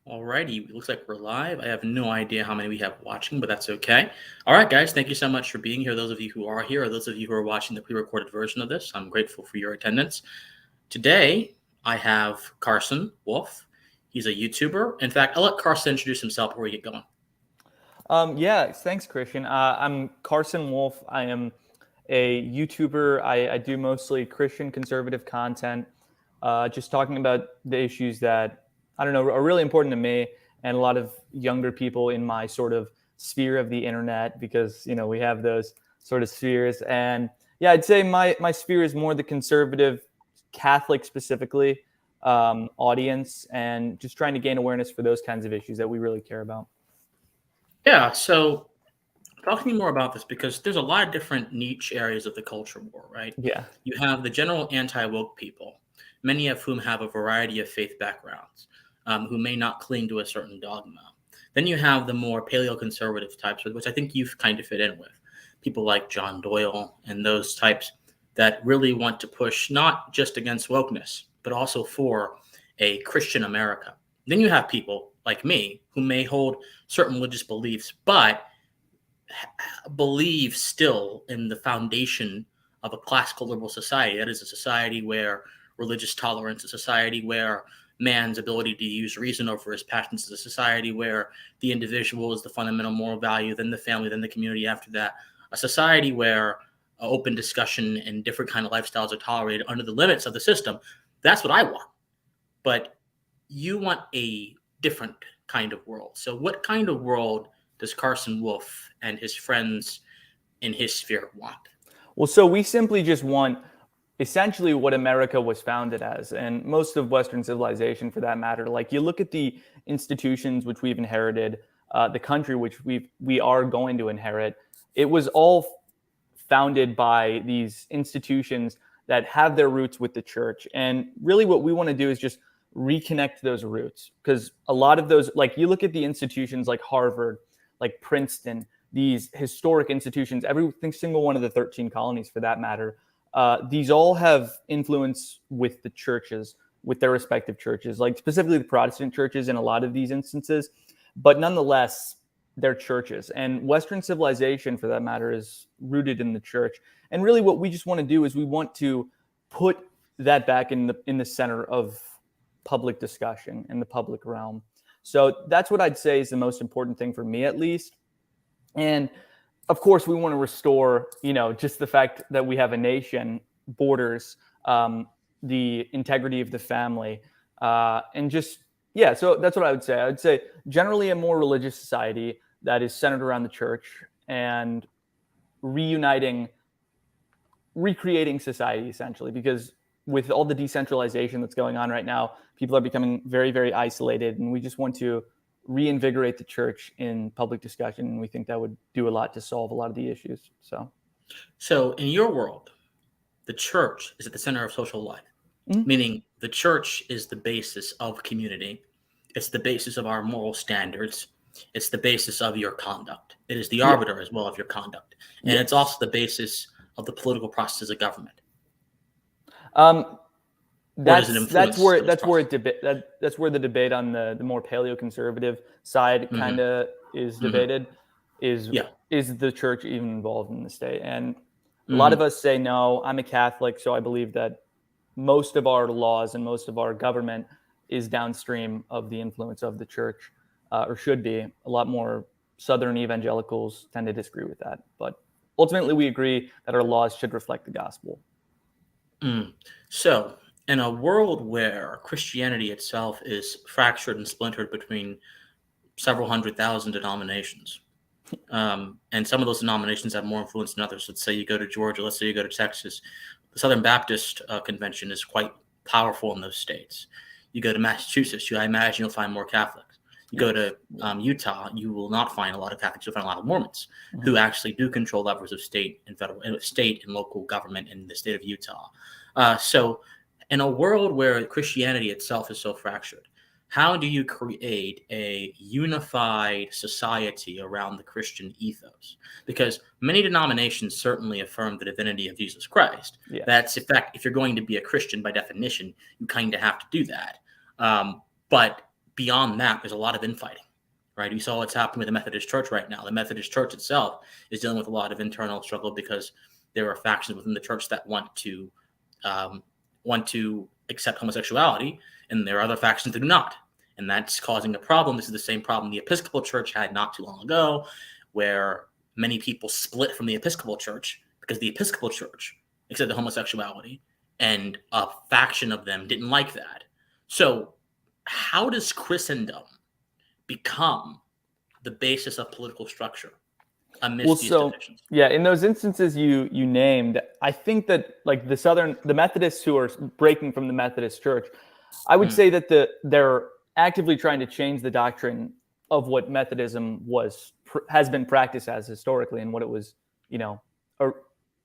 Alrighty, it looks like we're live. I have no idea how many we have watching, but that's okay. All right, guys, thank you so much for being here. Those of you who are here, or those of you who are watching the pre-recorded version of this, I'm grateful for your attendance. Today, I have Carson Wolf. He's a YouTuber. In fact, I'll let Carson introduce himself before we get going. Yeah, thanks, Christian. I'm Carson Wolf. I am a YouTuber. I do mostly Christian conservative content, just talking about the issues that, I don't know, are really important to me and a lot of younger people in my sort of sphere of the internet, because, we have those sort of spheres. And yeah, I'd say my sphere is more the conservative, Catholic specifically, audience, and just trying to gain awareness for those kinds of issues that we really care about. Yeah, so talk to me more about this because there's a lot of different niche areas of the culture war, right? Yeah. You have the general anti-woke people, many of whom have a variety of faith backgrounds, who may not cling to a certain dogma. Then you have the more paleoconservative types, which I think you've kind of fit in with. People like John Doyle and those types that really want to push not just against wokeness, but also for a Christian America. Then you have people like me who may hold certain religious beliefs, but believe still in the foundation of a classical liberal society. That is a society where religious tolerance, a society where man's ability to use reason over his passions, is a society where the individual is the fundamental moral value, then the family, then the community after that, a society where open discussion and different kind of lifestyles are tolerated under the limits of the system. That's what I want. But you want a different kind of world. So what kind of world does Carson Wolf and his friends in his sphere want? Well, so we simply just want essentially what America was founded as, and most of Western civilization for that matter. Like, you look at the institutions which we've inherited, the country which we are going to inherit, it was all founded by these institutions that have their roots with the church. And really what we want to do is just reconnect those roots, because a lot of those, like, you look at the institutions like Harvard, like Princeton, these historic institutions, every single one of the 13 colonies for that matter, these all have influence with the churches, with their respective churches, like specifically the Protestant churches in a lot of these instances. But nonetheless, they're churches. And Western civilization, for that matter, is rooted in the church. And really what we just want to do is we want to put that back in the center of public discussion, in the public realm. So that's what I'd say is the most important thing for me, at least. And of course, we want to restore, just the fact that we have a nation, borders, the integrity of the family, and just, yeah, so that's what I would say. I would say generally a more religious society that is centered around the church, and recreating society, essentially, because with all the decentralization that's going on right now, people are becoming very, very isolated, and we just want to reinvigorate the church in public discussion, and we think that would do a lot to solve a lot of the issues. So in your world, the church is at the center of social life, meaning the church is the basis of community. It's the basis of our moral standards. It's the basis of your conduct. It is the arbiter as well of your conduct. And it's also the basis of the political process of government. That's where the debate on the more paleoconservative side kind of is debated. Is the church even involved in the state? And a lot of us say no. I'm a Catholic, so I believe that most of our laws and most of our government is downstream of the influence of the church, or should be. A lot more Southern evangelicals tend to disagree with that, but ultimately we agree that our laws should reflect the gospel. So, in a world where Christianity itself is fractured and splintered between several 100,000 denominations, and some of those denominations have more influence than others. Let's say you go to Georgia, let's say you go to Texas. The Southern Baptist Convention is quite powerful in those states. You go to Massachusetts, I imagine you'll find more Catholics. You go to Utah, you will not find a lot of Catholics. You'll find a lot of Mormons who actually do control levers of state and local government in the state of Utah. So in a world where Christianity itself is so fractured, how do you create a unified society around the Christian ethos? Because many denominations certainly affirm the divinity of Jesus Christ. Yeah. That's, in fact, if you're going to be a Christian by definition, you kind of have to do that. But beyond that, there's a lot of infighting, right? You saw what's happening with the Methodist Church right now. The Methodist Church itself is dealing with a lot of internal struggle because there are factions within the church that want to accept homosexuality, and there are other factions that do not. And that's causing a problem. This is the same problem the Episcopal Church had not too long ago, where many people split from the Episcopal Church because the Episcopal Church accepted homosexuality, and a faction of them didn't like that. So how does Christendom become the basis of political structure amidst these divisions? Yeah, in those instances you named, I think that like the Methodists who are breaking from the Methodist Church, I would say that they're actively trying to change the doctrine of what Methodism has been practiced as historically and what it was, or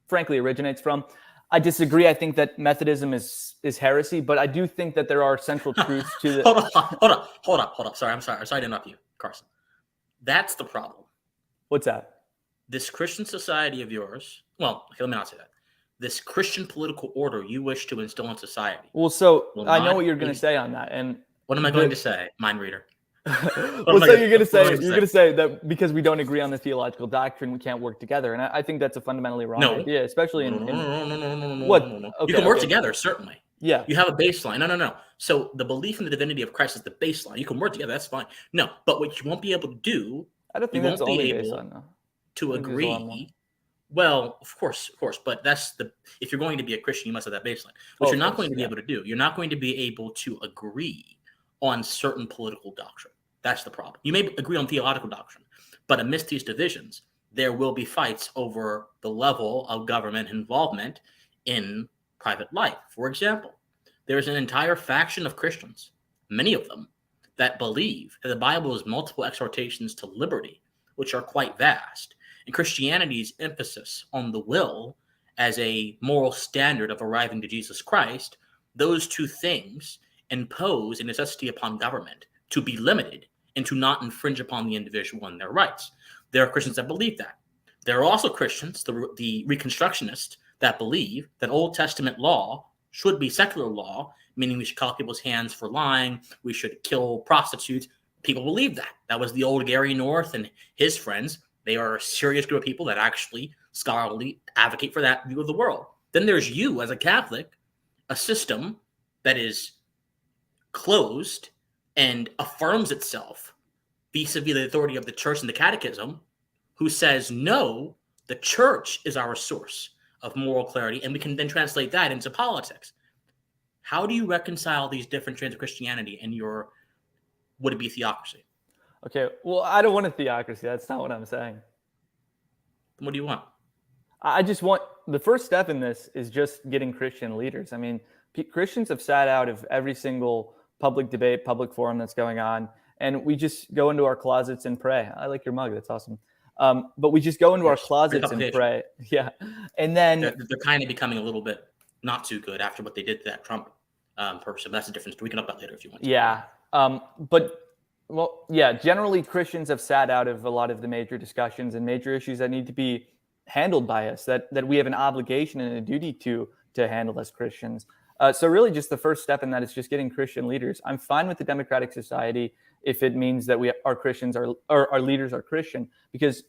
frankly originates from. I disagree. I think that Methodism is heresy, but I do think that there are central truths to the. Hold up. Sorry, I'm sorry to interrupt you, Carson. That's the problem. What's that? This Christian society of yours. Well, okay, let me not say that. This Christian political order you wish to instill in society. Well, so I know what you're going to say on that, and what am I going to say, mind reader? Well, so you're going to say that because we don't agree on the theological doctrine, we can't work together, and I think that's a fundamentally wrong idea, especially in what you can work together, certainly. Yeah, you have a baseline. No. So the belief in the divinity of Christ is the baseline. You can work together. That's fine. No, but what you won't be able to do, I don't think that's the only baseline, though. To agree. Well, of course, but if you're going to be a Christian, you must have that baseline. What you're not going to be able to do, you're not going to be able to agree on certain political doctrine. That's the problem. You may agree on theological doctrine, but amidst these divisions, there will be fights over the level of government involvement in private life. For example, there's an entire faction of Christians, many of them, that believe that the Bible has multiple exhortations to liberty, which are quite vast. And Christianity's emphasis on the will as a moral standard of arriving to Jesus Christ, those two things impose a necessity upon government to be limited and to not infringe upon the individual and their rights. There are Christians that believe that. There are also Christians, the Reconstructionists, that believe that Old Testament law should be secular law, meaning we should cut people's hands for lying, we should kill prostitutes. People believe that. That was the old Gary North and his friends. They are a serious group of people that actually scholarly advocate for that view of the world. Then there's you as a Catholic, a system that is closed and affirms itself vis-a-vis the authority of the church and the catechism, who says, no, the church is our source of moral clarity, and we can then translate that into politics. How do you reconcile these different strands of Christianity and your would-be theocracy? Okay, well, I don't want a theocracy. That's not what I'm saying. What do you want? I just want, the first step in this is just getting Christian leaders. I mean, Christians have sat out of every single public debate, public forum that's going on, and we just go into our closets and pray. I like your mug. That's awesome. But we just go into our closets and pray. Yeah. And then they're kind of becoming a little bit not too good after what they did to that Trump person. That's the difference. We can talk about later if you want to. Yeah. Generally Christians have sat out of a lot of the major discussions and major issues that need to be handled by us, that we have an obligation and a duty to handle as Christians. So really just the first step in that is just getting Christian leaders. I'm fine with the democratic society if it means that our Christians or our leaders are Christian, because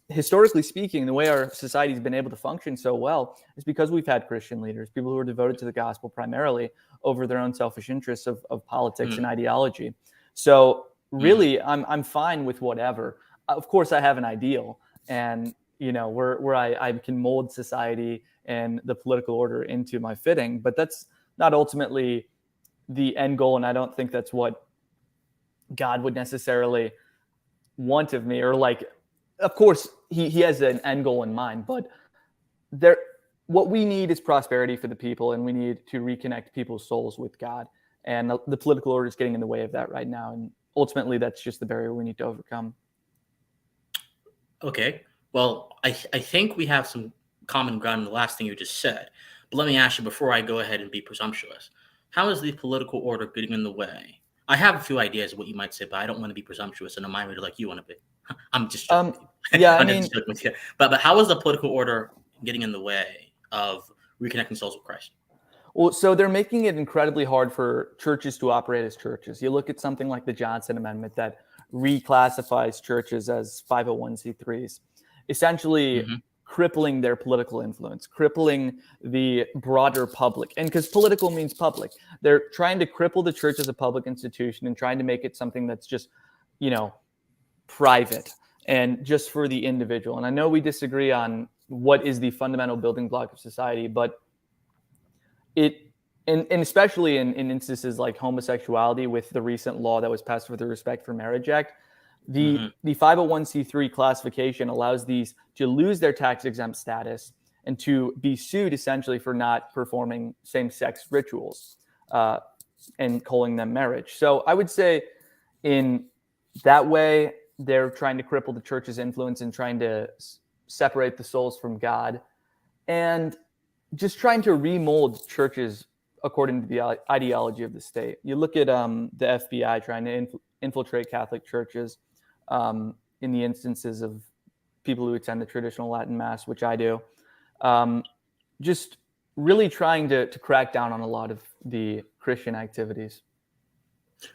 historically speaking, the way our society has been able to function so well is because we've had Christian leaders, people who are devoted to the gospel primarily over their own selfish interests of politics and ideology. So really, I'm fine with whatever. Of course, I have an ideal, and where I can mold society and the political order into my fitting, but that's not ultimately the end goal, and I don't think that's what God would necessarily want of me. Or of course, he has an end goal in mind, but what we need is prosperity for the people, and we need to reconnect people's souls with God. And the political order is getting in the way of that right now, and ultimately, that's just the barrier we need to overcome. Okay. Well, I think we have some common ground in the last thing you just said. But let me ask you before I go ahead and be presumptuous. How is the political order getting in the way? I have a few ideas of what you might say, but I don't want to be presumptuous and a mind reader like you want to be. I'm just joking with you. Yeah, just joking with you. But how is the political order getting in the way of reconnecting souls with Christ? Well, so they're making it incredibly hard for churches to operate as churches. You look at something like the Johnson Amendment that reclassifies churches as 501c3s, essentially Hmm. crippling their political influence, crippling the broader public. And because political means public, they're trying to cripple the church as a public institution and trying to make it something that's just, you know, private and just for the individual. And I know we disagree on what is the fundamental building block of society, but it and especially in instances like homosexuality with the recent law that was passed for the Respect for Marriage Act, Hmm. the 501c3 classification allows these to lose their tax exempt status and to be sued essentially for not performing same-sex rituals uh, and calling them marriage. So I would say in that way, they're trying to cripple the church's influence and trying to separate the souls from God. And just trying to remold churches according to the ideology of the state. You look at the FBI trying to infiltrate Catholic churches in the instances of people who attend the traditional Latin Mass, which I do. Just really trying to crack down on a lot of the Christian activities.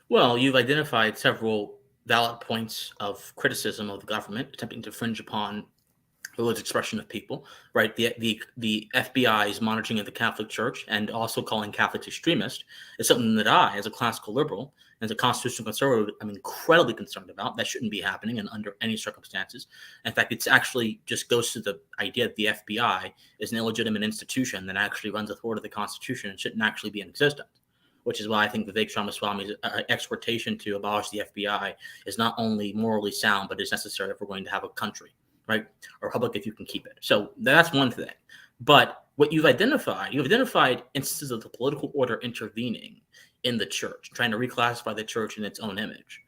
Well, you've identified several valid points of criticism of the government attempting to infringe upon religious expression of people, right? The FBI's monitoring of the Catholic Church and also calling Catholics extremist is something that I, as a classical liberal, as a constitutional conservative, I'm incredibly concerned about. That shouldn't be happening and under any circumstances. In fact, it's actually just goes to the idea that the FBI is an illegitimate institution that actually runs athwart of the Constitution and shouldn't actually be in existence. Which is why I think Vivek Ramaswamy's exhortation to abolish the FBI is not only morally sound, but is necessary if we're going to have a country, right? A republic if you can keep it. So that's one thing. But what you've identified instances of the political order intervening in the church, trying to reclassify the church in its own image.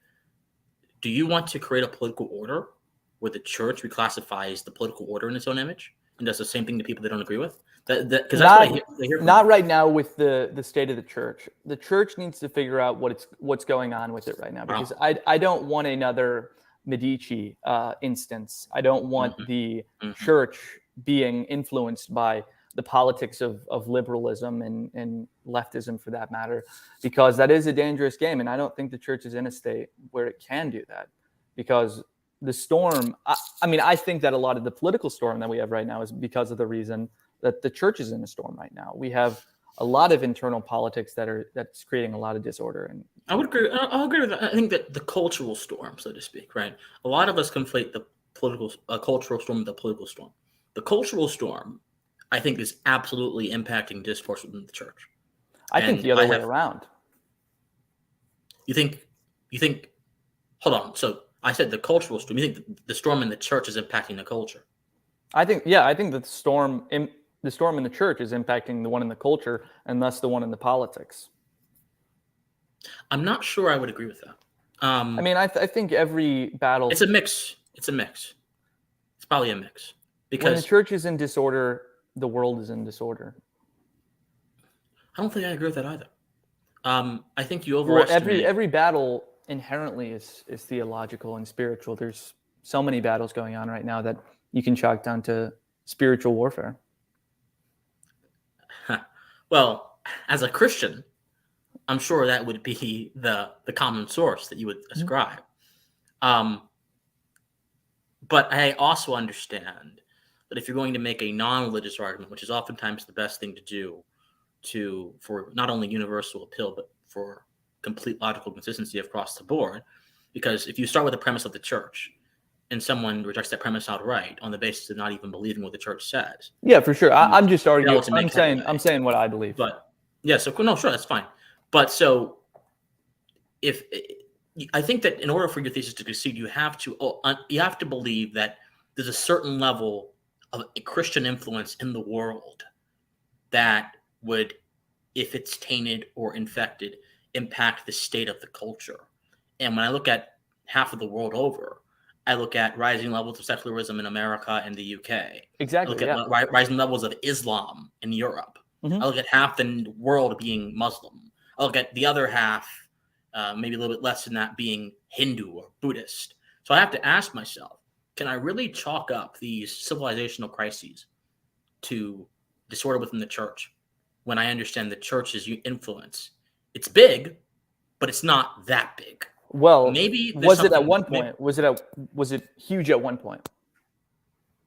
Do you want to create a political order where the church reclassifies the political order in its own image and does the same thing to people they don't agree with? Because that's what I hear from not you. right now with the state of the church. The church needs to figure out what's going on with it right now, because Wow. I don't want another Medici instance. I don't want Mhm. the Mhm. church being influenced by the politics of liberalism and leftism for that matter, because that is a dangerous game. And I don't think the church is in a state where it can do that, because the storm, I mean, I think that a lot of the political storm that we have right now is because of the reason that the church is in a storm right now. We have a lot of internal politics that's creating a lot of disorder. And I would agree. I'll agree with that. I think that the cultural storm, so to speak, right? A lot of us conflate the cultural storm with the political storm. The cultural storm, I think, is absolutely impacting discourse within the church. I think And the other way around. you think, you think, hold on. So I said the cultural storm. You think the storm in the church is impacting the culture? I think that the storm in the church is impacting the one in the culture, and thus the one in the politics. I'm not sure I would agree with that. I mean, I think every battle, It's a mix. It's a mix. It's probably a mix when the because church is in disorder, the world is in disorder. I don't think I agree with that either. I think you Well, overestimate. every battle inherently is theological and spiritual. There's so many battles going on right now that you can chalk down to spiritual warfare. Well, as a Christian, I'm sure that would be the common source that you would ascribe. Um, but I also understand that if you're going to make a non-religious argument, which is oftentimes the best thing to do for not only universal appeal but for complete logical consistency across the board, because if you start with the premise of the church and someone rejects that premise outright on the basis of not even believing what the church says, Yeah, for sure. you I'm just arguing. fail to make I'm headway. saying what I believe. But yeah, so no, sure, that's fine. But so if I think that in order for your thesis to succeed, you have to believe that there's a certain level of Christian influence in the world that would, if it's tainted or infected, impact the state of the culture. And when I look at half of the world over, I look at rising levels of secularism in America and the UK. Exactly. I look at Yeah. rising levels of Islam in Europe. Mm-hmm. I look at half the world being Muslim. I look at the other half, maybe a little bit less than that, being Hindu or Buddhist. So I have to ask myself, can I really chalk up these civilizational crises to disorder within the church? when I understand the church's influence. It's big, but it's not that big. Well, Maybe there's was it at something. one point? Was it huge at one point?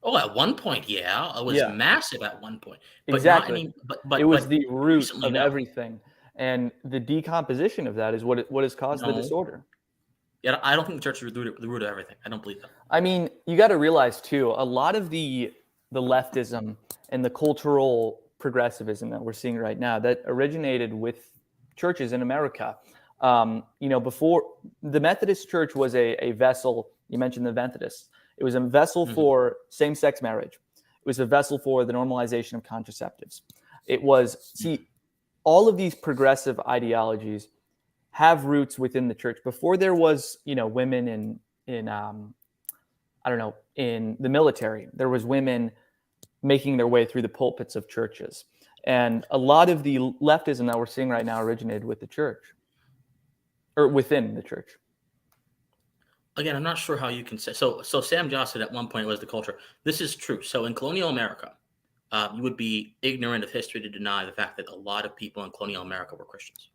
Oh, at one point, yeah, it was Yeah, massive at one point, but not exactly. any. It But was the root recently, of no, everything, and the decomposition of that is what has caused the no. disorder. Yeah, I don't think the church is the root of everything. I don't believe that. I mean, you got to realize too, a lot of the leftism and the cultural progressivism that we're seeing right now that originated with churches in America. Before the Methodist Church was a vessel. You mentioned the Methodists. It was a vessel for same-sex marriage. It was a vessel for the normalization of contraceptives. It was all of these progressive ideologies have roots within the church. Before there was, women in in the military, there was women making their way through the pulpits of churches. And a lot of the leftism that we're seeing right now originated with the church or within the church. Again, I'm not sure how you can say so. So Sam Joss said at one point it was the culture. This is true. So in colonial America, you would be ignorant of history to deny the fact that a lot of people in colonial America were Christians.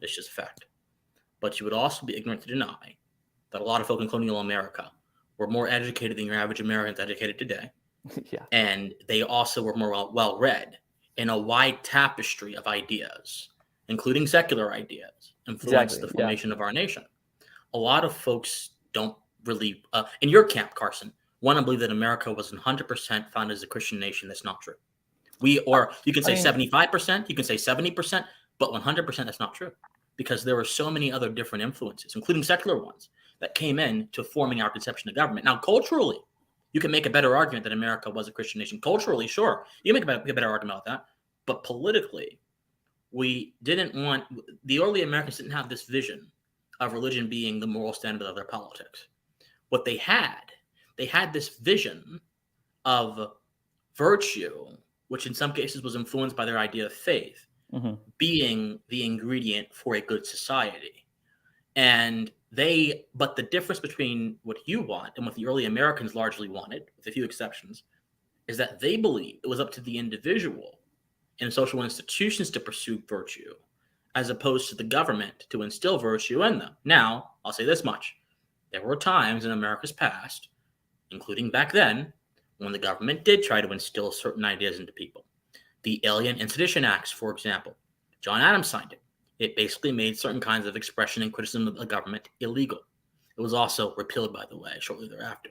It's just a fact. But you would also be ignorant to deny that a lot of folk in colonial America were more educated than your average Americans educated today. Yeah. And they also were more well-read in a wide tapestry of ideas, including secular ideas, influenced the formation of our nation. A lot of folks don't really, in your camp, Carson, want to believe that America was 100% founded as a Christian nation. That's not true. Or you can say 75%, you can say 70%, but 100% that's not true. Because there were so many other different influences, including secular ones, that came in to forming our conception of government. Now, culturally, you can make a better argument that America was a Christian nation. Culturally, sure, you can make a better argument about that. But politically, the early Americans didn't have this vision of religion being the moral standard of their politics. What they had this vision of virtue, which in some cases was influenced by their idea of faith, being the ingredient for a good society. But the difference between what you want and what the early Americans largely wanted, with a few exceptions, is that they believed it was up to the individual and social institutions to pursue virtue, as opposed to the government to instill virtue in them. Now, I'll say this much. There were times in America's past, including back then, when the government did try to instill certain ideas into people. The Alien and Sedition Acts, for example. John Adams signed it. It basically made certain kinds of expression and criticism of the government illegal. It was also repealed, by the way, shortly thereafter.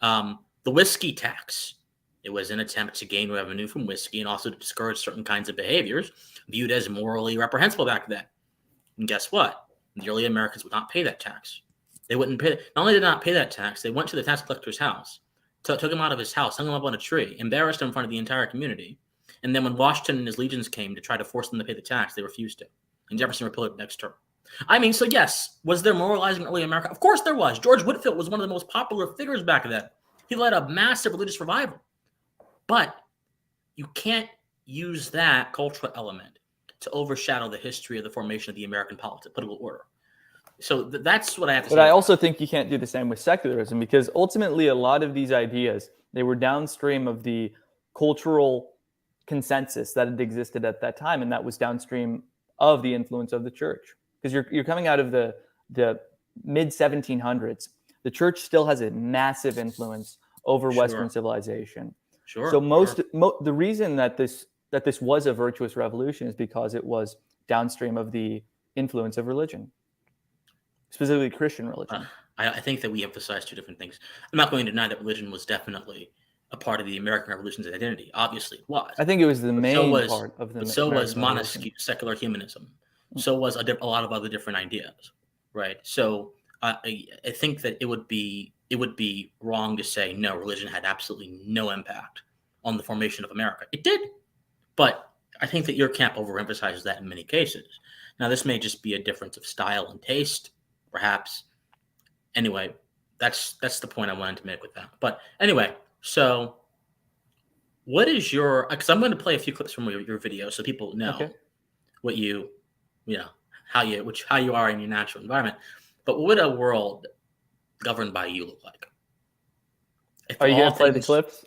The whiskey tax. It was an attempt to gain revenue from whiskey and also to discourage certain kinds of behaviors viewed as morally reprehensible back then. And guess what? The early Americans would not pay that tax. They wouldn't pay. Not only did they not pay that tax, they went to the tax collector's house, took him out of his house, hung him up on a tree, embarrassed him in front of the entire community. And then when Washington and his legions came to try to force them to pay the tax, they refused to. And Jefferson repealed it next term. So yes, was there moralizing in early America? Of course there was. George Whitefield was one of the most popular figures back then. He led a massive religious revival. But you can't use that cultural element to overshadow the history of the formation of the American political order. So that's what I have to say. But I also think you can't do the same with secularism, because ultimately a lot of these ideas, they were downstream of the cultural consensus that had existed at that time, and that was downstream of the influence of the church. Because you're coming out of the mid 1700s, the church still has a massive influence over Western civilization. Sure. So the reason that this was a virtuous revolution is because it was downstream of the influence of religion, specifically Christian religion. I think that we emphasize two different things. I'm not going to deny that religion was definitely a part of the American Revolution's identity. Obviously, it was. I think it was the main part of the. So was monastic secular humanism. So was a lot of other different ideas, right? So I think that it would be wrong to say no, religion had absolutely no impact on the formation of America. It did, but I think that your camp overemphasizes that in many cases. Now, this may just be a difference of style and taste, perhaps. Anyway, that's the point I wanted to make with that. But anyway, so what is your? Because I'm going to play a few clips from your video so people know what how you are in your natural environment. But what would a world governed by you look like? Are you going to play the clips?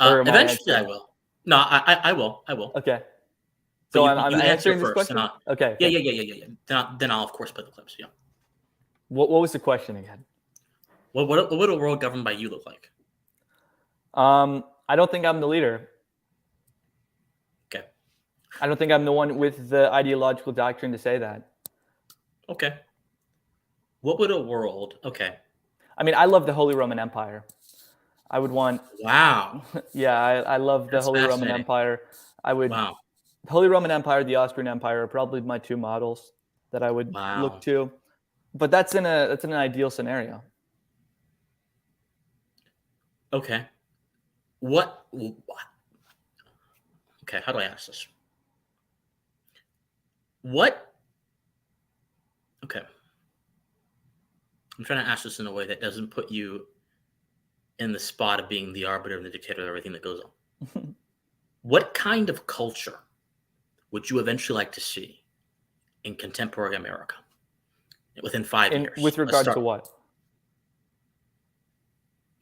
Eventually, I will. No, I will. Okay. But So you I'm you answer answering this first, and question. I'll Okay. yeah Okay. yeah yeah yeah yeah yeah. Then I'll of course play the clips. Yeah. What was the question again? What would a world governed by you look like? I don't think I'm the leader. Okay. I don't think I'm the one with the ideological doctrine to say that. Okay. What would a world? Okay. I mean, I love the Holy Roman Empire. I would want, Wow. yeah, I love the That's Holy Roman fascinating. Empire. I would, Wow. Holy Roman Empire, the Austrian Empire are probably my two models that I would look Wow. to. But that's in an ideal scenario. Okay. What? Okay. How do I ask this? What? Okay. I'm trying to ask this in a way that doesn't put you in the spot of being the arbiter and the dictator of everything that goes on. What kind of culture would you eventually like to see in contemporary America within 5 years? With Let's regard start to what?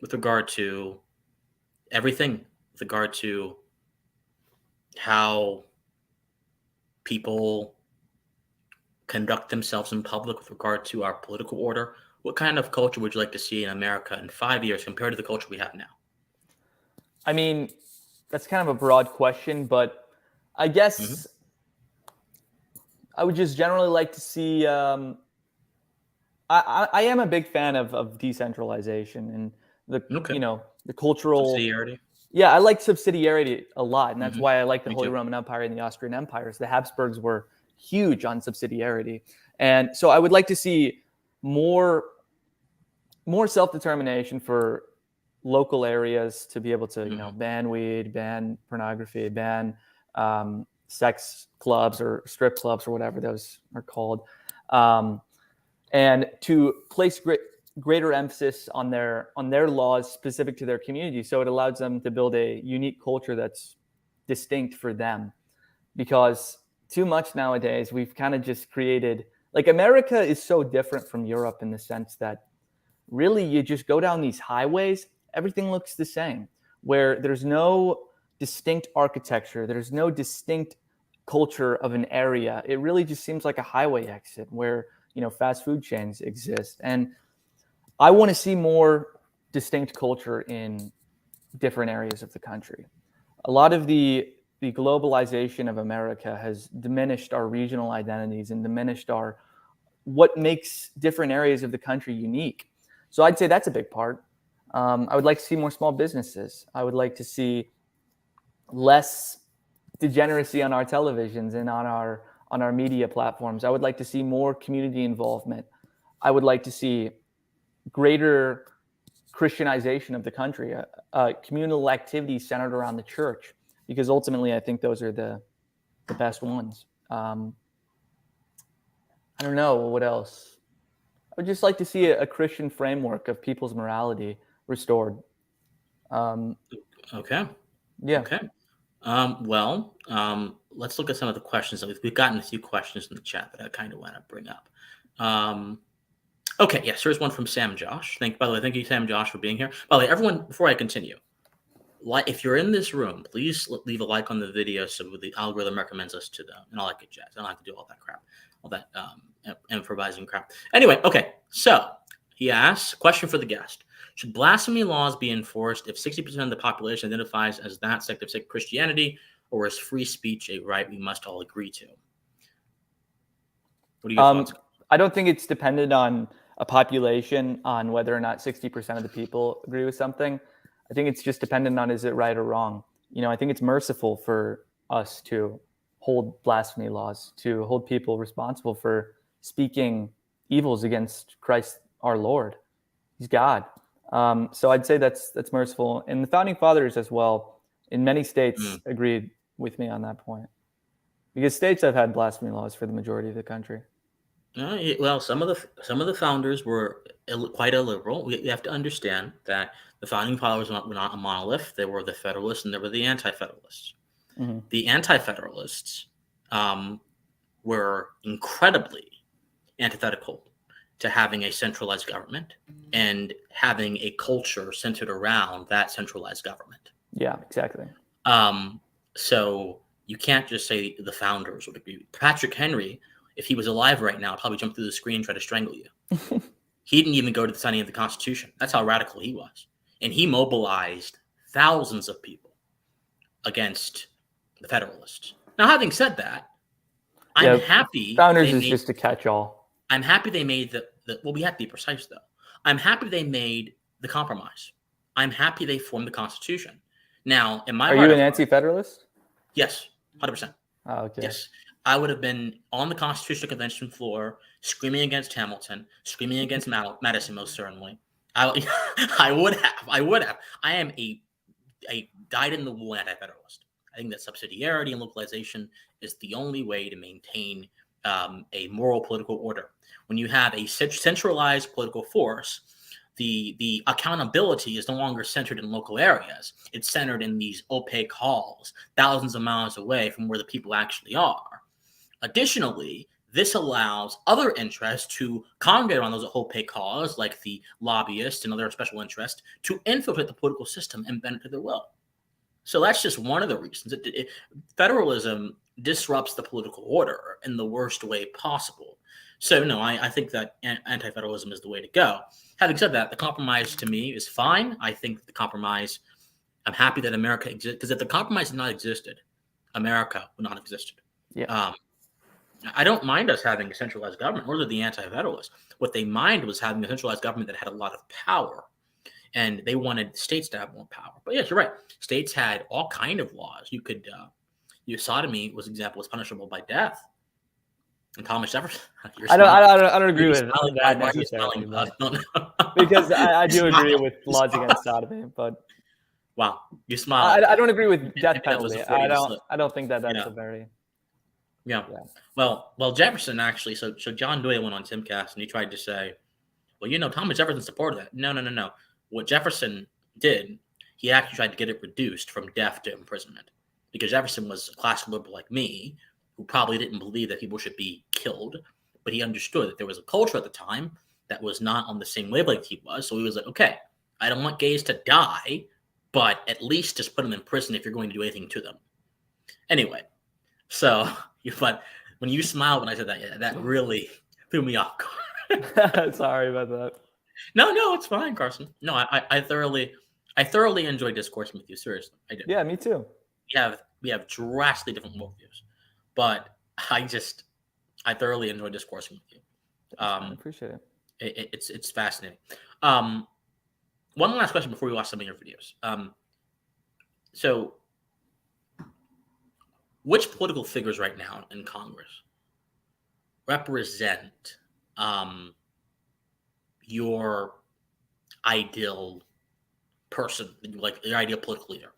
with regard to everything, with regard to how people conduct themselves in public, with regard to our political order. What kind of culture would you like to see in America in 5 years compared to the culture we have now? I mean, that's kind of a broad question, but I Hmm. guess I would just generally like to see. I am a big fan of decentralization and Okay. the cultural. Subsidiarity. Yeah, I like subsidiarity a lot, and that's Hmm. why I like the Me Holy too. Roman Empire and the Austrian Empires. The Habsburgs were huge on subsidiarity, and so I would like to see more more self determination for local areas to be able to Hmm. ban weed, ban pornography, ban sex clubs or strip clubs or whatever those are called. Um, and to place greater emphasis on their laws specific to their community, so it allows them to build a unique culture that's distinct for them. Because too much nowadays we've kind of just created, like, America is so different from Europe in the sense that really you just go down these highways, everything looks the same, where there's no distinct architecture, there's no distinct culture of an area. It really just seems like a highway exit where fast food chains exist. And I want to see more distinct culture in different areas of the country. A lot of the globalization of America has diminished our regional identities and diminished our what makes different areas of the country unique. So I'd say that's a big part. I would like to see more small businesses. I would like to see less degeneracy on our televisions and on our media platforms. I would like to see more community involvement. I would like to see greater Christianization of the country, communal activities centered around the church, because ultimately I think those are the best ones. I don't know what else. I would just like to see a Christian framework of people's morality restored. Um, Okay. yeah. Okay. Let's look at some of the questions that we've gotten a few questions in the chat that I kind of want to bring up. Okay, yes, here's one from Sam Josh. By the way, thank you, Sam Josh, for being here. By the way, everyone, before I continue, if you're in this room, please leave a like on the video so the algorithm recommends us to them and all that good jazz. I don't have to do all that crap, all that improvising crap. Anyway, okay, so he asks, question for the guest. Should blasphemy laws be enforced if 60% of the population identifies as that sect of Christianity, or is free speech a right we must all agree to? What are your thoughts? I don't think it's dependent on a population on whether or not 60% of the people agree with something. I think it's just dependent on, is it right or wrong? I think it's merciful for us to hold blasphemy laws, to hold people responsible for speaking evils against Christ our Lord. He's God. So I'd say that's merciful. And the founding fathers as well, in many states, agreed with me on that point. Because states have had blasphemy laws for the majority of the country. Well, some of the founders were quite illiberal. We have to understand that the founding fathers were not a monolith. They were the Federalists and they were the Anti-Federalists. Mm-hmm. The Anti-Federalists were incredibly antithetical to having a centralized government and having a culture centered around that centralized government. Yeah, exactly. So you can't just say the founders would agree. Patrick Henry, if he was alive right now, would probably jump through the screen and try to strangle you. He didn't even go to the signing of the Constitution. That's how radical he was. And he mobilized thousands of people against the Federalists. Now, having said that, I'm happy. Founders is just a catch-all. I'm happy they made well, we have to be precise, though. I'm happy they made the compromise. I'm happy they formed the Constitution. Now, in my Are you an anti-federalist? Yes, 100%. Oh, okay. Yes. I would have been on the Constitutional Convention floor screaming against Hamilton, screaming against Madison, most certainly. I would have. I am a dyed-in-the-wool anti-federalist. I think that subsidiarity and localization is the only way to maintain a moral political order. When you have a centralized political force, the accountability is no longer centered in local areas. It's centered in these opaque halls, thousands of miles away from where the people actually are. Additionally, this allows other interests to congregate on those opaque halls, like the lobbyists and other special interests, to infiltrate the political system and bend it to their will. So that's just one of the reasons. Federalism disrupts the political order in the worst way possible. So, no, I think that anti-federalism is the way to go. Having said that, the compromise to me is fine. I think the compromise, I'm happy that America exists, because if the compromise had not existed, America would not have existed. Yeah. I don't mind us having a centralized government, nor did the anti-federalists. What they mind was having a centralized government that had a lot of power, and they wanted states to have more power. But yes, you're right. States had all kind of laws. You could, sodomy was punishable by death. And Thomas Jefferson. I don't agree with that necessarily, because I do agree with laws against sodomy, but wow, you smile. I don't agree with death penalty. I don't think that's a very yeah. Well, Jefferson actually. So John Doyle went on Timcast and he tried to say, well, Thomas Jefferson supported that. No. What Jefferson did, he actually tried to get it reduced from death to imprisonment, because Jefferson was a classical liberal like me, who probably didn't believe that people should be killed, but he understood that there was a culture at the time that was not on the same wavelength he was. So he was like, okay, I don't want gays to die, but at least just put them in prison if you're going to do anything to them. Anyway, so but when you smiled when I said that, that really threw me off guard. Sorry about that. No, it's fine, Carson. No, I thoroughly enjoy discoursing with you. Seriously, I do. Yeah, me too. We have drastically different worldviews, but I thoroughly enjoy discoursing with you. I appreciate it. It's fascinating. One last question before we watch some of your videos. So, which political figures right now in Congress represent your ideal person, like your ideal political leader?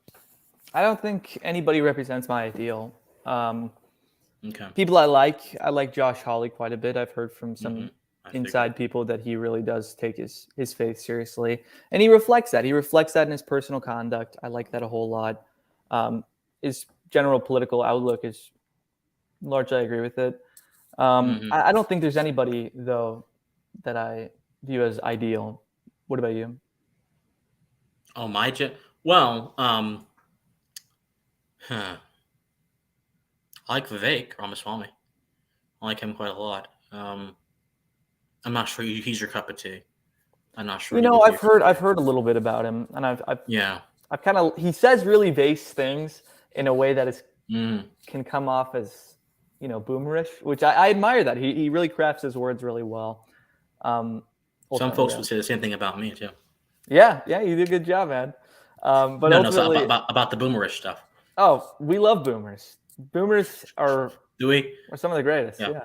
I don't think anybody represents my ideal. Okay. People I like Josh Hawley quite a bit. I've heard from some inside people that he really does take his faith seriously, and he reflects that. He reflects that in his personal conduct. I like that a whole lot. His general political outlook is largely, I agree with it. I don't think there's anybody though that I view as ideal. What about you? Oh, I like Vivek Ramaswamy. I like him quite a lot. I'm not sure he's your cup of tea. I'm not sure. I've heard a little bit about him, and I've kind of, he says really base things in a way that is can come off as boomerish, which I admire. That he really crafts his words really well. Some folks would say the same thing about me too. Yeah, you did a good job, man. But so about the boomerish stuff. Oh, we love boomers. Boomers are some of the greatest. Yeah.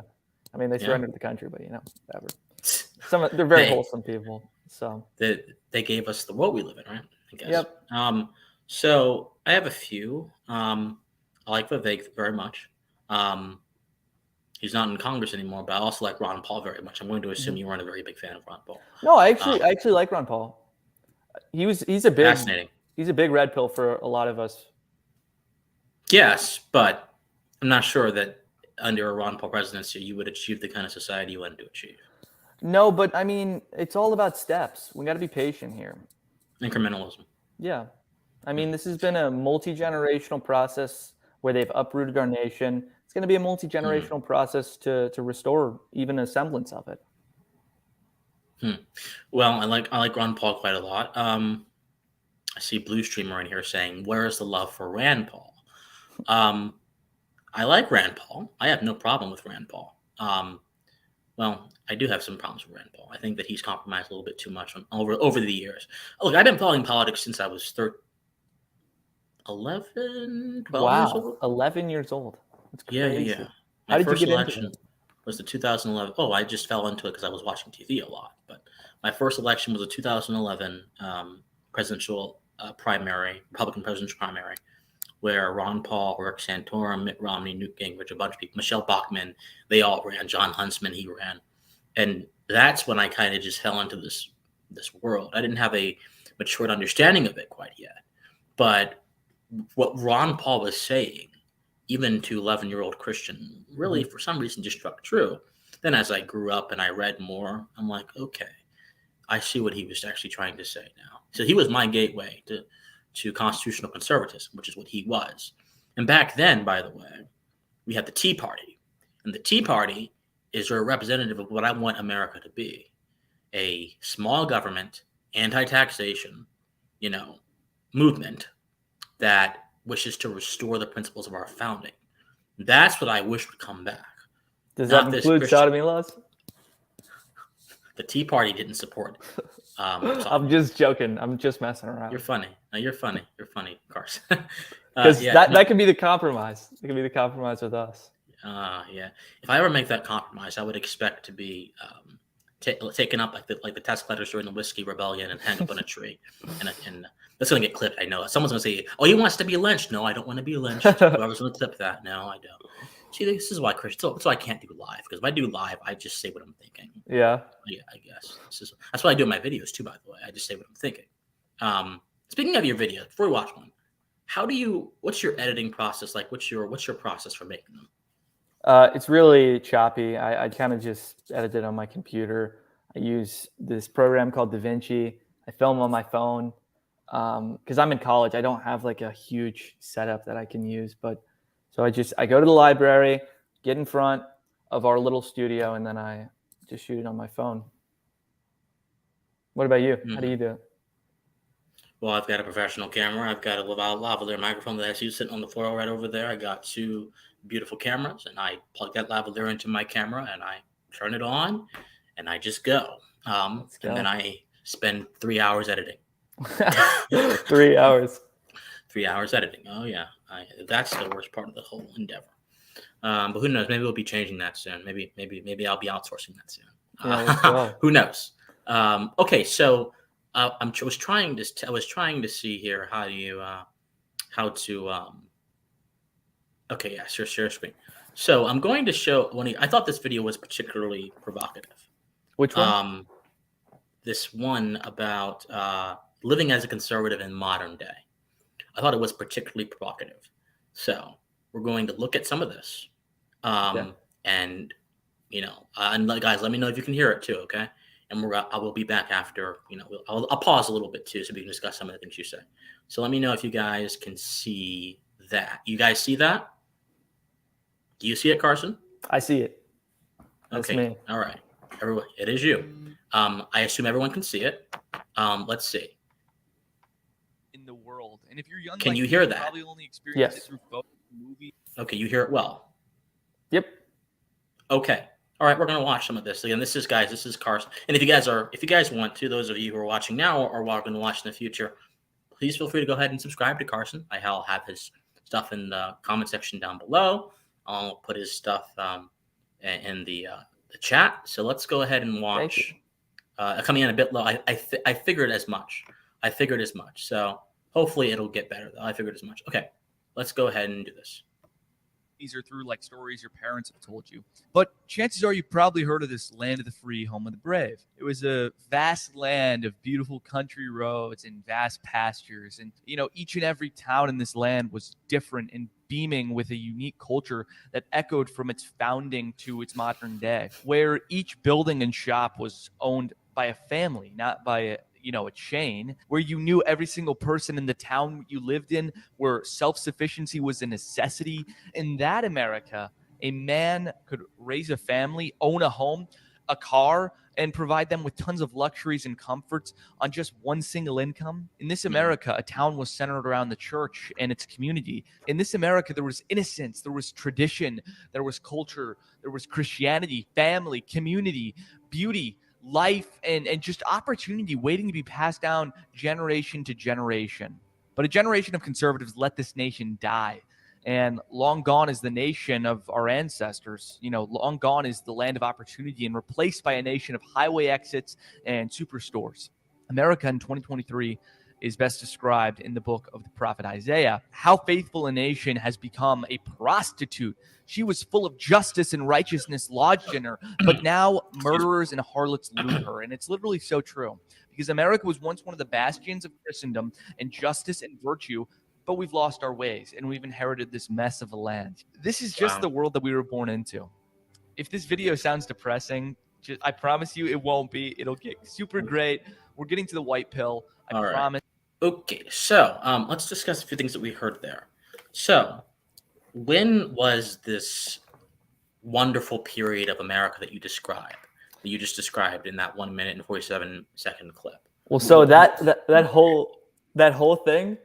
I mean, they surrendered the country, but whatever. They're very wholesome people. So they gave us the world we live in, right? I guess. Yep. So I have a few. I like Vivek very much. He's not in Congress anymore, but I also like Ron Paul very much. I'm going to assume you weren't a very big fan of Ron Paul. No, I actually like Ron Paul. He's a big fascinating. He's a big red pill for a lot of us. Yes, but I'm not sure that under a Ron Paul presidency you would achieve the kind of society you wanted to achieve. No, but I mean, it's all about steps. We got to be patient here. Incrementalism. Yeah. I mean, this has been a multi-generational process where they've uprooted our nation. It's going to be a multi-generational process to restore even a semblance of it. Well, I like Ron Paul quite a lot. I see Blue Streamer in here saying, "Where is the love for Rand Paul?" Um, I like Rand Paul. I have no problem with Rand Paul. Well, I do have some problems with Rand Paul. I think that he's compromised a little bit too much over the years. Look, I've been following politics since I was 11, 12 years Wow, old. 11 years old. That's crazy. Yeah. How My did you first get into election it? was the 2011. Oh, I just fell into it because I was watching TV a lot. But my first election was the 2011 presidential primary, Republican presidential primary, where Ron Paul, Rick Santorum, Mitt Romney, Newt Gingrich, a bunch of people, Michelle Bachmann, they all ran. John Huntsman, he ran, and that's when I kind of just fell into this world. I didn't have a matured understanding of it quite yet, but what Ron Paul was saying, even to 11-year-old Christian, really for some reason just struck true. Then as I grew up and I read more, I'm like, okay, I see what he was actually trying to say now. So he was my gateway to constitutional conservatism, which is what he was. And back then, by the way, we had the Tea Party. And the Tea Party is a representative of what I want America to be. A small government, anti-taxation, movement that wishes to restore the principles of our founding. That's what I wish would come back. Does that include sodomy laws? The Tea Party didn't support it. I'm just joking. I'm just messing around. You're funny. No, you're funny. You're funny, Carson. Because that could be the compromise. It could be the compromise with us. Yeah. If I ever make that compromise, I would expect to be taken up like the tax collectors during the Whiskey Rebellion and hang up on a tree. And that's going to get clipped. I know. Someone's going to say, "Oh, he wants to be lynched." No, I don't want to be lynched. Whoever's going to clip that? No, I don't. See, this is why Christian. So I can't do live, because if I do live, I just say what I'm thinking. Yeah, I guess that's what I do in my videos too. By the way, I just say what I'm thinking. Speaking of your videos, before we watch one, what's your editing process like? What's your process for making them? It's really choppy. I kind of just edit it on my computer. I use this program called DaVinci. I film on my phone because I'm in college. I don't have like a huge setup that I can use, so I go to the library, get in front of our little studio, and then I just shoot it on my phone. What about you? How do you do it? Well, I've got a professional camera. I've got a lavalier microphone that I see sitting on the floor right over there. I got 2 beautiful cameras, and I plug that lavalier into my camera, and I turn it on, and I just go. And then I spend 3 hours editing. 3 hours. 3 hours editing. Oh yeah, that's the worst part of the whole endeavor. But who knows? Maybe we'll be changing that soon. Maybe I'll be outsourcing that soon. Who knows? Okay, so I was trying to see here okay, yeah, share screen. So I'm going to show I thought this video was particularly provocative. Which one? This one about living as a conservative in modern day. I thought it was particularly provocative. So we're going to look at some of this. And guys, let me know if you can hear it too, okay? And I will be back after, I'll pause a little bit too so we can discuss some of the things you say. So let me know if you guys can see that. You guys see that? Do you see it, Carson? I see it. That's okay. Me. All right. Everyone, it is you. I assume everyone can see it. Let's see. In the world, and if you're young, can you hear that? Probably only experience it through photos, movies. Okay, you hear it well. Yep. Okay. All right, we're gonna watch some of this. Again, this is Carson. And if you guys want to, those of you who are watching now or are going to watch in the future, please feel free to go ahead and subscribe to Carson. I'll have his stuff in the comment section down below. I'll put his stuff in the chat. So let's go ahead and watch. Coming in a bit low. I figured as much. So hopefully it'll get better, though. I figured as much. Okay, let's go ahead and do this. These are through like stories your parents have told you. But chances are you probably heard of this land of the free, home of the brave. It was a vast land of beautiful country roads and vast pastures. And, each and every town in this land was different and beaming with a unique culture that echoed from its founding to its modern day, where each building and shop was owned by a family, not by a chain, where you knew every single person in the town you lived in, where self-sufficiency was a necessity. In that America, a man could raise a family, own a home, a car, and provide them with tons of luxuries and comforts on just one single income. In this America, a town was centered around the church and its community. In this America, there was innocence, there was tradition, there was culture, there was Christianity, family, community, beauty, life, and just opportunity waiting to be passed down generation to generation. But a generation of conservatives let this nation die. And long gone is the nation of our ancestors. Long gone is the land of opportunity and replaced by a nation of highway exits and superstores. America in 2023 is best described in the book of the prophet Isaiah. How faithful a nation has become a prostitute. She was full of justice and righteousness lodged in her, but now murderers and harlots loot her. And it's literally so true, because America was once one of the bastions of Christendom and justice and virtue, but we've lost our ways and we've inherited this mess of a land. This is just the world that we were born into. If this video sounds depressing, I promise you it won't be. It'll get super great. We're getting to the white pill. I promise. Okay, so let's discuss a few things that we heard there. So, when was this wonderful period of America that you just described in that 1 minute and 47-second clip? Well, so that whole thing,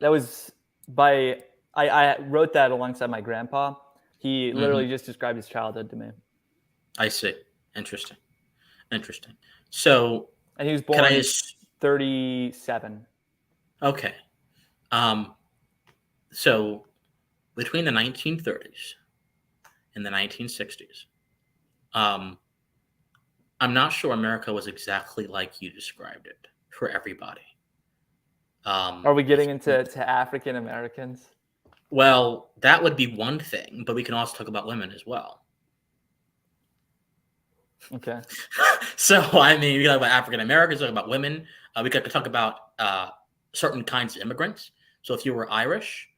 that was I wrote that alongside my grandpa. He literally just described his childhood to me. I see. Interesting. So, and he was born in 37. Okay. So between the 1930s and the 1960s, I'm not sure America was exactly like you described it for everybody. Are we getting into African Americans? Well, that would be one thing, but we can also talk about women as well. Okay. So, I mean, we can talk about African Americans, talk about women. We could talk about certain kinds of immigrants. So if you were Irish,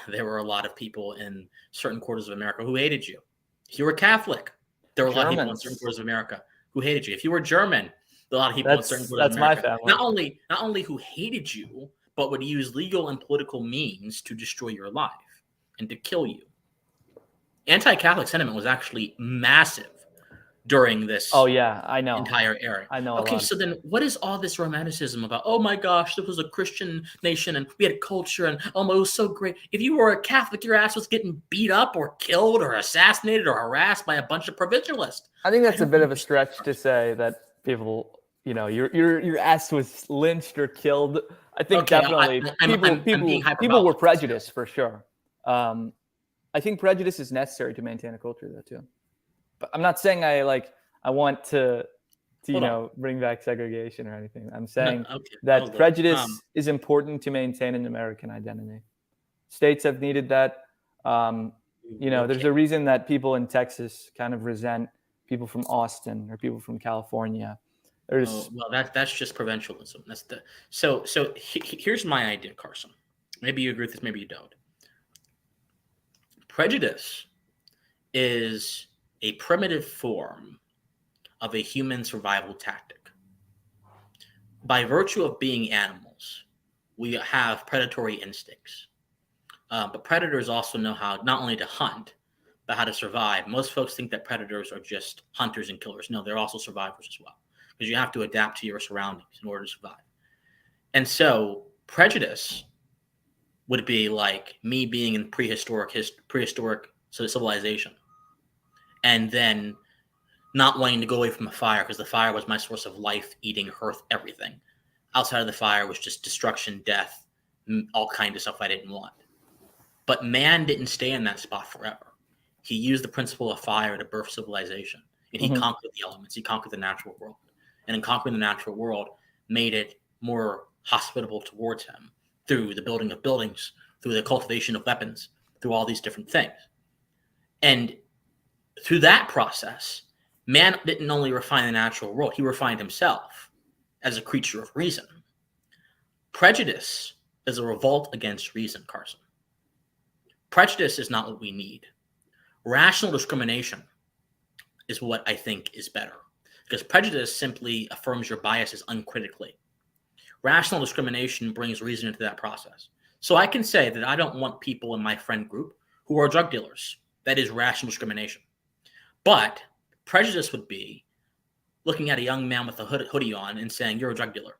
there were a lot of people in certain quarters of America who hated you. If you were Catholic, there were a lot of people in certain quarters of America who hated you. If you were German, there were a lot of people in certain quarters of America. That's my family. Not only who hated you, but would use legal and political means to destroy your life and to kill you. Anti-Catholic sentiment was actually massive during this entire era. I know. Okay, so then what is all this romanticism about? Oh my gosh, this was a Christian nation and we had culture and it was so great. If you were a Catholic, your ass was getting beat up or killed or assassinated or harassed by a bunch of provincialists. I think that's a bit of a stretch to say that people, your ass was lynched or killed. I think definitely people were prejudiced for sure. I think prejudice is necessary to maintain a culture though too. But I'm not saying I want to bring back segregation or anything. I'm saying that prejudice is important to maintain an American identity. States have needed that. There's a reason that people in Texas kind of resent people from Austin or people from California. That's just provincialism. So here's my idea, Carson. Maybe you agree with this, maybe you don't. Prejudice is a primitive form of a human survival tactic. By virtue of being animals, we have predatory instincts. But predators also know how not only to hunt, but how to survive. Most folks think that predators are just hunters and killers. No, they're also survivors as well, because you have to adapt to your surroundings in order to survive. And so prejudice would be like me being in prehistoric civilization, and then not wanting to go away from the fire because the fire was my source of life, eating, hearth, everything. Outside of the fire was just destruction, death, all kinds of stuff I didn't want. But man didn't stay in that spot forever. He used the principle of fire to birth civilization, and he conquered the elements. He conquered the natural world, and in conquering the natural world, made it more hospitable towards him through the building of buildings, through the cultivation of weapons, through all these different things. And through that process, man didn't only refine the natural world, he refined himself as a creature of reason. Prejudice is a revolt against reason, Carson. Prejudice is not what we need. Rational discrimination is what I think is better, because prejudice simply affirms your biases uncritically. Rational discrimination brings reason into that process. So I can say that I don't want people in my friend group who are drug dealers. That is rational discrimination. But prejudice would be looking at a young man with a hoodie on and saying, you're a drug dealer.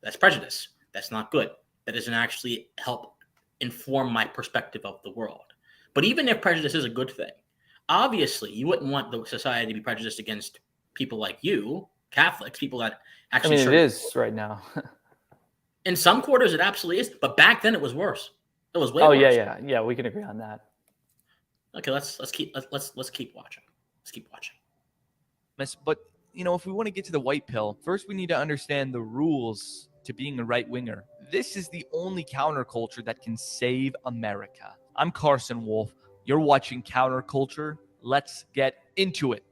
That's prejudice. That's not good. That doesn't actually help inform my perspective of the world. But even if prejudice is a good thing, obviously you wouldn't want the society to be prejudiced against people like you, Catholics, people that actually it is right now. In some quarters, it absolutely is. But back then, it was worse. It was way Oh, worse. yeah. We can agree on that. Okay, let's keep watching. Let's keep watching. But if we want to get to the white pill, first we need to understand the rules to being a right winger. This is the only counterculture that can save America. I'm Carson Wolf. You're watching Counterculture. Let's get into it.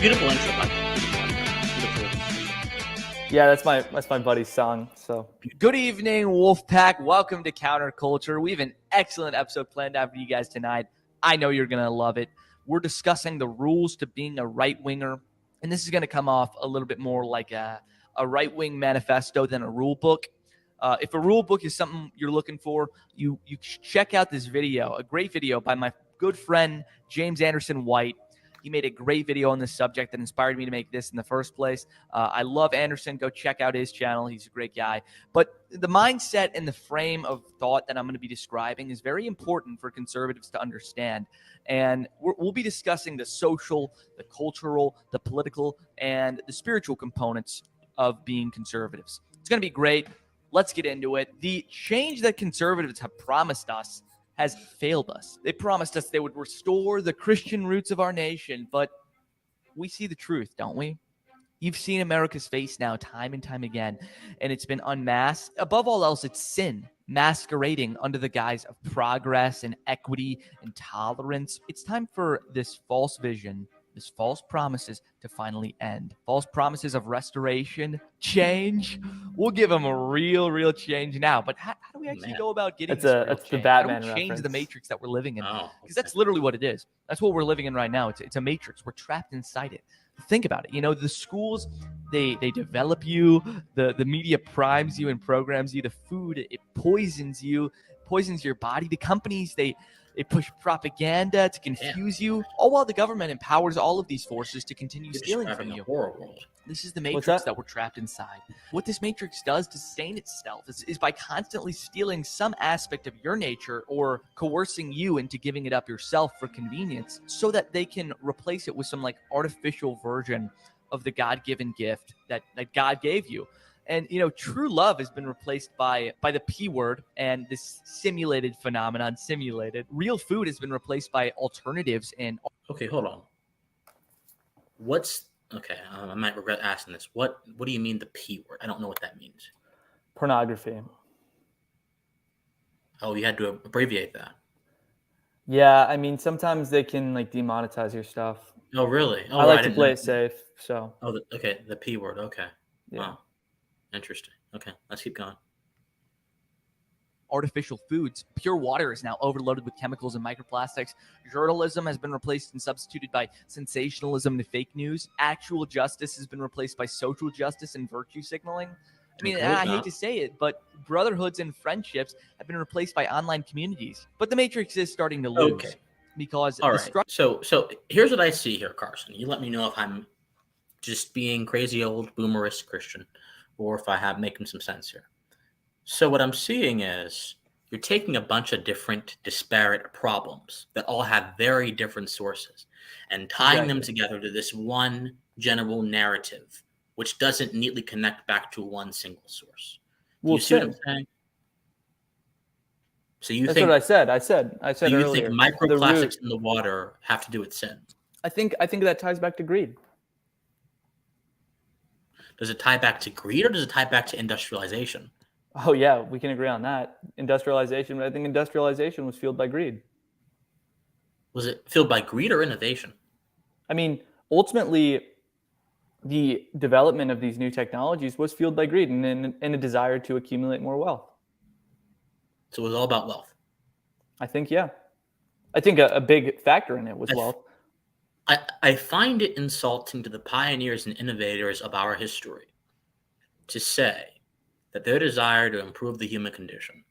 Beautiful intro, buddy. Yeah, that's my buddy's song. So good evening, Wolfpack. Welcome to Counterculture. We have an excellent episode planned out for you guys tonight. I know you're gonna love it. We're discussing the rules to being a right winger, and this is gonna come off a little bit more like a right wing manifesto than a rule book. If a rule book is something you're looking for, you check out this video, a great video by my good friend James Anderson White. He made a great video on this subject that inspired me to make this in the first place. I love Anderson. Go check out his channel. He's a great guy. But the mindset and the frame of thought that I'm going to be describing is very important for conservatives to understand. And we'll be discussing the social, the cultural, the political, and the spiritual components of being conservatives. It's going to be great. Let's get into it. The change that conservatives have promised us has failed us. They promised us they would restore the Christian roots of our nation, but we see the truth, don't we? You've seen America's face now time and time again, and it's been unmasked. Above all else, it's sin masquerading under the guise of progress and equity and tolerance. It's time for this false vision, this false promises to finally end. False promises of restoration, change. We'll give them a real change now. But how do we actually go about getting this real change? The Batman how do we change reference. the matrix that we're living in? Oh, because that's literally what it is. That's what we're living in right now. It's a matrix. We're trapped inside it. Think about it. The schools, they develop you. The media primes you and programs you. The food, it poisons you, poisons your body. The companies, they push propaganda to confuse you, all while the government empowers all of these forces to continue stealing from you. This is the matrix that we're trapped inside. What this matrix does to sustain itself is by constantly stealing some aspect of your nature or coercing you into giving it up yourself for convenience so that they can replace it with some artificial version of the God-given gift that God gave you. And, true love has been replaced by the P word and this simulated phenomenon, Real food has been replaced by alternatives and... Okay, hold on. I might regret asking this. What do you mean the P word? I don't know what that means. Pornography. Oh, you had to abbreviate that. Yeah, sometimes they can demonetize your stuff. Oh, really? Oh, I like to play it safe, so... Oh, the P word, okay. Yeah. Wow. Interesting. Okay, let's keep going. Artificial foods. Pure water is now overloaded with chemicals and microplastics. Journalism has been replaced and substituted by sensationalism and fake news. Actual justice has been replaced by social justice and virtue signaling. I hate to say it, but brotherhoods and friendships have been replaced by online communities. But the matrix is starting to lose. Okay. Because all right. So here's what I see here, Carson. You let me know if I'm just being crazy old boomerist Christian, or if I have making some sense here. So what I'm seeing is you're taking a bunch of different disparate problems that all have very different sources and tying them together to this one general narrative, which doesn't neatly connect back to one single source. You see what I'm saying? So That's what I said. I said do you earlier. think microplastics in the water have to do with sin? I think that ties back to greed. Does it tie back to greed or does it tie back to industrialization? Oh, yeah, we can agree on that. Industrialization, but I think industrialization was fueled by greed. Was it fueled by greed or innovation? Ultimately, the development of these new technologies was fueled by greed and a desire to accumulate more wealth. So it was all about wealth. I think, yeah. I think a big factor in it was wealth. I find it insulting to the pioneers and innovators of our history to say that their desire to improve the human condition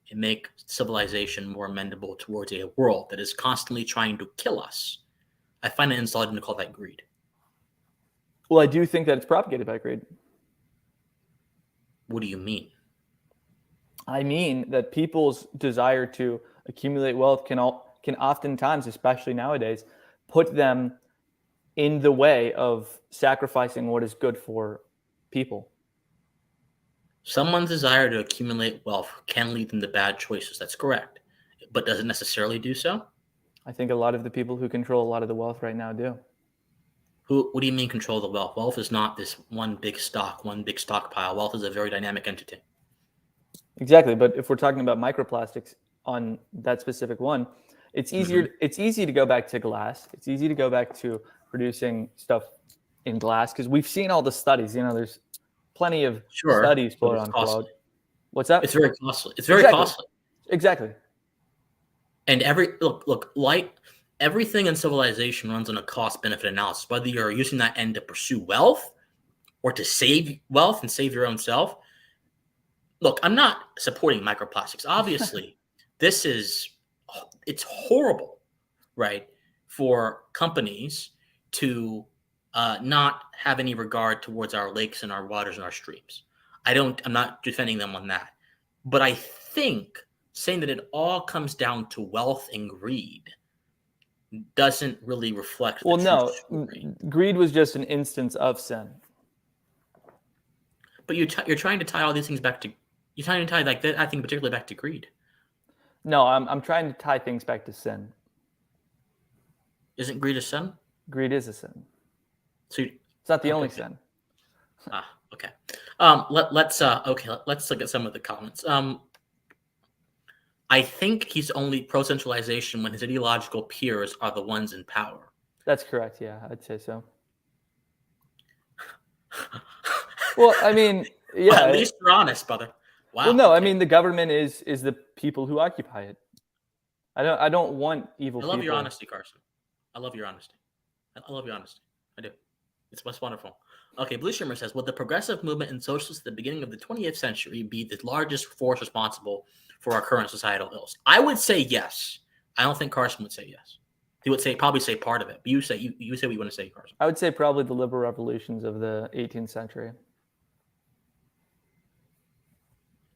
and make civilization more amendable towards a world that is constantly trying to kill us, I find it insulting to call that greed. Well, I do think that it's propagated by greed. What do you mean? I mean that people's desire to accumulate wealth can oftentimes, especially nowadays, put them in the way of sacrificing what is good for people. Someone's desire to accumulate wealth can lead them to bad choices. That's correct. But does it necessarily do so? I think a lot of the people who control a lot of the wealth right now do. What do you mean control the wealth? Wealth is not this one big stockpile. Wealth is a very dynamic entity. Exactly. But if we're talking about microplastics on that specific one, it's easier. It's easy to go back to glass. It's easy to go back to producing stuff in glass because we've seen all the studies. There's plenty of studies, quote unquote. What's that? It's very costly. It's very costly. Exactly. And everything in civilization runs on a cost-benefit analysis. Whether you're using that end to pursue wealth or to save wealth and save your own self. Look, I'm not supporting microplastics. Obviously, it's horrible, right, for companies to not have any regard towards our lakes and our waters and our streams. I'm not defending them on that. But I think saying that it all comes down to wealth and greed doesn't really reflect. Well, no, greed was just an instance of sin. But you're trying to tie all these things back to. You're trying to tie like that. I think particularly back to greed. No, I'm trying to tie things back to sin. Isn't greed a sin? Greed is a sin. So it's not the only sin. Okay. Let's look at some of the comments. I think he's only pro-centralization when his ideological peers are the ones in power. That's correct. Yeah, I'd say so. Well, I mean, yeah. Well, at least you're honest, brother. Wow. Well, no, okay. I mean the government is the people who occupy it. I don't want evil people. I love your honesty, Carson. I love your honesty. I do. It's wonderful. Okay, Blue Shimmer says, would the progressive movement and socialists at the beginning of the 20th century be the largest force responsible for our current societal ills? I would say yes. I don't think Carson would say yes. He would probably say part of it. But you say what you want to say, Carson. I would say probably the liberal revolutions of the 18th century.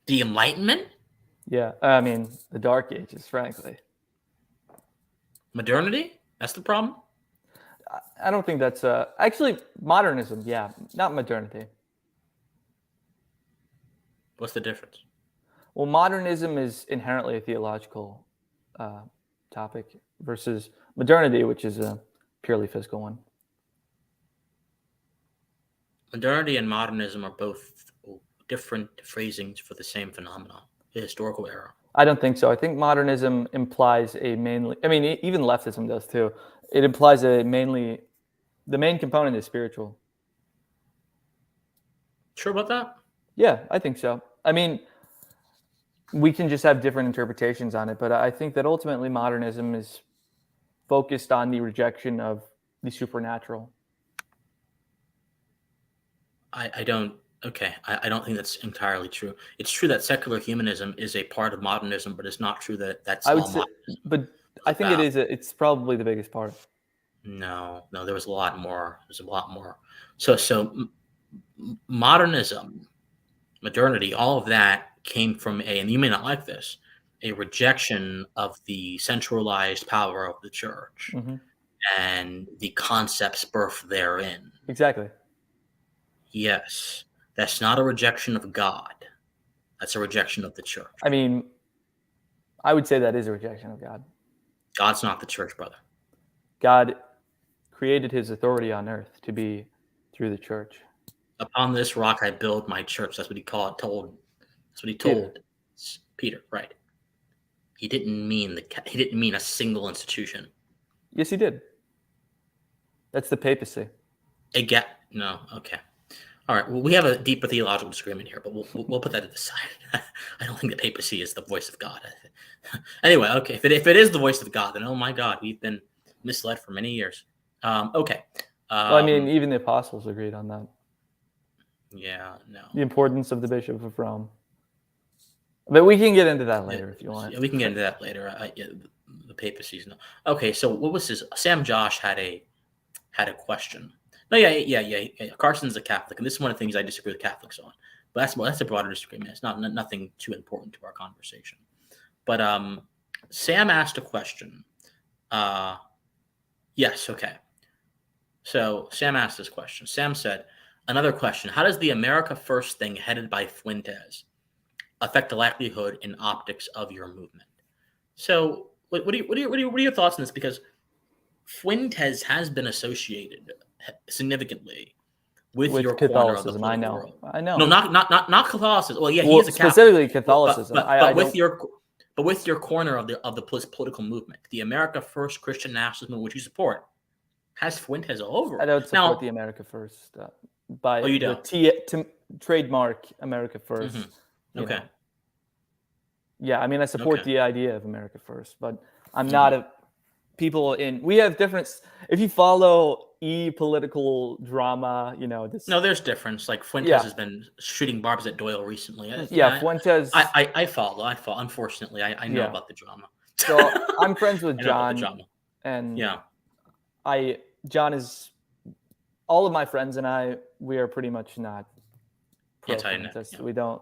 The Enlightenment? Yeah, I mean the Dark Ages, frankly. Modernity? That's the problem? I don't think that's actually modernism. Yeah, not modernity. What's the difference? Well, modernism is inherently a theological topic versus modernity, which is a purely physical one. Modernity and modernism are both different phrasings for the same phenomenon, the historical era. I don't think so. I think modernism implies even leftism does too. It implies the main component is spiritual. Sure about that? Yeah, I think so. I mean, we can just have different interpretations on it, but I think that ultimately modernism is focused on the rejection of the supernatural. I don't think that's entirely true. It's true that secular humanism is a part of modernism, but it's not true that that's all modernism. But I think it is. It's probably the biggest part. No, there was a lot more. So modernism, modernity, all of that came from and you may not like this, a rejection of the centralized power of the church and the concepts birthed therein. Exactly. Yes. That's not a rejection of God. That's a rejection of the church. I mean, I would say that is a rejection of God. God's not the church, brother. God created his authority on earth to be through the church. Upon this rock I build my church. That's what he told Peter, right? He didn't mean a single institution. Yes, he did. That's the papacy. No, okay. All right. Well, we have a deeper theological disagreement here, but we'll put that to the side. I don't think the papacy is the voice of God. Anyway, okay. If it is the voice of God, then oh my God, we've been misled for many years. Okay. Well, I mean, even the apostles agreed on that. Yeah, no. The importance of the Bishop of Rome. But we can get into that later if you want. Yeah, we can get into that later. The papacy's no. Okay, so what was his? Sam Josh had a question. No, yeah. Carson's a Catholic, and this is one of the things I disagree with Catholics on. But that's a broader disagreement. It's not nothing too important to our conversation. But Sam asked a question. Yes, okay. So Sam asked this question. Sam said, another question: how does the America First thing headed by Fuentes affect the likelihood and optics of your movement? So, what are your thoughts on this? Because Fuentes has been associated significantly with your corner of the Catholicism. political world. I know. No, not Catholicism. Well, yeah, he Well, is a Catholic, specifically Catholicism. but with your corner of the political movement, the America First Christian nationalist movement, which you support, has Fuentes all over. I don't support the America First by you the don't? trademark America 1st. Mm-hmm. Okay. Yeah, I mean, I support the idea of America First, but I'm not we have different. If you follow political drama, this. No, there's difference. Like Fuentes has been shooting barbs at Doyle recently. Fuentes. I follow. Unfortunately, I know about the drama. So I'm friends with John, the drama. And John is, all of my friends and I, we are pretty much not anti-Nick. We don't.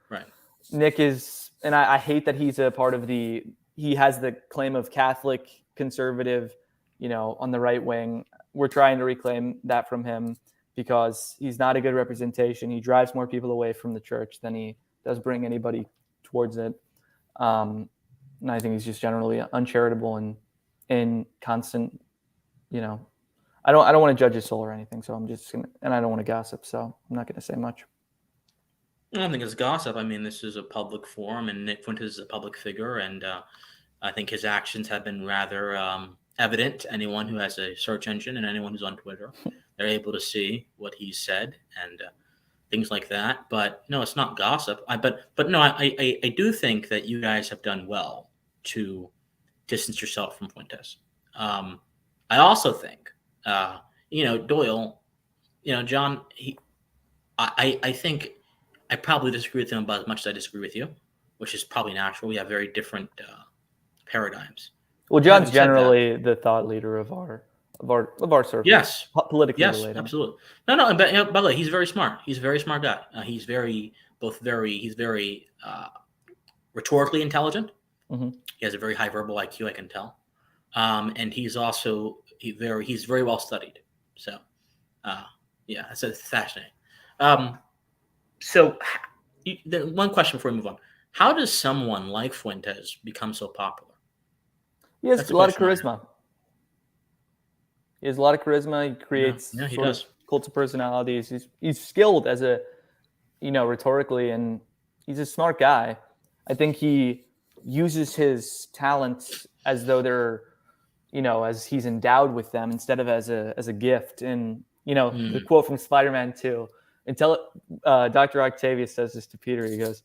Right. Nick is, and I hate that he's a part of he has the claim of Catholic conservative, on the right wing. We're trying to reclaim that from him because he's not a good representation. He drives more people away from the church than he does bring anybody towards it. And I think he's just generally uncharitable and in constant, I don't want to judge his soul or anything. So I'm just going to, and I don't want to gossip. So I'm not going to say much. I don't think it's gossip. I mean, this is a public forum, and Nick Fuentes is a public figure, and I think his actions have been rather evident to anyone who has a search engine and anyone who's on Twitter. They're able to see what he said and things like that. But no, it's not gossip. But no, I do think that you guys have done well to distance yourself from Fuentes. I also think, Doyle, John, I think I probably disagree with him about as much as I disagree with you, which is probably natural. We have very different paradigms. Well, John's generally the thought leader of our circle. Yes, politically related. Absolutely. No. But by the way, he's very smart. He's a very smart guy. He's very rhetorically intelligent. Mm-hmm. He has a very high verbal IQ, I can tell, and he's also he's very well studied. So, that's fascinating. So, one question before we move on: how does someone like Fuentes become so popular? He has a lot of charisma. He has a lot of charisma. He creates cults of personalities. He's skilled as rhetorically, and he's a smart guy. I think he uses his talents as though they're, as he's endowed with them instead of as a gift. And the quote from Spider-Man 2. Dr. Octavius says this to Peter. He goes,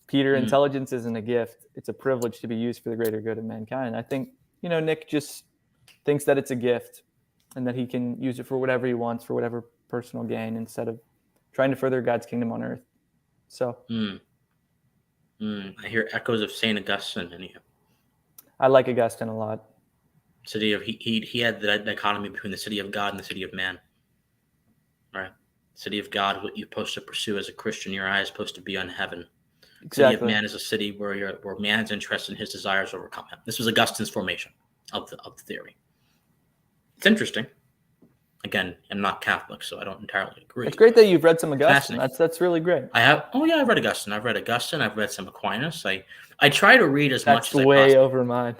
Peter, intelligence isn't a gift. It's a privilege to be used for the greater good of mankind. I think, Nick just thinks that it's a gift and that he can use it for whatever he wants, for whatever personal gain, instead of trying to further God's kingdom on earth. So I hear echoes of St. Augustine in you. I like Augustine a lot. He had the dichotomy between the city of God and the city of man. Right. City of God, what you're supposed to pursue as a Christian, your eye is supposed to be on heaven. Exactly. City of man is a city where man's interest in his desires overcome him. This was Augustine's formation of the theory. It's interesting. Again, I'm not Catholic, so I don't entirely agree. It's great that you've read some Augustine. That's really great. I have. Oh yeah, I've read Augustine. I've read some Aquinas. I try to read as much as I possibly. That's way possibly. Over mine.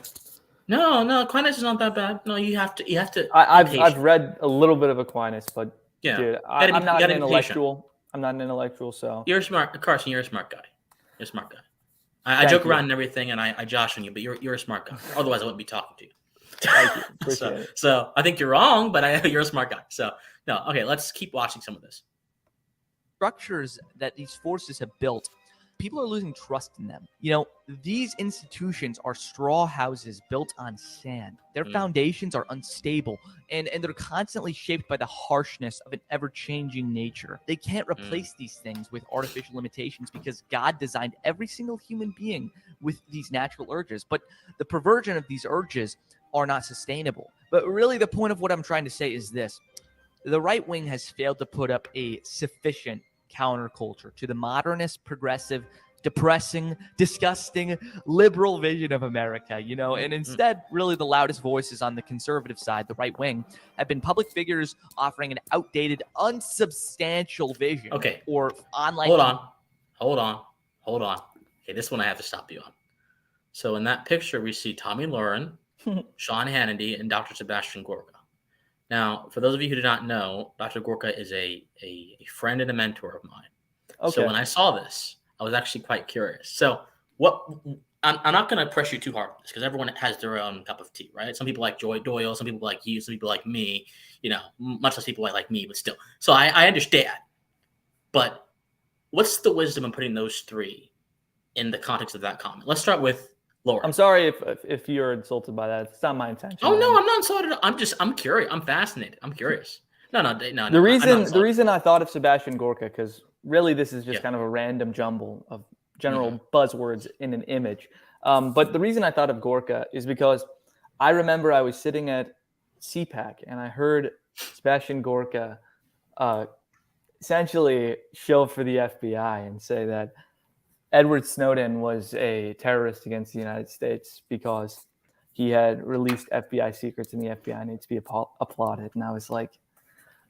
No, Aquinas is not that bad. No, you have to. I've read a little bit of Aquinas, but yeah, dude, I'm not an intellectual. I'm not an intellectual, so you're smart, Carson. You're a smart guy. You're a smart guy. I joke around and everything, and I josh on you, but you're a smart guy. Otherwise, I wouldn't be talking to you. Thank you. Appreciate it. So I think you're wrong, but you're a smart guy. So no, okay. Let's keep watching some of this. Structures that these forces have built people are losing trust in them. These institutions are straw houses built on sand. Their foundations are unstable, and they're constantly shaped by the harshness of an ever-changing nature. They can't replace these things with artificial limitations because God designed every single human being with these natural urges. But the perversion of these urges are not sustainable. But really, the point of what I'm trying to say is this. The right wing has failed to put up a sufficient counterculture to the modernist, progressive, depressing, disgusting, liberal vision of America, and instead, really the loudest voices on the conservative side, the right wing, have been public figures offering an outdated, unsubstantial vision. Okay. Or online. Hold on. Okay, this one I have to stop you on. So in that picture, we see Tommy Lauren, Sean Hannity, and Dr. Sebastian Gorka. Now, for those of you who do not know, Dr. Gorka is a friend and a mentor of mine. Okay. So when I saw this, I was actually quite curious. So I'm not going to press you too hard on this because everyone has their own cup of tea, right? Some people like Joy Doyle, some people like you, some people like me, much less people like me, but still. So I understand. But what's the wisdom in putting those three in the context of that comment? Let's start with Laura. I'm sorry if you're insulted by that. It's not my intention. Oh no, I'm not insulted. I'm curious. I'm fascinated. I'm curious. No. The reason I thought of Sebastian Gorka, because really this is just kind of a random jumble of general buzzwords in an image. But the reason I thought of Gorka is because I remember I was sitting at CPAC and I heard Sebastian Gorka essentially shill for the FBI and say that Edward Snowden was a terrorist against the United States because he had released FBI secrets and the FBI needs to be applauded. And I was like,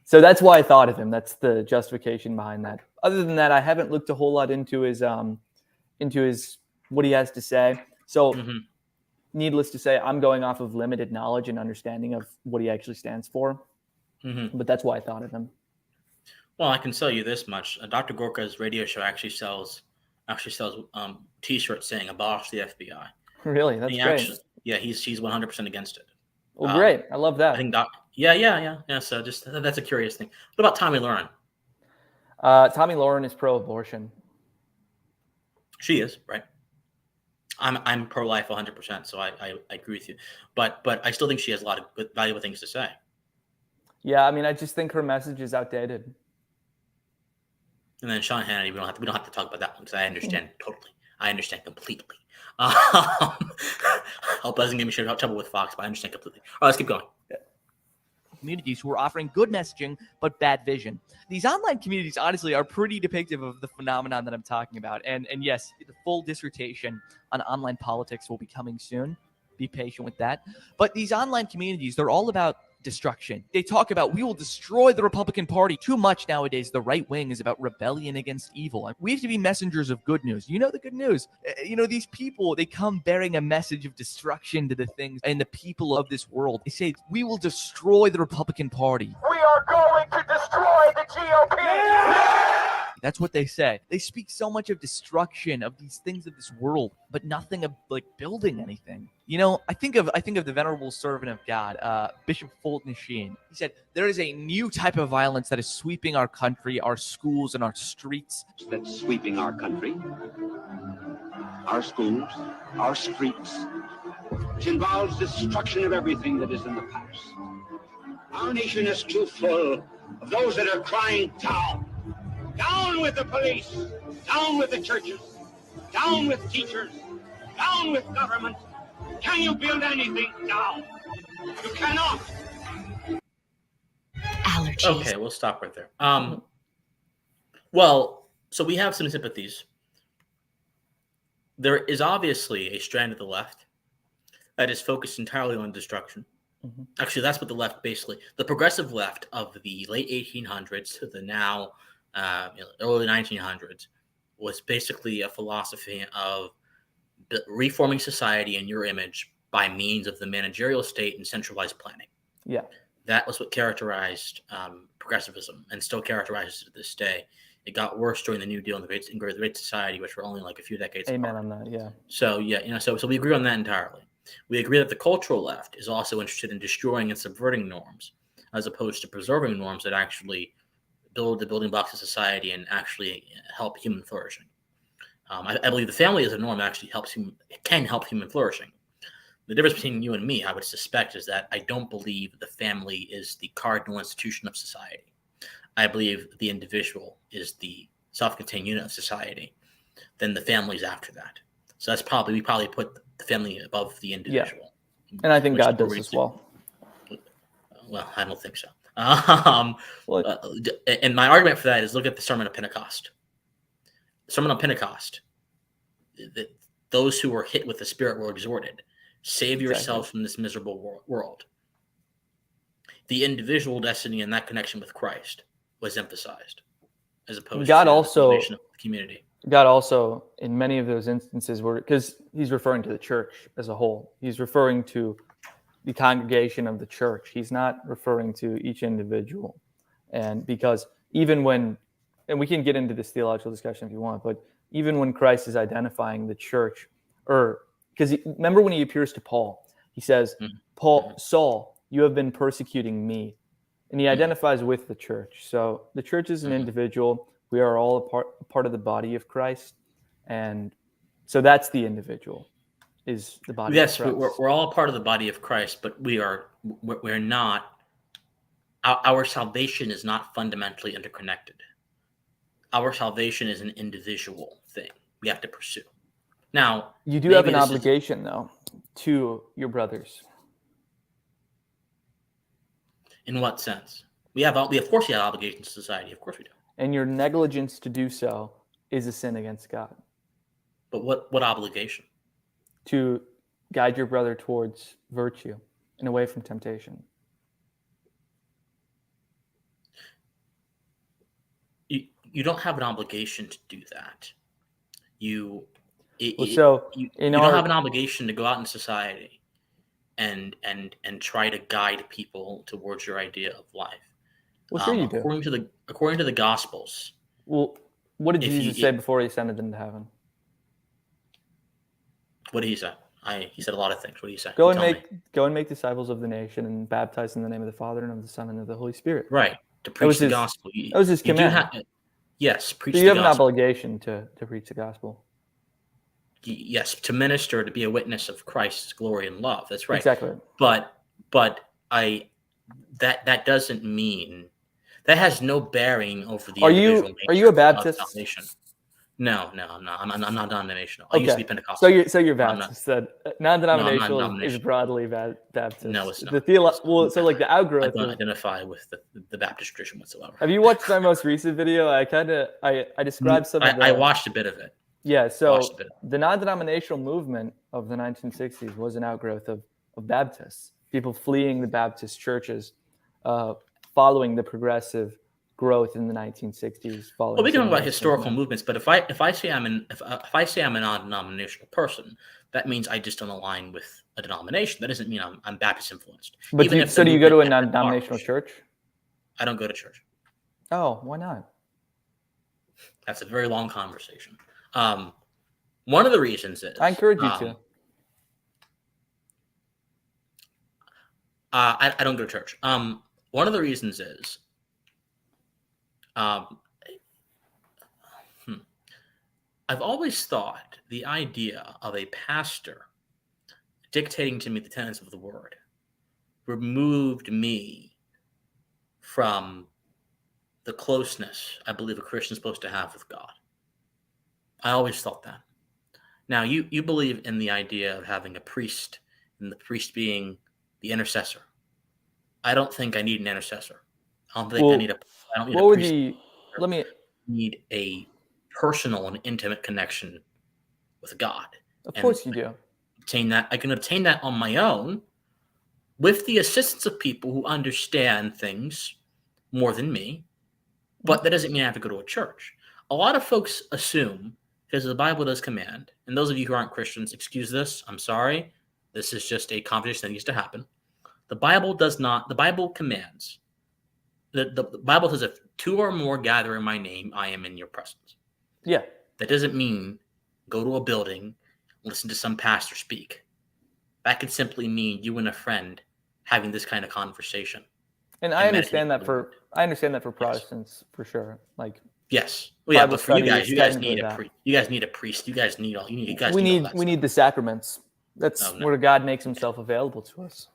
so that's why I thought of him. That's the justification behind that. Other than that, I haven't looked a whole lot into his what he has to say. So needless to say, I'm going off of limited knowledge and understanding of what he actually stands for. But that's why I thought of him. Well, I can tell you this much. Dr. Gorka's radio show actually sells T-shirts saying "Abolish the FBI." Really, that's great. He's 100% against it. Well, great. I love that. I think yeah. So just that's a curious thing. What about Tommy Lauren? Tommy Lauren is pro-abortion. She is, right? I'm pro-life 100%, so I agree with you. But I still think she has a lot of good, valuable things to say. Yeah, I mean, I just think her message is outdated. And then Sean Hannity, we don't have to talk about that one because I understand totally. I understand completely. Hope doesn't give me trouble with Fox, but I understand completely. All right, let's keep going. Communities who are offering good messaging but bad vision. These online communities, honestly, are pretty depictive of the phenomenon that I'm talking about. And yes, the full dissertation on online politics will be coming soon. Be patient with that. But these online communities, they're all about destruction. They talk about we will destroy the Republican Party. Too much nowadays, the right wing is about rebellion against evil. We have to be messengers of good news. The good news. These people, they come bearing a message of destruction to the things and the people of this world. They say we will destroy the Republican Party. We are going to destroy the GOP. Yeah! That's what they say. They speak so much of destruction of these things of this world, but nothing of building anything. I think of the venerable servant of God, Bishop Fulton Sheen. He said, there is a new type of violence that is sweeping our country, our schools, and our streets. That's sweeping our country, our schools, our streets, which involves destruction of everything that is in the past. Our nation is too full of those that are crying down. Down with the police, down with the churches, down with teachers, down with government. Can you build anything? Down. You cannot. Allergies. Okay, we'll stop right there. Well, so we have some sympathies. There is obviously a strand of the left that is focused entirely on destruction. Actually, that's what the left basically, the progressive left of the late 1800s to the now early 1900s was basically a philosophy of reforming society in your image by means of the managerial state and centralized planning. Yeah. That was what characterized progressivism and still characterizes it to this day. It got worse during the New Deal and the Great Society, which were only like a few decades Amen apart. on that, yeah. So, so we agree on that entirely. We agree that the cultural left is also interested in destroying and subverting norms, as opposed to preserving norms that actually build the building blocks of society and actually help human flourishing. I believe the family as a norm actually can help human flourishing. The difference between you and me, I would suspect, is that I don't believe the family is the cardinal institution of society. I believe the individual is the self-contained unit of society. Then the family's after that. So we probably put the family above the individual. And I think which God is where does we as do- well. Well, I don't think so. Well, And my argument for that is look at the Sermon of Pentecost. The Sermon of Pentecost, those who were hit with the Spirit were exhorted, save yourselves from this miserable world. The individual destiny and that connection with Christ was emphasized, as opposed God to also- the formation of the community. God also, in many of those instances, because he's referring to the church as a whole, he's referring to the congregation of the church. He's not referring to each individual. And because even when, and we can get into this theological discussion if you want, but even when Christ is identifying the church, because remember when he appears to Paul, he says, Saul, you have been persecuting me. And he identifies with the church. So the church is an individual. We are all a part of the body of Christ. And so that's the individual, is the body Yes, of Christ. we're all part of the body of Christ, but we're not. Our salvation is not fundamentally interconnected. Our salvation is an individual thing we have to pursue. Now, You do have an obligation, though, to your brothers. In what sense? Of course, we have obligations to society. Of course, we do. And your negligence to do so is a sin against God. But what obligation? To guide your brother towards virtue and away from temptation. You don't have an obligation to do that. You don't have an obligation to go out in society and try to guide people towards your idea of life. Well, sure you do. According to the Gospels. Well, what did Jesus say before he ascended into heaven? What did he say? He said a lot of things. What did he say? Go and make disciples of the nation and baptize in the name of the Father and of the Son and of the Holy Spirit. Right. To preach the gospel. That was his command. Yes, preach so the you have gospel. an obligation to preach the gospel. Yes, to minister, to be a witness of Christ's glory and love. That's right. Exactly. But that doesn't mean that has no bearing over the individual nature. Are you a Baptist? Of salvation. No, I'm not. I'm not denominational. I used to be Pentecostal. So you're Baptist. Non-denominational is broadly Baptist. No, it's not. So like the outgrowth. I don't identify with the Baptist tradition whatsoever. Have you watched my most recent video? I described some of the. I watched a bit of it. Yeah, so the non-denominational movement of the 1960s was an outgrowth of Baptists. People fleeing the Baptist churches, following the progressive growth in the 1960s. Well, we can talk about historical movements, but if I say I'm a non-denominational person, that means I just don't align with a denomination. That doesn't mean I'm Baptist influenced. But do you go to a non-denominational church? I don't go to church. Oh, why not? That's a very long conversation. One of the reasons is I encourage you to. I don't go to church. One of the reasons is I've always thought the idea of a pastor dictating to me the tenets of the word removed me from the closeness I believe a Christian is supposed to have with God. I always thought that. Now, you believe in the idea of having a priest and the priest being the intercessor. I don't think I need an intercessor. I don't think I need a priest. I need a personal and intimate connection with God. Of course you do. I can obtain that on my own with the assistance of people who understand things more than me, but that doesn't mean I have to go to a church. A lot of folks assume, because the Bible does command, and those of you who aren't Christians, excuse this, I'm sorry, this is just a conversation that needs to happen. The Bible commands, the Bible says if two or more gather in my name, I am in your presence. Yeah. That doesn't mean go to a building, listen to some pastor speak. That could simply mean you and a friend having this kind of conversation. And I understand that for Protestants, for sure. Like Yes. Well, yeah, Bible but for you study guys, is you guys technically need a that. priest. You guys need a priest. You guys need all. You guys We need all need that we stuff. need the sacraments. That's Oh, no. where God makes himself available to us.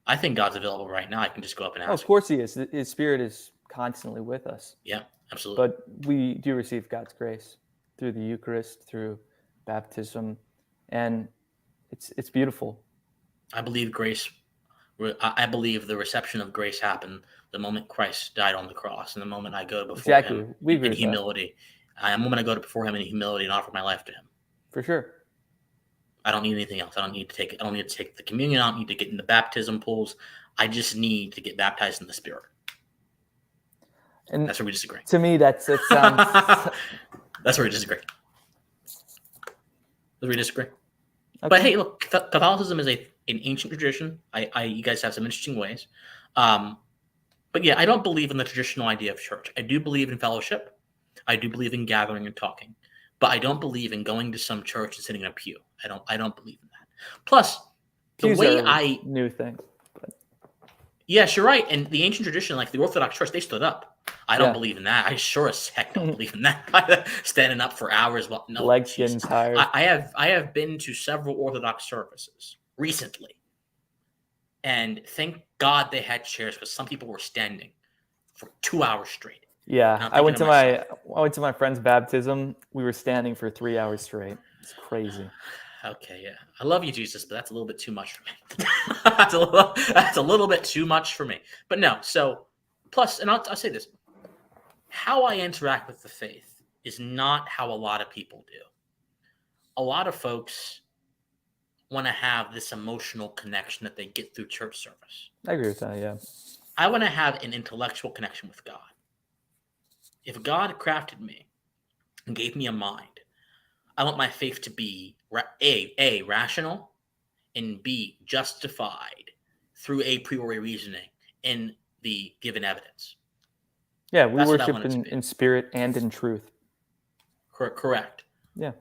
I think God's available right now. I can just go up and Oh, ask. of course he is. His spirit is constantly with us. Yeah, absolutely. But we do receive God's grace through the Eucharist, through baptism, and it's beautiful. I believe grace. I believe the reception of grace happened the moment Christ died on the cross, and the moment I go before Him We agree in with humility. The moment I go before Him in humility and offer my life to Him. For sure. I don't need anything else. I don't need to take it. I don't need to take the communion. I don't need to get in the baptism pools. I just need to get baptized in the Spirit. And that's where we disagree. To me, that sounds. That's where we disagree. We disagree. Okay. But hey, look, Catholicism is an ancient tradition. You guys have some interesting ways. But yeah, I don't believe in the traditional idea of church. I do believe in fellowship. I do believe in gathering and talking. But I don't believe in going to some church and sitting in a pew. I don't believe in that. Plus, Pews the way are new thing. But... Yes, you're right. And the ancient tradition, like the Orthodox Church, they stood up. I don't believe in that. I sure as heck don't believe in that. Standing up for hours. No, legs getting tired. I have been to several Orthodox services recently. And thank God they had chairs because some people were standing for 2 hours straight. Yeah, I went to my friend's baptism. We were standing for 3 hours straight. It's crazy. Okay, yeah, I love you, Jesus, but that's a little bit too much for me. that's a little bit too much for me. But no, so plus, and I'll say this: how I interact with the faith is not how a lot of people do. A lot of folks want to have this emotional connection that they get through church service. I agree with that. Yeah, I want to have an intellectual connection with God. If God crafted me and gave me a mind, I want my faith to be A, rational, and B, justified through a priori reasoning in the given evidence. Yeah, we worship in spirit and in truth. Correct. Yeah.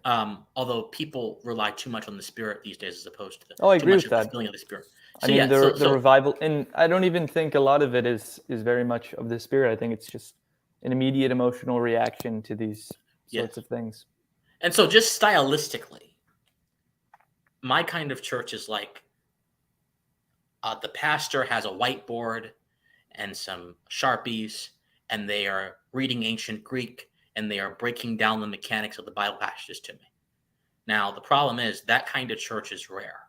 Although people rely too much on the spirit these days as opposed to I agree with that. The feeling of the spirit. So, the revival, and I don't even think a lot of it is very much of the spirit. I think it's just an immediate emotional reaction to these sorts of things. And so just stylistically, my kind of church is like the pastor has a whiteboard and some Sharpies, and they are reading ancient Greek, and they are breaking down the mechanics of the Bible passages to me. Now, the problem is that kind of church is rare.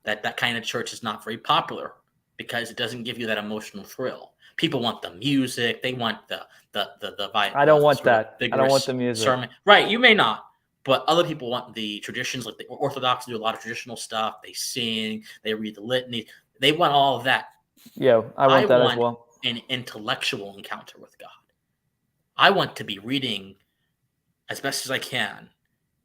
that kind of church is not very popular because it doesn't give you that emotional thrill. People want the music. They want the I don't want that. I don't want the music. Sermon. Right, you may not. But other people want the traditions, like the Orthodox do a lot of traditional stuff. They sing, they read the litany. They want all of that. Yeah, I want that as well. An intellectual encounter with God. I want to be reading, as best as I can,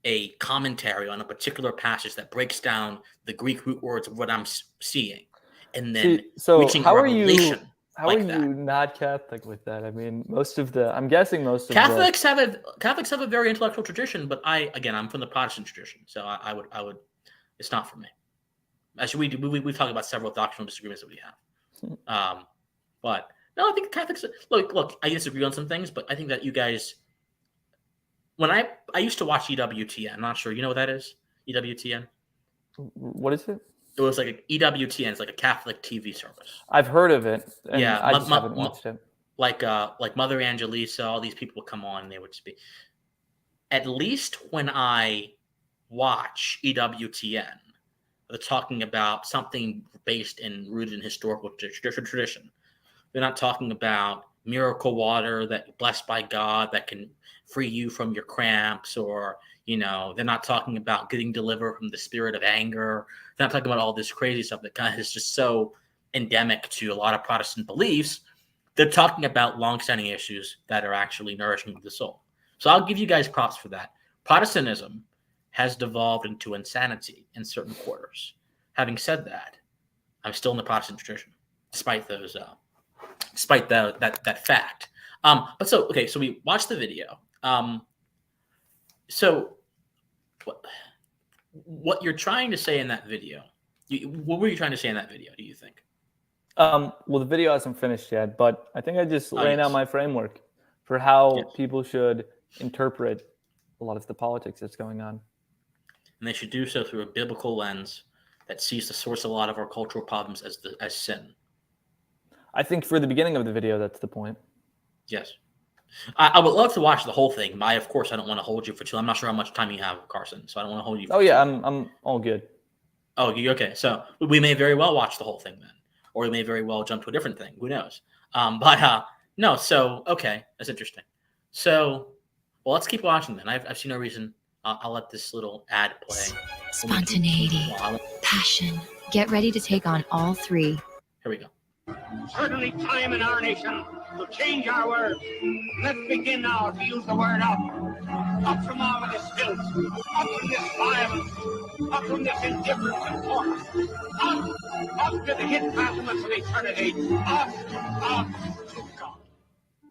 a commentary on a particular passage that breaks down the Greek root words of what I'm seeing. And then reaching a revelation. How are you not Catholic with that? I mean, I'm guessing most of Catholics have a very intellectual tradition, but I'm from the Protestant tradition, so I would it's not for me. Actually, we talk about several doctrinal disagreements that we have. But no, I think Catholics look. I disagree on some things, but I think that you guys. When I used to watch EWTN, I'm not sure you know what that is. EWTN. What is it? It was like EWTN. It's like a Catholic TV service. I've heard of it. Yeah, I just haven't watched it. Like Mother Angelisa, all these people would come on and they would speak. At least when I watch EWTN, they're talking about something based and rooted in historical tradition. They're not talking about miracle water that blessed by God that can free you from your cramps, or they're not talking about getting delivered from the spirit of anger. They're not talking about all this crazy stuff that kind of is just so endemic to a lot of Protestant beliefs. They're talking about long-standing issues that are actually nourishing the soul. So I'll give you guys props for that. Protestantism has devolved into insanity in certain quarters. Having said that, I'm still in the Protestant tradition, despite those, despite that fact. But so we watched the video. So what you're trying to say in that video? What were you trying to say in that video? Do you think? Well, the video hasn't finished yet, but I think I just laid out my framework. for how Yes. people should interpret a lot of the politics that's going on. And they should do so through a biblical lens that sees the source of a lot of our cultural problems as sin. I think for the beginning of the video, that's the point. Yes. I would love to watch the whole thing. But of course, I don't want to hold you for too. I'm not sure how much time you have, Carson. So I don't want to hold you. For Oh yeah, too long. I'm all good. Oh, okay. So we may very well watch the whole thing then, or we may very well jump to a different thing. Who knows? But no. So okay, that's interesting. So well, let's keep watching then. I've seen no reason. I'll let this little ad play. Spontaneity, passion. Get ready to take on all three. Here we go. Certainly time in our nation to change our words. Let's begin now to use the word up. Up from all of this filth. Up from this violence. Up from this indifference and force. Up to the hidden battlements of eternity. Up to God.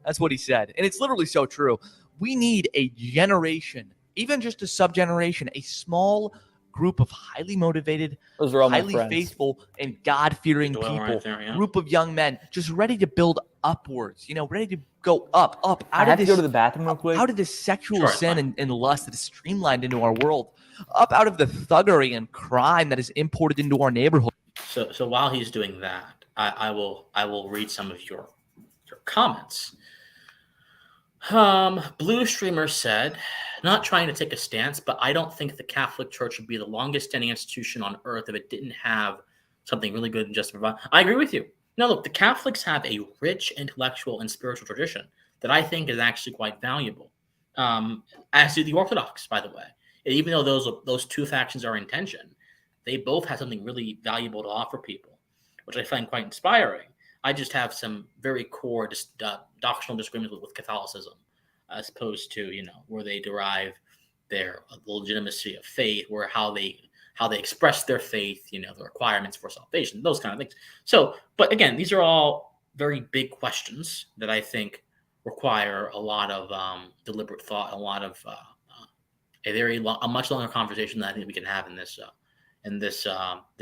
That's what he said. And it's literally so true. We need a generation, even just a sub-generation, a small group of highly motivated, Those are all my highly friends. faithful, and God-fearing Doyle people, right there, yeah. group of young men, just ready to build upwards, ready to go up. I have to go to the bathroom real quick. Out of this sexual Sure, it's sin fine. and lust that is streamlined into our world, up out of the thuggery and crime that is imported into our neighborhood. So while he's doing that, I will read some of your comments. Blue Streamer said, not trying to take a stance, but I don't think the Catholic Church would be the longest standing institution on earth if it didn't have something really good and just to provide. I agree with you. No, look, the Catholics have a rich intellectual and spiritual tradition that I think is actually quite valuable. As do the Orthodox, by the way. And even though those two factions are in tension, they both have something really valuable to offer people, which I find quite inspiring. I just have some very core doctrinal disagreements with Catholicism, as opposed to where they derive their legitimacy of faith, where how they express their faith, the requirements for salvation, those kind of things. So, but again, these are all very big questions that I think require a lot of deliberate thought, a lot of a much longer conversation that I think we can have in this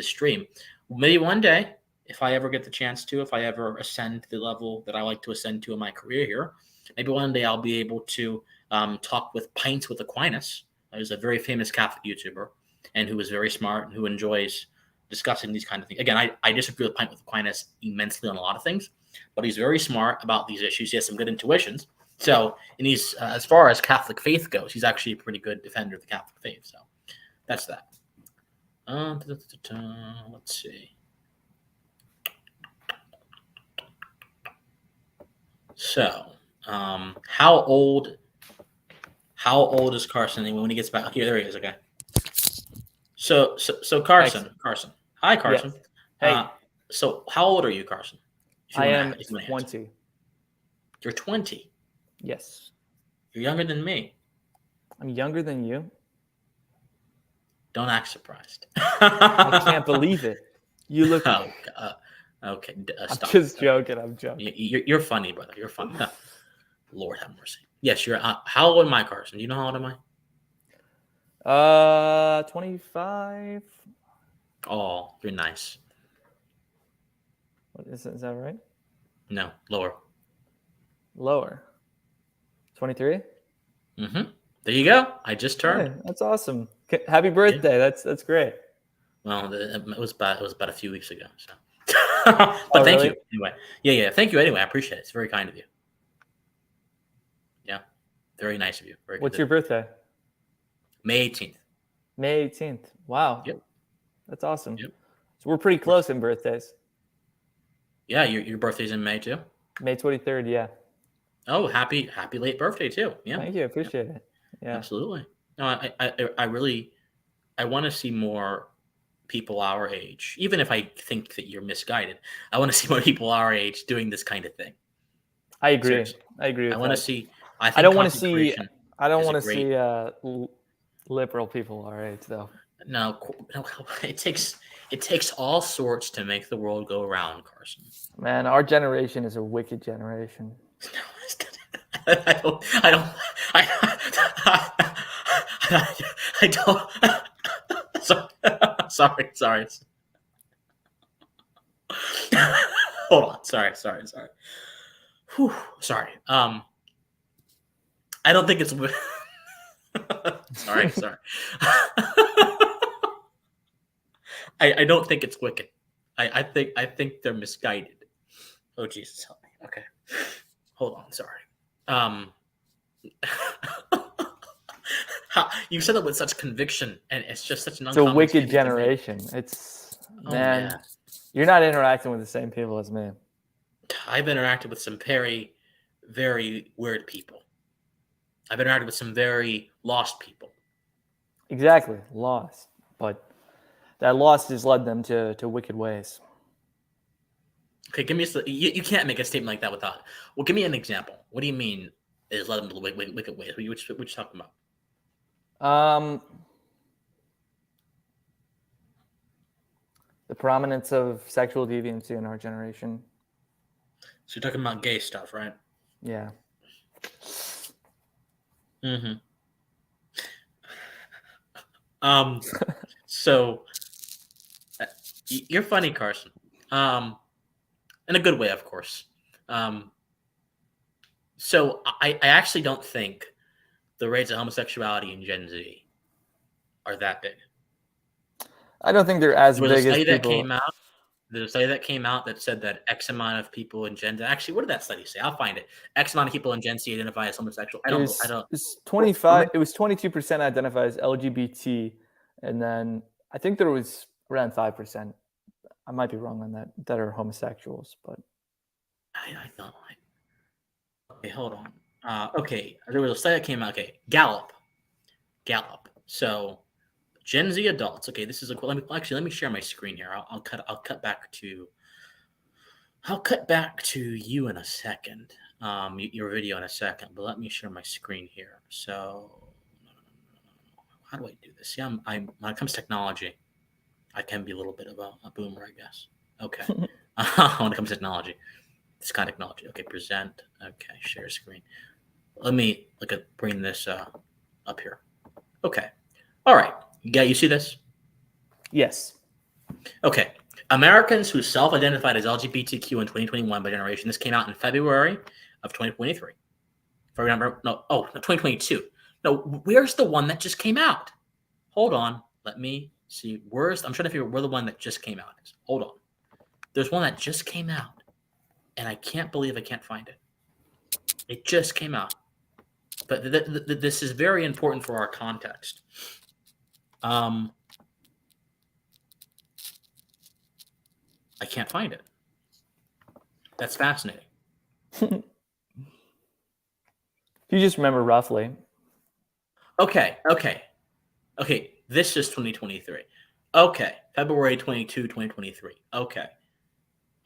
stream. Maybe one day, if I ever get the chance to, if I ever ascend to the level that I like to ascend to in my career here, maybe one day I'll be able to talk with Pints with Aquinas, who's a very famous Catholic YouTuber and who is very smart and who enjoys discussing these kind of things. Again, I disagree with Pint with Aquinas immensely on a lot of things, but he's very smart about these issues. He has some good intuitions. So, and he's as far as Catholic faith goes, he's actually a pretty good defender of the Catholic faith. So, that's that. Let's see. So, how old is Carson when he gets back? Here, there he is. Okay. So Carson. Thanks. Carson. Hi, Carson. Yes. Hey. So how old are you, Carson? I am 20. You're 20. Yes. You're younger than me. I'm younger than you. Don't act surprised. I can't believe it. You look. Okay. I'm Stop. just joking. I'm joking. You're funny, brother. You're funny. Lord have mercy. Yes, you're. How old am I, Carson? Do you know how old am I? 25. Oh, you're nice. What is that right? No, lower. Lower. 23. Mm-hmm. There you go. I just turned. Hey, that's awesome. Happy birthday. Yeah. That's great. Well, it was about a few weeks ago. So, but thank you anyway. Yeah. Thank you anyway. I appreciate it. It's very kind of you. Yeah, very nice of you. Very What's your birthday? May 18th. May 18th. Wow. Yep. That's awesome. Yep. So we're pretty close in birthdays. Yeah, your birthday's in May too. May 23rd. Yeah. Oh, happy late birthday too. Yeah. Thank you. I appreciate it. Yeah. Absolutely. No, I want to see more people our age, even if I think that you're misguided. I want to see more people our age doing this kind of thing. I agree. Seriously. I agree with I want to that. see. I don't want to see. I don't is a want to great- see liberal people our age, though. No, it takes all sorts to make the world go around, Carson. Man, our generation is a wicked generation. I don't. Sorry. Hold on. Sorry. Whew, sorry. I don't think it's. sorry. I don't think it's wicked. I think they're misguided. Oh Jesus, help me. Okay, hold on. Sorry. You said it with such conviction, and it's just such an It's a uncommon wicked statement to make. generation. It's Oh, man, yeah. you're not interacting with the same people as me. I've interacted with some very, very weird people. I've interacted with some very lost people. Exactly, lost, but that loss has led them to wicked ways. Okay, give me you can't make a statement like that without. Well, give me an example. What do you mean is led them to wicked ways? What you talking about? The prominence of sexual deviancy in our generation. So you're talking about gay stuff, right? Yeah. Mm-hmm. So you're funny, Carson. In a good way, of course. So I actually don't think the rates of homosexuality in Gen Z are that big. I don't think they're as There was a big as study that people. came out. There's a study that came out that said that X amount of people in Gen Z. Actually, what did that study say? I'll find it. X amount of people in Gen Z identify as homosexual. I don't know. It was 25. It was 22% identify as LGBT, and then I think there was around 5%. I might be wrong on that are homosexuals, but I don't. Okay, hold on. Okay, there was a study that came out. Okay, Gallup. So Gen Z adults. Okay, this is a. Let me share my screen here. I'll cut back to. I'll cut back to you in a second. Your video in a second, but let me share my screen here. So, how do I do this? See, I'm when it comes to technology, I can be a little bit of a boomer, I guess. Okay, when it comes to technology, this kind of technology. Okay, present. Okay, share screen. Let me bring this up here. Okay, all right. You see this? yes. Okay. Americans who self-identified as LGBTQ in 2021 by generation. This came out in February of 2023. If I remember, no, 2022. No, where's the one that just came out? Hold on. Let me see. I'm trying to figure out where the one that just came out is. Hold on. There's one that just came out, and I can't believe I can't find it. It just came out. But this is very important for our context. I can't find it. That's fascinating. If you just remember roughly. Okay. This is 2023. Okay. February 22, 2023. Okay.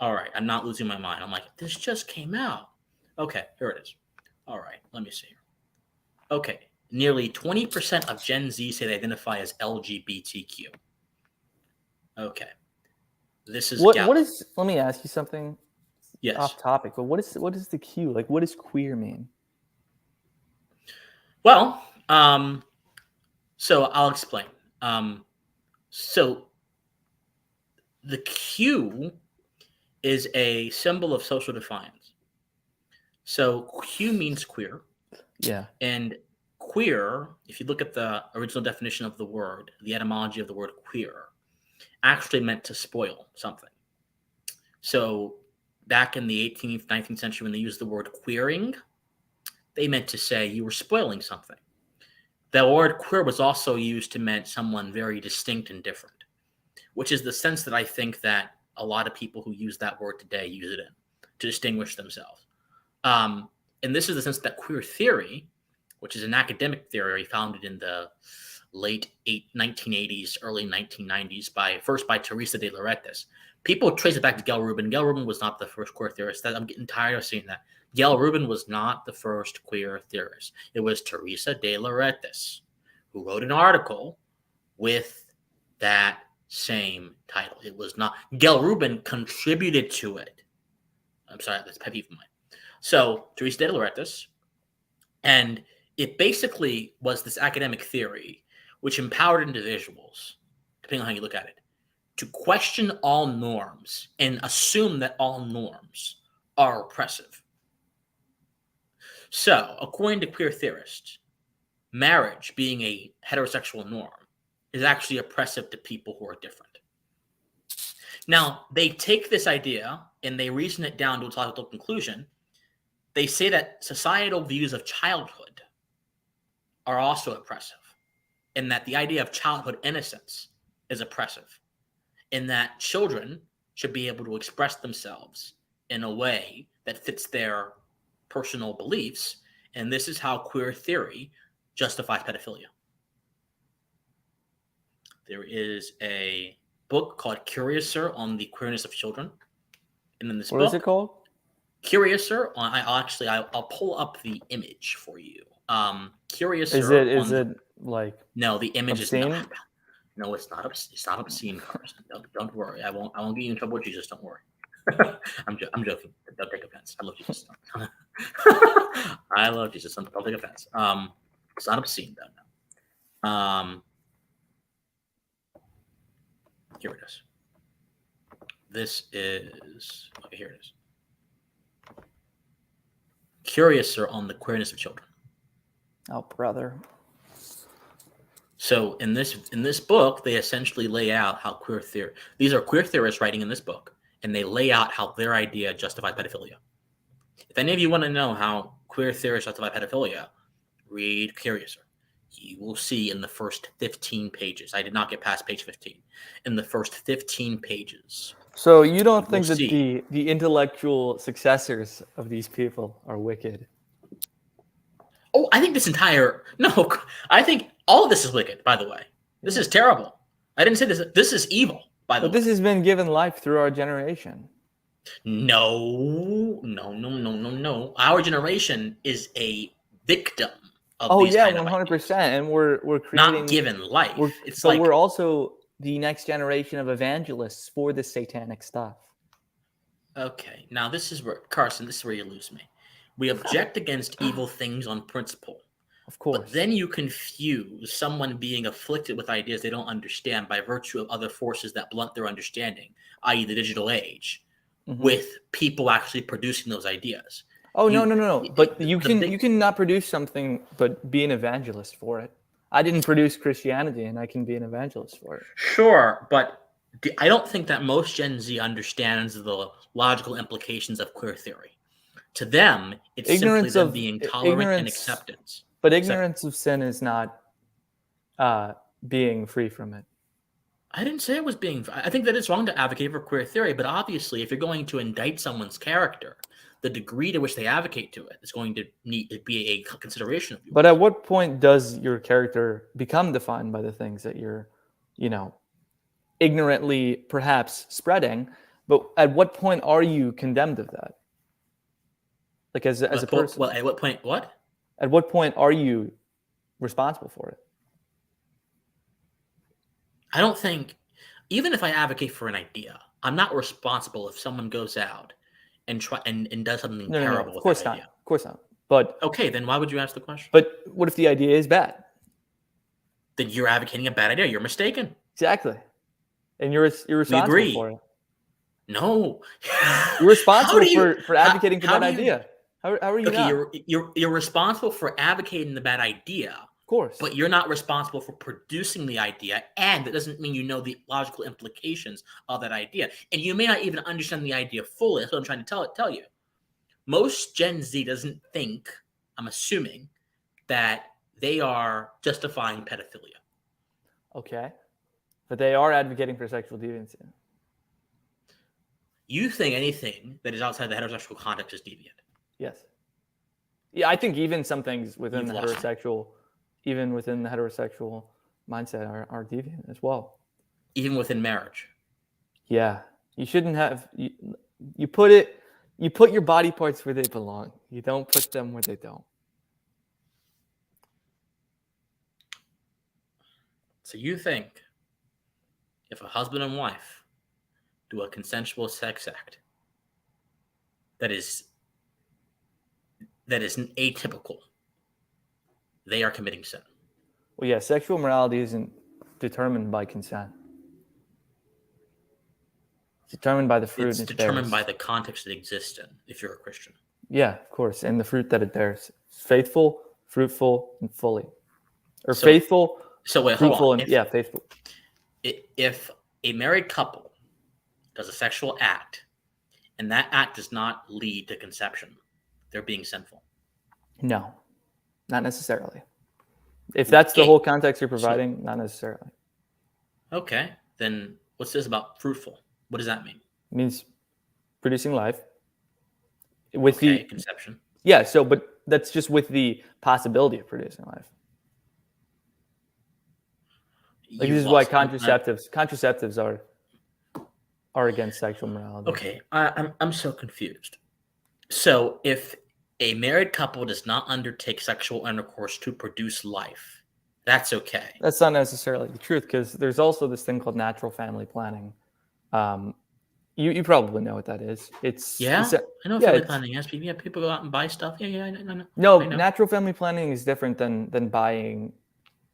All right. I'm not losing my mind. I'm like, this just came out. Okay. Here it is. All right. Let me see. Okay. Nearly 20% of Gen Z say they identify as LGBTQ. Okay. This is what is, let me ask you something. Yes. Off topic, but what is the Q? Like, what does queer mean? Well, so I'll explain. So the Q is a symbol of social defiance. So Q means queer. Yeah. And queer, if you look at the original definition of the word, the etymology of the word queer, actually meant to spoil something. So back in the 18th, 19th century, when they used the word queering, they meant to say you were spoiling something. The word queer was also used to mean someone very distinct and different, which is the sense that I think that a lot of people who use that word today use it in, to distinguish themselves. And this is the sense that queer theory, which is an academic theory founded in the late 1980s, early 1990s, first by Teresa de Lauretis. People trace it back to Gail Rubin. Gail Rubin was not the first queer theorist. I'm getting tired of seeing that. Gail Rubin was not the first queer theorist. It was Teresa de Lauretis who wrote an article with that same title. It was not. Gail Rubin contributed to it. I'm sorry, that's a pet peeve of mine. So Teresa de Lauretis, and it basically was this academic theory which empowered individuals, depending on how you look at it, to question all norms and assume that all norms are oppressive. So, according to queer theorists, marriage being a heterosexual norm is actually oppressive to people who are different. Now, they take this idea and they reason it down to its logical conclusion. They say that societal views of childhood are also oppressive, and that the idea of childhood innocence is oppressive, and that children should be able to express themselves in a way that fits their personal beliefs, and this is how queer theory justifies pedophilia. There is a book called Curiouser on the Queerness of Children, and in this What book, is it called? Curiouser on, I'll pull up the image for you. Curiouser. Is it like no? The image obscene? is not. No, it's not. It's not obscene, Carson. Don't worry. I won't get you in trouble with Jesus. Don't worry. I'm joking. Don't take offense. I love Jesus. I love Jesus. Don't take offense. It's not obscene though. No. Here it is. This is okay. Here it is. Curiouser on the Queerness of Children. Oh, brother. So in this book, they essentially lay out how these are queer theorists writing in this book, and they lay out how their idea justifies pedophilia. If any of you want to know how queer theorists justify pedophilia, read Curiouser. You will see in the first 15 pages. I did not get past page 15. In the first 15 pages. So you don't think that see. the intellectual successors of these people are wicked? Oh, I think I think all of this is wicked, by the way. This is terrible. I didn't say this. This is evil, by the way. But this has been given life through our generation. No. Our generation is a victim of these kind of 100%. And we're creating, not given life. We're also the next generation of evangelists for this satanic stuff. Okay, now this is where you lose me. We object against evil things on principle. Of course. But then you confuse someone being afflicted with ideas they don't understand by virtue of other forces that blunt their understanding, i.e. the digital age, with people actually producing those ideas. Oh, no. But you can not produce something but be an evangelist for it. I didn't produce Christianity, and I can be an evangelist for it. Sure, but I don't think that most Gen Z understands the logical implications of queer theory. To them, it's simply them being tolerant and acceptance. But ignorance of sin is not being free from it. I didn't say it was being. I think that it's wrong to advocate for queer theory, but obviously, if you're going to indict someone's character, the degree to which they advocate to it is going to need to be a consideration of yours. But at what point does your character become defined by the things that you're, ignorantly perhaps spreading? But at what point are you condemned of that? Like as a person? Well, at what point? What? At what point are you responsible for it? I don't think, even if I advocate for an idea, I'm not responsible if someone goes out and does something terrible. No, of course not. Of course not. But okay, then why would you ask the question? But what if the idea is bad? Then you're advocating a bad idea. You're mistaken. Exactly. And you're responsible for it. No. You're responsible for advocating for that idea. How are you not? You're responsible for advocating the bad idea. Of course. But you're not responsible for producing the idea, and that doesn't mean you know the logical implications of that idea. And you may not even understand the idea fully. That's what I'm trying to tell you. Most Gen Z doesn't think, I'm assuming, that they are justifying pedophilia. Okay. But they are advocating for sexual deviancy. You think anything that is outside the heterosexual context is deviant? Yes. Yeah, I think even some things within the heterosexual mindset are deviant as well. Even within marriage. Yeah. You shouldn't have you put your body parts where they belong. You don't put them where they don't. So you think if a husband and wife do a consensual sex act that is atypical, they are committing sin? Well, yeah, sexual morality isn't determined by consent. It's determined by the fruit. It's determined by the context it exists in, if you're a Christian. Yeah, of course, and the fruit that it bears. Faithful, fruitful, and fully. Or So- faithful, So wait, hold fruitful, on. and faithful. If a married couple does a sexual act and that act does not lead to conception, they're being sinful. No, not necessarily. If that's the Okay. whole context you're providing, not necessarily. Okay, then what's this about fruitful? What does that mean? It means producing life. With Okay, the conception. but that's just with the possibility of producing life. Like You this is why lost- I'm- contraceptives are against sexual morality. Okay, I'm so confused. So if a married couple does not undertake sexual intercourse to produce life, that's okay. That's not necessarily the truth, because there's also this thing called natural family planning. You probably know what that is. Yeah, I know yeah, family it's- planning. Yes, people go out and buy stuff. Yeah, I know. No, I know. natural family planning is different than buying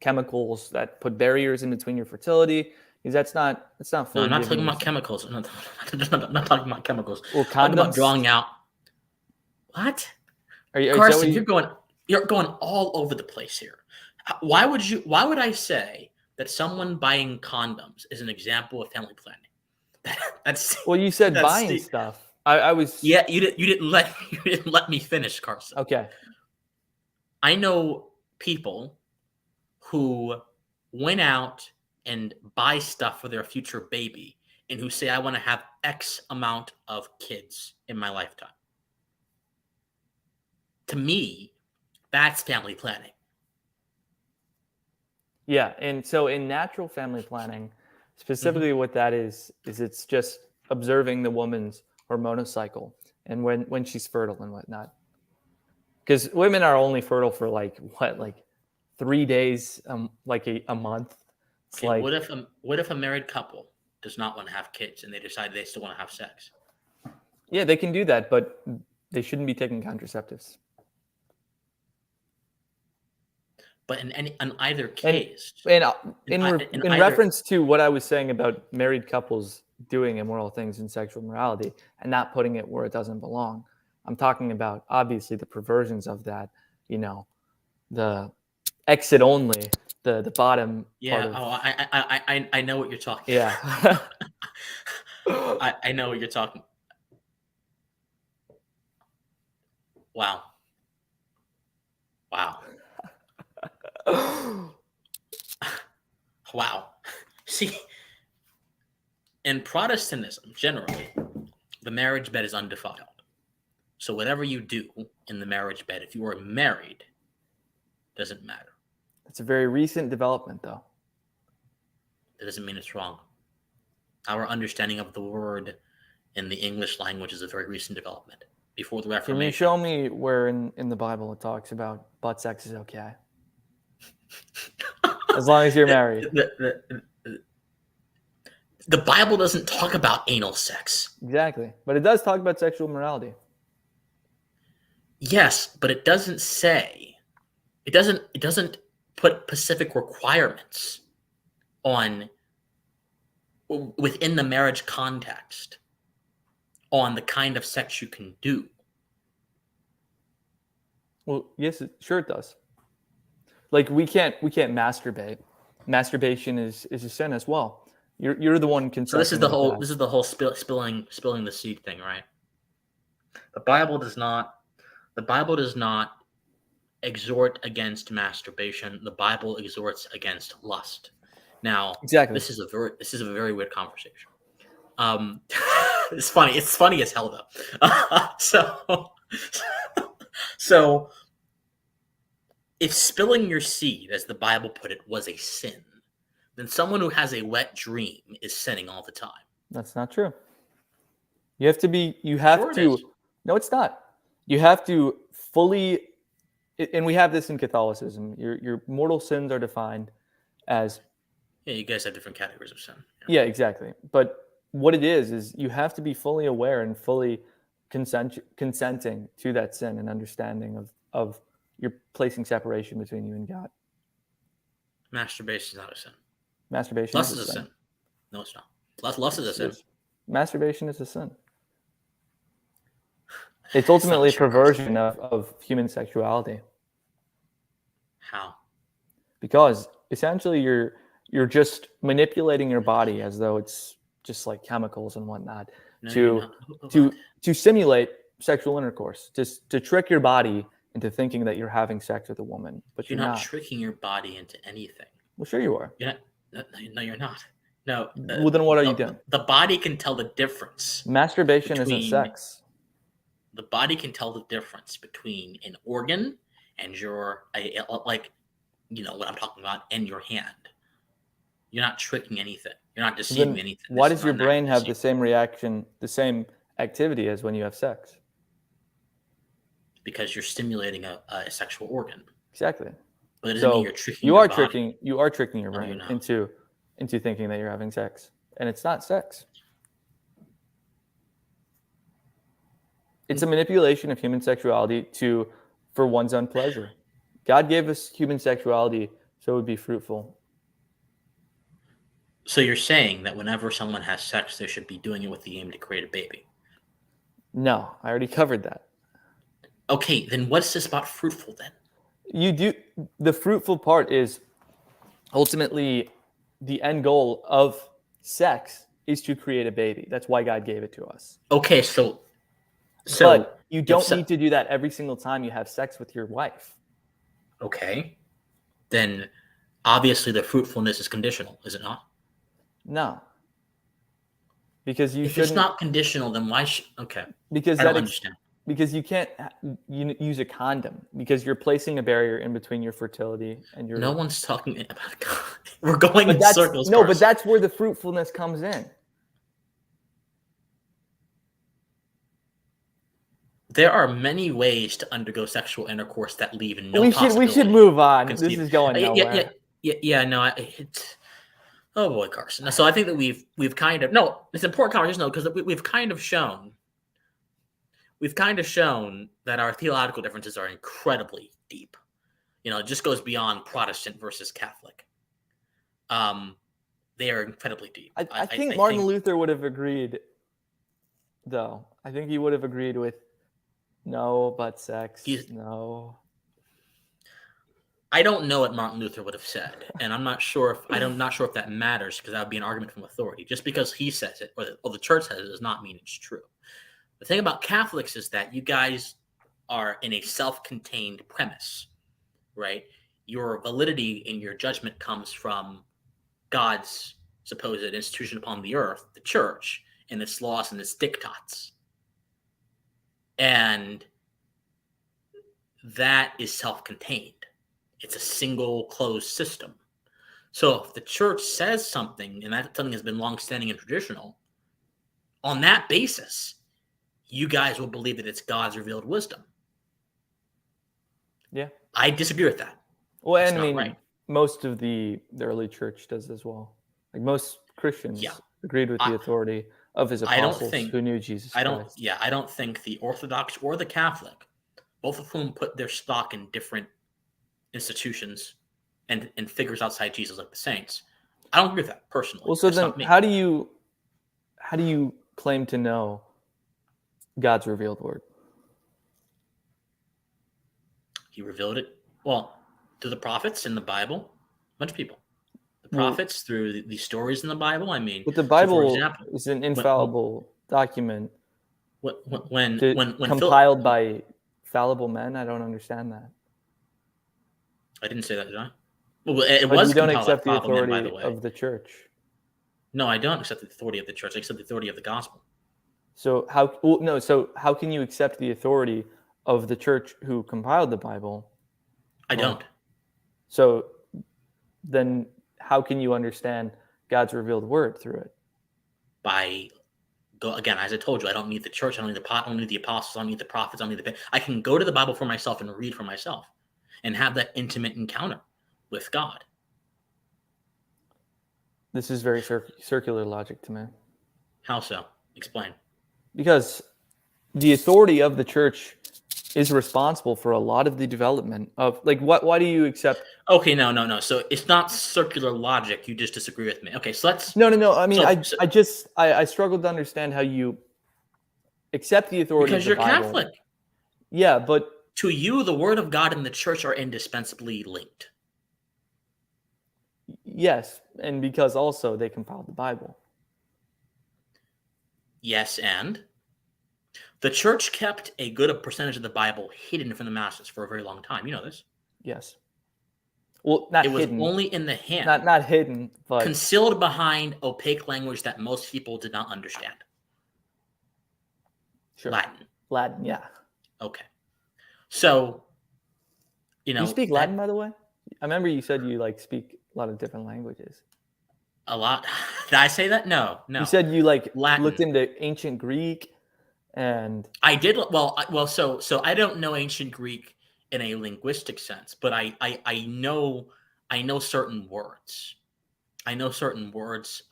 chemicals that put barriers in between your fertility. Because that's not No, fully I'm not giving talking you about chemicals. I'm not talking about chemicals. Well, I'm talking about condoms? drawing out. What? Are you, Carson, is that what you're going all over the place here. Why would I say that someone buying condoms is an example of family planning? That's well, you said that's buying the- stuff. I was Yeah, you didn't let me finish, Carson. okay. I know people who went out and buy stuff for their future baby and who say, I want to have X amount of kids in my lifetime. To me, that's family planning. Yeah, and so in natural family planning, specifically what that is it's just observing the woman's hormonal cycle and when she's fertile and whatnot. Because women are only fertile for like 3 days, like a month. It's Okay, like what if a married couple does not want to have kids and they decide they still want to have sex? yeah, they can do that, but they shouldn't be taking contraceptives. But in either case, And In in ei- in either- reference to what I was saying about married couples doing immoral things in sexual morality and not putting it where it doesn't belong, I'm talking about obviously the perversions of that. The exit only, the bottom yeah, part of, I know what you're talking. yeah. I know what you're talking. Wow. Wow. See, in Protestantism, generally, the marriage bed is undefiled. So whatever you do in the marriage bed, if you are married, doesn't matter. It's a very recent development, though. That doesn't mean it's wrong. Our understanding of the word in the English language is a very recent development. Before the Can you Reformation. show me where in the Bible it talks about butt sex is okay? As long as you're married. The Bible doesn't talk about anal sex. Exactly. But it does talk about sexual morality. Yes, but it doesn't say. It doesn't put specific requirements on within the marriage context on the kind of sex you can do. Well, yes, sure it does. Like we can't masturbate. Masturbation is a sin as well. You're the one consenting. So this is the with whole that. spilling the seed thing, right? The Bible does not exhort against masturbation. The Bible exhorts against lust. Now, Exactly. this is a very weird conversation. It's funny. It's funny as hell though. So if spilling your seed, as the Bible put it, was a sin, then someone who has a wet dream is sinning all the time. That's not true. You have Sure it to. is. No, it's not. You have to fully, and we have this in Catholicism. Your mortal sins are defined as. Yeah, you guys have different categories of sin. Yeah, exactly. But what it is you have to be fully aware and fully consenting to that sin and understanding of you're placing separation between you and God. Masturbation is not a sin. Masturbation Lust is is a sin. No, it's not. Lust is a sin. Masturbation is a sin. It's ultimately a true. perversion of human sexuality. Because essentially you're just manipulating your body as though it's just like chemicals and whatnot No, you're to not. to simulate sexual intercourse, just to trick your body into thinking that you're having sex with a woman, but You're you're not not. tricking your body into anything. Well, sure you are. You're not. No, you're not. No. Well, then what are you doing? The body can tell the difference. Masturbation isn't between- sex. The body can tell the difference between an organ and your like, you know what I'm talking about, and your hand. You're not tricking anything. You're not deceiving Then anything. why This does is your not brain have the deceiving. same reaction, the same activity as when you have sex? Because you're stimulating a sexual organ. Exactly. But it doesn't mean So you're tricking you your are body. tricking your No, you're brain not. into thinking that you're having sex, and it's not sex. It's a manipulation of human sexuality for one's own pleasure. God gave us human sexuality so it would be fruitful. So you're saying that whenever someone has sex, they should be doing it with the aim to create a baby. No, I already covered that. Okay, then what's this about fruitful then? The fruitful part is ultimately the end goal of sex is to create a baby. That's why God gave it to us. Okay, so But you don't se- need to do that every single time you have sex with your wife. okay, then obviously the fruitfulness is conditional, is it not? No. Because you If shouldn't it's not conditional, then why should? Okay, because I don't that understand. because you can't use a condom because you're placing a barrier in between your fertility and your No one's talking about God. We're going But in that's circles. no, but Carson. that's where the fruitfulness comes in. There are many ways to undergo sexual intercourse that leave no we possibility. should move on. This conceive. is going nowhere. No, it's oh boy, Carson. So I think that we've kind of no, it's an important conversation though, because we've kind of shown that our theological differences are incredibly deep. You know, it just goes beyond Protestant versus Catholic. They are incredibly deep. I think Martin Luther would have agreed, though. I think he would have agreed with no, but sex. No. I don't know what Martin Luther would have said, and I'm not sure if that matters because that would be an argument from authority. Just because he says it or the church says it does not mean it's true. The thing about Catholics is that you guys are in a self-contained premise, right? Your validity in your judgment comes from God's supposed institution upon the earth, the church, and its laws and its diktats. And that is self-contained. It's a single closed system. So if the church says something, and that something has been long-standing and traditional, on that basis, you guys will believe that it's God's revealed wisdom. Yeah. I disagree with that. Well, That's and I not mean, right. most of the early church does as well. Like most Christians agreed with the authority of his apostles who knew Jesus Christ. I don't think the Orthodox or the Catholic, both of whom put their stock in different institutions and figures outside Jesus like the saints. I don't agree with that personally. Well, so That's then not me. how do you claim to know God's revealed word? He revealed it, well, through the prophets in the Bible, a bunch of people. The prophets through the stories in the Bible. I mean, but the Bible so for example, is an infallible document when compiled by fallible men. I don't understand that. I didn't say that, did I? Well, it But was you don't compiled by accept the fallible men, authority by the way. of the church. No, I don't accept the authority of the church. I accept the authority of the gospel. So how can you accept the authority of the church who compiled the Bible? I don't. So then how can you understand God's revealed word through it? Again, as I told you, I don't need the church. I don't need the apostles. I don't need the prophets. I don't need I can go to the Bible for myself and read for myself and have that intimate encounter with God. This is very circular logic to me. How so? Explain. Because the authority of the church is responsible for a lot of the development of why do you accept? Okay, no. So it's not circular logic. You just disagree with me. Okay, so let's. No. I mean, I struggle to understand how you accept the authority because of the Bible. Because you're Catholic. Yeah, but to you, the Word of God and the church are indispensably linked. Yes, and because also they compiled the Bible. Yes, and the church kept a good percentage of the Bible hidden from the masses for a very long time. You know this. Yes. Well, not It was hidden. only in the hand, Not hidden, but concealed behind opaque language that most people did not understand. sure. Latin. Yeah. Okay. So, You speak Latin, by the way? I remember you said you speak a lot of different languages. A lot. Did I say that? No. You said you Latin. looked into ancient Greek, and I did. Well. So I don't know ancient Greek in a linguistic sense, but I know certain words. I know certain words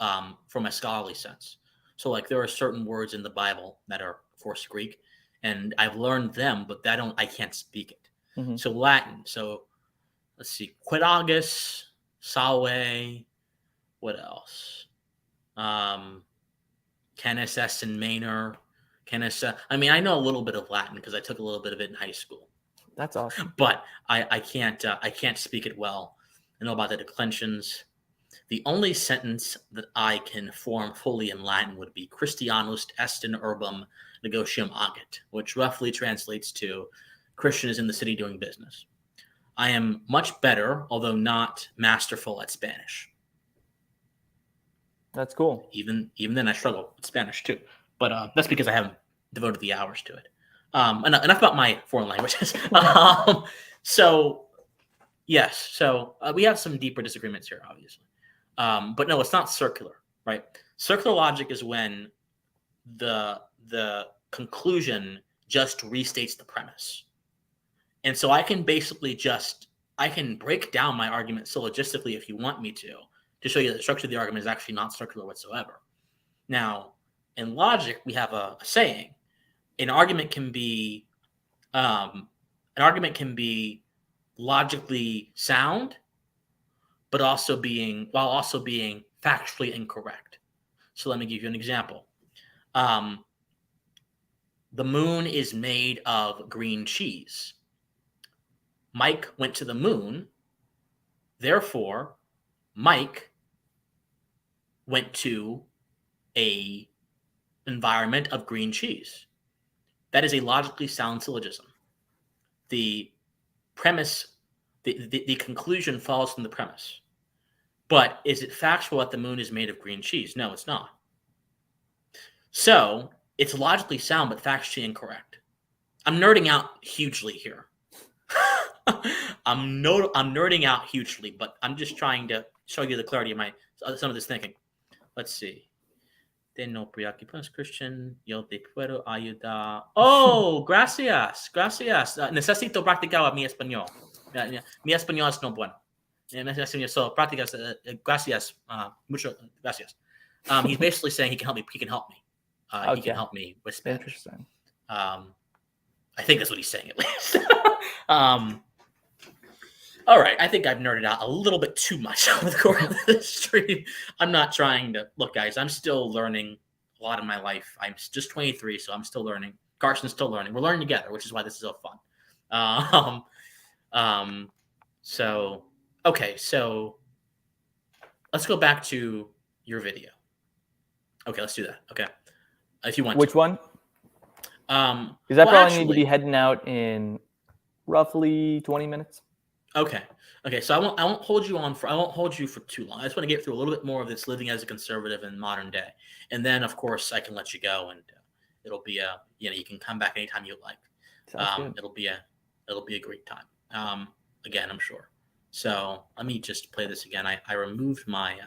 from a scholarly sense. So there are certain words in the Bible that are, of course, Greek, and I've learned them, but I can't speak it. mm-hmm. So Latin. So let's see, Quid Salve. What else? Canis est in Manor. Canis. I mean, I know a little bit of Latin because I took a little bit of it in high school. That's awesome. But I can't speak it well. I know about the declensions. The only sentence that I can form fully in Latin would be Christianus est in urbum negotium agit, which roughly translates to Christian is in the city doing business. I am much better, although not masterful, at Spanish. That's cool. Even then, I struggle with Spanish too. But that's because I haven't devoted the hours to it. Enough about my foreign languages. So, yes. So we have some deeper disagreements here, obviously. But no, it's not circular, right? Circular logic is when the conclusion just restates the premise. And so I can basically I can break down my argument syllogistically if you want me to show you that the structure of the argument is actually not circular whatsoever. Now, in logic, we have a saying: an argument can be logically sound, but while also being factually incorrect. So let me give you an example. The moon is made of green cheese. Mike went to the moon. Therefore, Mike went to a environment of green cheese. That is a logically sound syllogism. The premise, the conclusion follows from the premise. But is it factual that the moon is made of green cheese? No, it's not. So it's logically sound, but factually incorrect. I'm nerding out hugely here. I'm nerding out hugely, but I'm just trying to show you the clarity of some of this thinking. Let's see. De no preocupas, Christian. Yo te puedo ayudar. Oh, gracias. Necesito practicar mi español. Mi español es no bueno. So practicas. Gracias. Mucho gracias. He's basically saying he can help me. He can help me. Okay. He can help me with Spanish. Interesting. I think that's what he's saying, at least. All right. I think I've nerded out a little bit too much over the course of this stream. I'm not trying to look, guys. I'm still learning a lot in my life. I'm just 23, so I'm still learning. Carson's still learning. We're learning together, which is why this is so fun. So let's go back to your video. Okay, let's do that. Okay, if you want. Which one? Because I probably need to be heading out in roughly 20 minutes. Okay. So I won't hold you for too long. I just want to get through a little bit more of this living as a conservative in modern day, and then of course I can let you go, and it'll be you can come back anytime you like. It'll be a great time. Again, I'm sure. So let me just play this again. I removed my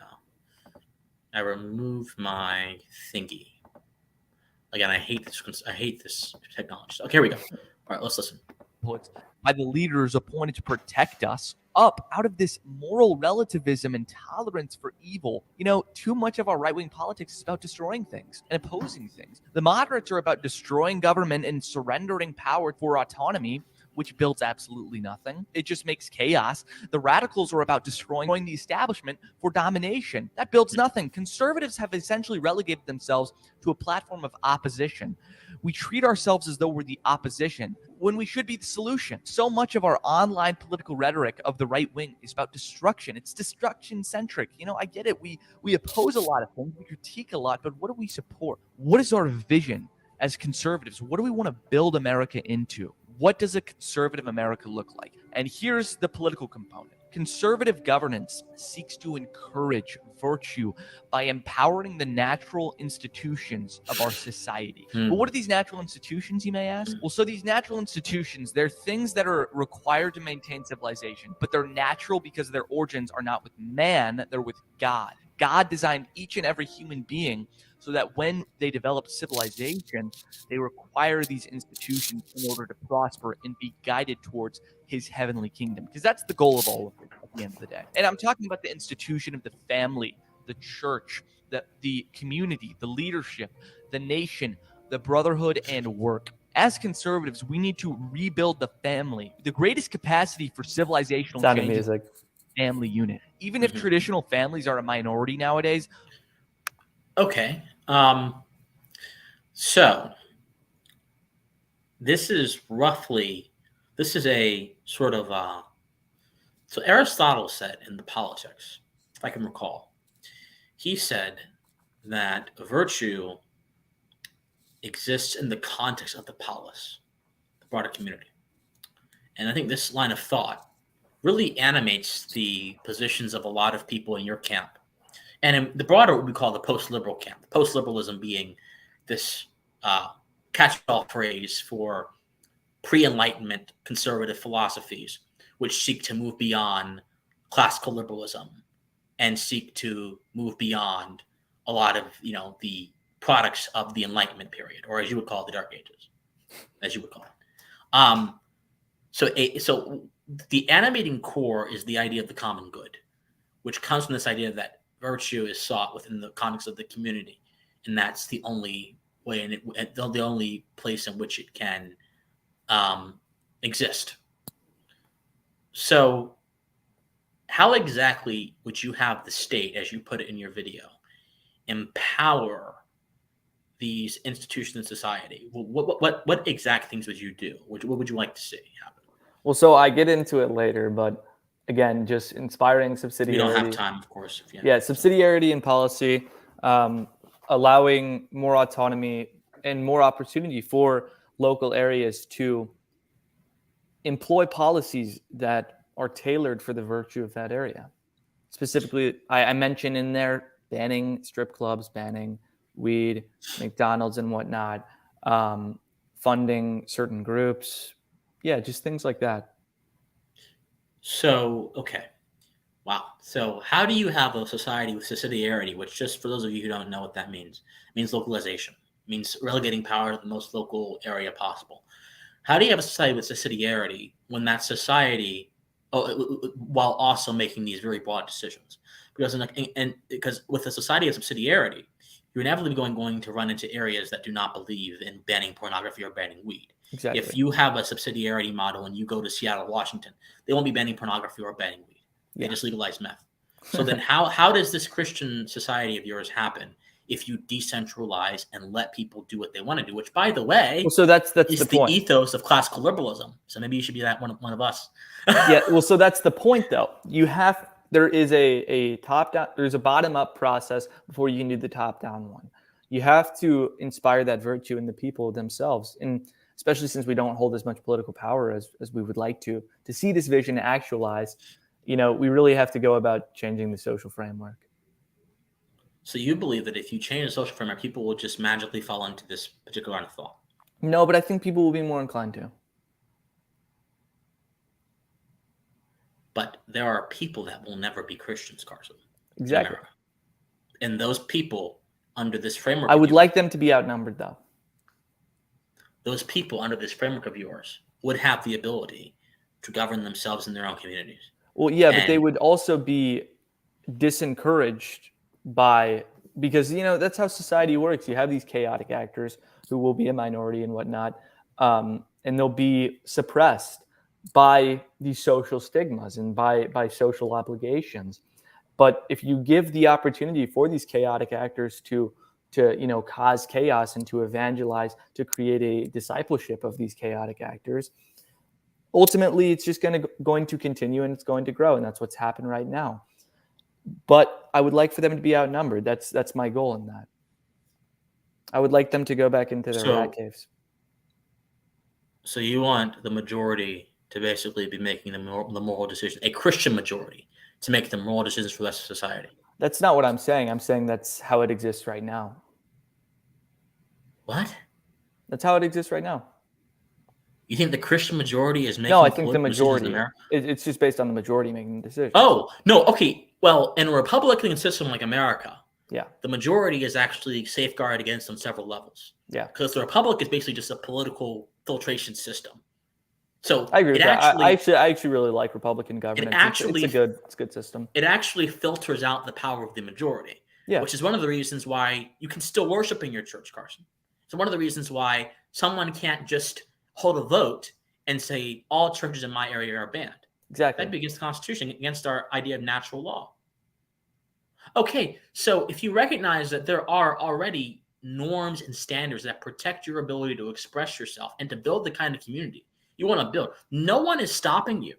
thingy. Again, I hate this technology. Okay, here we go. All right, let's listen. By the leaders appointed to protect us up out of this moral relativism and tolerance for evil. Too much of our right-wing politics is about destroying things and opposing things. The moderates are about destroying government and surrendering power for autonomy, which builds absolutely nothing. It just makes chaos. The radicals are about destroying the establishment for domination. That builds nothing. Conservatives have essentially relegated themselves to a platform of opposition. We treat ourselves as though we're the opposition. when we should be the solution. So much of our online political rhetoric of the right wing is about destruction. It's destruction centric. I get it. We oppose a lot of things, we critique a lot, but what do we support? What is our vision as conservatives? What do we want to build America into? What does a conservative America look like? And here's the political component. Conservative governance seeks to encourage virtue by empowering the natural institutions of our society. But what are these natural institutions, you may ask? Well, so these natural institutions, they're things that are required to maintain civilization, but they're natural because their origins are not with man, they're with God. God designed each and every human being so that when they develop civilization, they require these institutions in order to prosper and be guided towards his heavenly kingdom. Because that's the goal of all of it at the end of the day. And I'm talking about the institution of the family, the church, the community, the leadership, the nation, the brotherhood, and work. As conservatives, we need to rebuild the family. The greatest capacity for civilizational change is the family unit. Even if traditional families are a minority nowadays. Okay. So this is a sort of, so Aristotle said in the Politics, if I can recall, he said that virtue exists in the context of the polis, the broader community. And I think this line of thought really animates the positions of a lot of people in your camp. And in the broader, what we call the post-liberal camp, post-liberalism being this catch-all phrase for pre-Enlightenment conservative philosophies, which seek to move beyond classical liberalism and seek to move beyond a lot of, the products of the Enlightenment period, or as you would call it, the Dark Ages, as you would call it. So the animating core is the idea of the common good, which comes from this idea that virtue is sought within the context of the community, and that's the only way, and the only place in which it can exist. So, how exactly would you have the state, as you put it in your video, empower these institutions in society? What exact things would you do? What would you like to see happen? Well, so I get into it later, but again, just inspiring subsidiarity. We don't have time, of course. Subsidiarity in policy, allowing more autonomy and more opportunity for local areas to employ policies that are tailored for the virtue of that area. Specifically, I mentioned in there banning strip clubs, banning weed, McDonald's and whatnot, funding certain groups. Yeah, just things like that. So, okay. Wow. So how do you have a society with subsidiarity, which, just for those of you who don't know what that means localization. It means relegating power to the most local area possible. How do you have a society with subsidiarity when that society, while also making these very broad decisions? Because with a society of subsidiarity, you're inevitably going to run into areas that do not believe in banning pornography or banning weed. Exactly. If you have a subsidiarity model and you go to Seattle, Washington, they won't be banning pornography or banning weed. They just legalize meth. So then how does this Christian society of yours happen if you decentralize and let people do what they want to do, which, by the way, so that's is the point. Ethos of classical liberalism. So maybe you should be that one of us. So that's the point, though. There is a top down, there's a bottom up process before you can do the top down one. You have to inspire that virtue in the people themselves, and especially since we don't hold as much political power as we would like to see this vision actualized. We really have to go about changing the social framework. So you believe that if you change the social framework, people will just magically fall into this particular line of thought? No, but I think people will be more inclined to. But there are people that will never be Christians, Carson. Exactly. And those people under this framework, I would like them to be outnumbered, though. Those people under this framework of yours would have the ability to govern themselves in their own communities. Well, yeah, but they would also be disencouraged because that's how society works. You have these chaotic actors who will be a minority and whatnot, and they'll be suppressed by these social stigmas and by social obligations. But if you give the opportunity for these chaotic actors to to cause chaos and to evangelize, to create a discipleship of these chaotic actors, ultimately it's just going to continue and it's going to grow, and that's what's happened right now. But I would like for them to be outnumbered. That's my goal in that. I would like them to go back into their rat caves. So you want the majority to basically be making the moral decision, a Christian majority to make the moral decisions for the rest of society. That's not what I'm saying. I'm saying that's how it exists right now. What? That's how it exists right now. You think the Christian majority is making? No, I think the decisions in majority. America? It's just based on the majority making the decision. Oh, no. Okay. Well, in a Republican system like America, yeah, the majority is actually safeguarded against on several levels. Yeah. Because the Republic is basically just a political filtration system. So I agree with that. I actually really like Republican governance. It's a good system. It actually filters out the power of the majority. Yeah. Which is one of the reasons why you can still worship in your church, Carson. So one of the reasons why someone can't just hold a vote and say all churches in my area are banned. Exactly. That'd be against the Constitution, against our idea of natural law. Okay, so if you recognize that there are already norms and standards that protect your ability to express yourself and to build the kind of community you want to build, no one is stopping you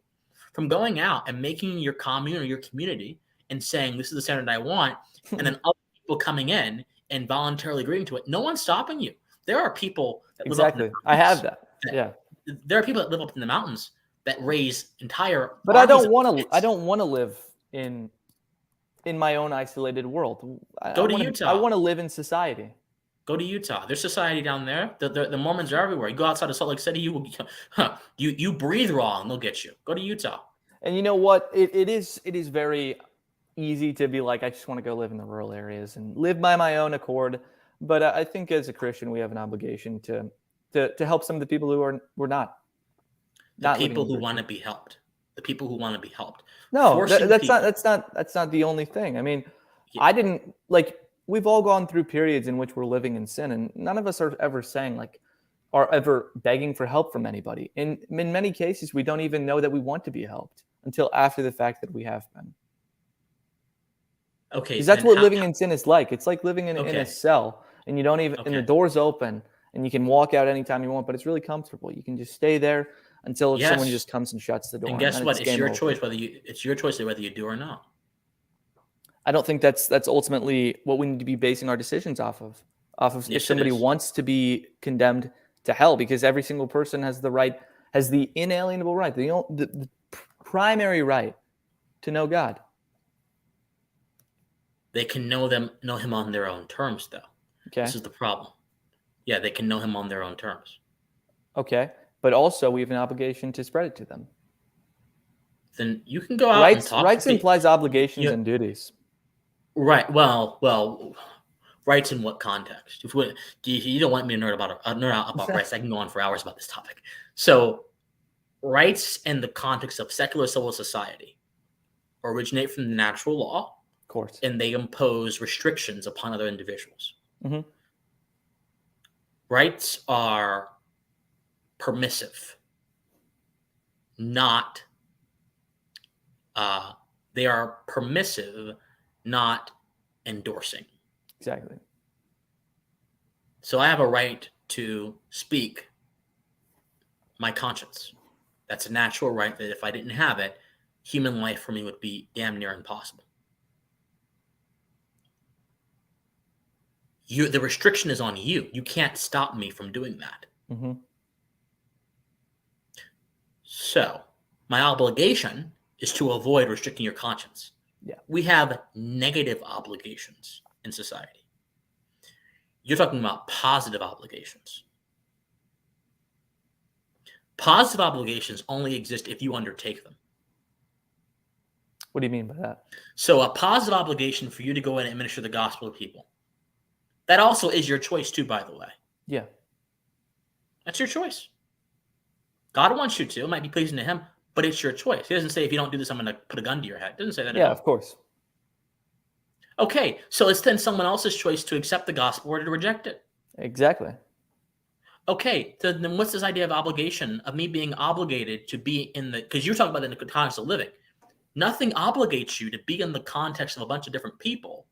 from going out and making your commune or your community and saying, this is the standard I want, and then other people coming in and voluntarily agreeing to it. No one's stopping you. There are people that live up in the mountains. I have that. Yeah. There are people that live up in the mountains that raise entire. But I don't want to live in my own isolated world. Go to Utah. I want to live in society. Go to Utah. There's society down there. The Mormons are everywhere. You go outside of Salt Lake City, you breathe wrong, they'll get you. Go to Utah. And you know what? It is very easy to be like, I just want to go live in the rural areas and live by my own accord. But I think as a Christian, we have an obligation to help some of the people who are not. The people who want to be helped. The people who want to be helped. No, that's not the only thing. I mean, yeah. I didn't like. We've all gone through periods in which we're living in sin, and none of us are ever saying are ever begging for help from anybody. In many cases, we don't even know that we want to be helped until after the fact that we have been. Okay, because that's what living in sin is like. It's like living in a cell, and you don't even, and the door's open, and you can walk out anytime you want, but it's really comfortable. You can just stay there until someone just comes and shuts the door. And guess what? It's your choice whether you do or not. I don't think that's ultimately what we need to be basing our decisions off of. Yes, if somebody wants to be condemned to hell, because every single person has the inalienable right, the primary right to know God. They can know him on their own terms, though. Okay. This is the problem. Yeah, they can know him on their own terms. Okay. But also we have an obligation to spread it to them. Then you can go out and talk. Rights implies obligations and duties. Right. Well, rights in what context? If you don't want me to nerd out about rights, I can go on for hours about this topic. So rights in the context of secular civil society originate from the natural law. Of course. And they impose restrictions upon other individuals. Mm-hmm. Rights are permissive, not they are permissive, not endorsing. Exactly. So I have a right to speak my conscience. That's a natural right that if I didn't have it, human life for me would be damn near impossible. The restriction is on you. You can't stop me from doing that. Mm-hmm. So my obligation is to avoid restricting your conscience. Yeah. We have negative obligations in society. You're talking about positive obligations. Positive obligations only exist if you undertake them. What do you mean by that? So a positive obligation for you to go in and administer the gospel to people. That also is your choice too, by the way. Yeah. That's your choice. God wants you to. It might be pleasing to him, but it's your choice. He doesn't say, if you don't do this, I'm going to put a gun to your head. It doesn't say that. Yeah, of course. Okay, so it's then someone else's choice to accept the gospel or to reject it. Exactly. Okay, so then what's this idea of obligation, of me being obligated to be because you're talking about in the context of living. Nothing obligates you to be in the context of a bunch of different people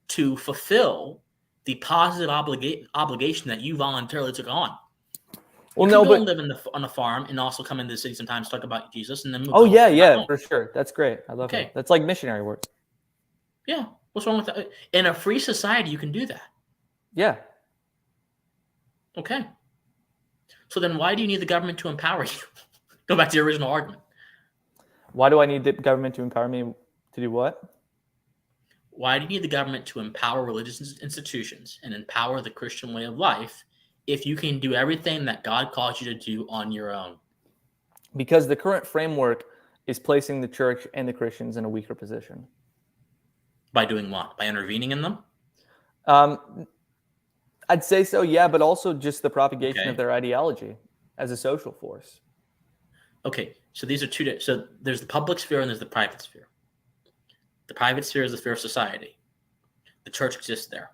to fulfill the positive obligation that you voluntarily took on. Well, You no, can go but and live on a farm and also come into the city sometimes, talk about Jesus, and then move. oh home. yeah, for sure. That's great. I love Okay. it. That's like missionary work. Yeah. What's wrong with that? In a free society, you can do that. Yeah. Okay. So then why do you need the government to empower you? Go back to the original argument. Why do I need the government to empower me to do what? Why do you need the government to empower religious institutions and empower the Christian way of life if you can do everything that God calls you to do on your own? Because the current framework is placing the church and the Christians in a weaker position. By doing what? By intervening in them? I'd say so, yeah, but also just the propagation Okay. of their ideology as a social force. Okay, so these are two. So there's the public sphere and there's the private sphere. The private sphere is the sphere of society. The church exists there.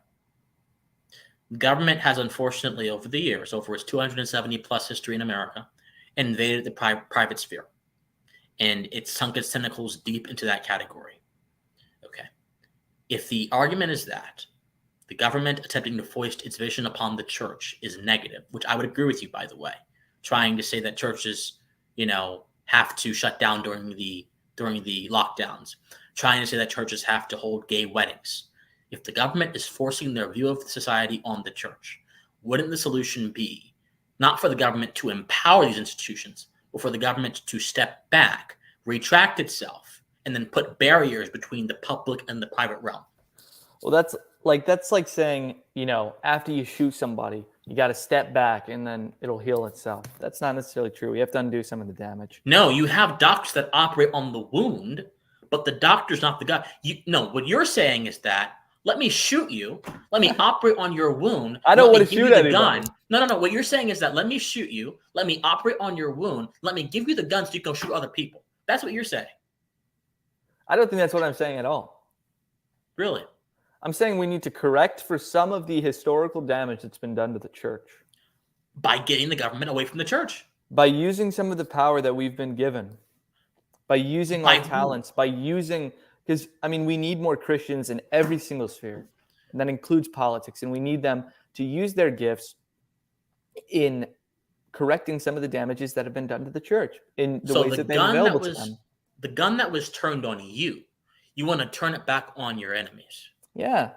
The government has, unfortunately, over the years, over its 270 plus history in America, invaded the private sphere. And it's sunk its tentacles deep into that category. Okay. If the argument is that the government attempting to foist its vision upon the church is negative, which I would agree with you, by the way, trying to say that churches, have to shut down during the lockdowns, trying to say that churches have to hold gay weddings. If the government is forcing their view of society on the church, wouldn't the solution be not for the government to empower these institutions, but for the government to step back, retract itself, and then put barriers between the public and the private realm? Well, that's like saying, after you shoot somebody, you got to step back and then it'll heal itself. That's not necessarily true. We have to undo some of the damage. No, you have doctors that operate on the wound, but the doctor's not the guy. What you're saying is that let me shoot you, let me operate on your wound. I don't want to give shoot you the anybody. gun. No. What you're saying is that let me shoot you, let me operate on your wound, let me give you the gun so you can shoot other people. That's what you're saying. I don't think that's what I'm saying at all. Really? I'm saying we need to correct for some of the historical damage that's been done to the church. By getting the government away from the church. By using some of the power that we've been given. By using our talents. By using, because, we need more Christians in every single sphere. And that includes politics. And we need them to use their gifts in correcting some of the damages that have been done to the church in the ways that they're available to them. The gun that was turned on you want to turn it back on your enemies. Yeah.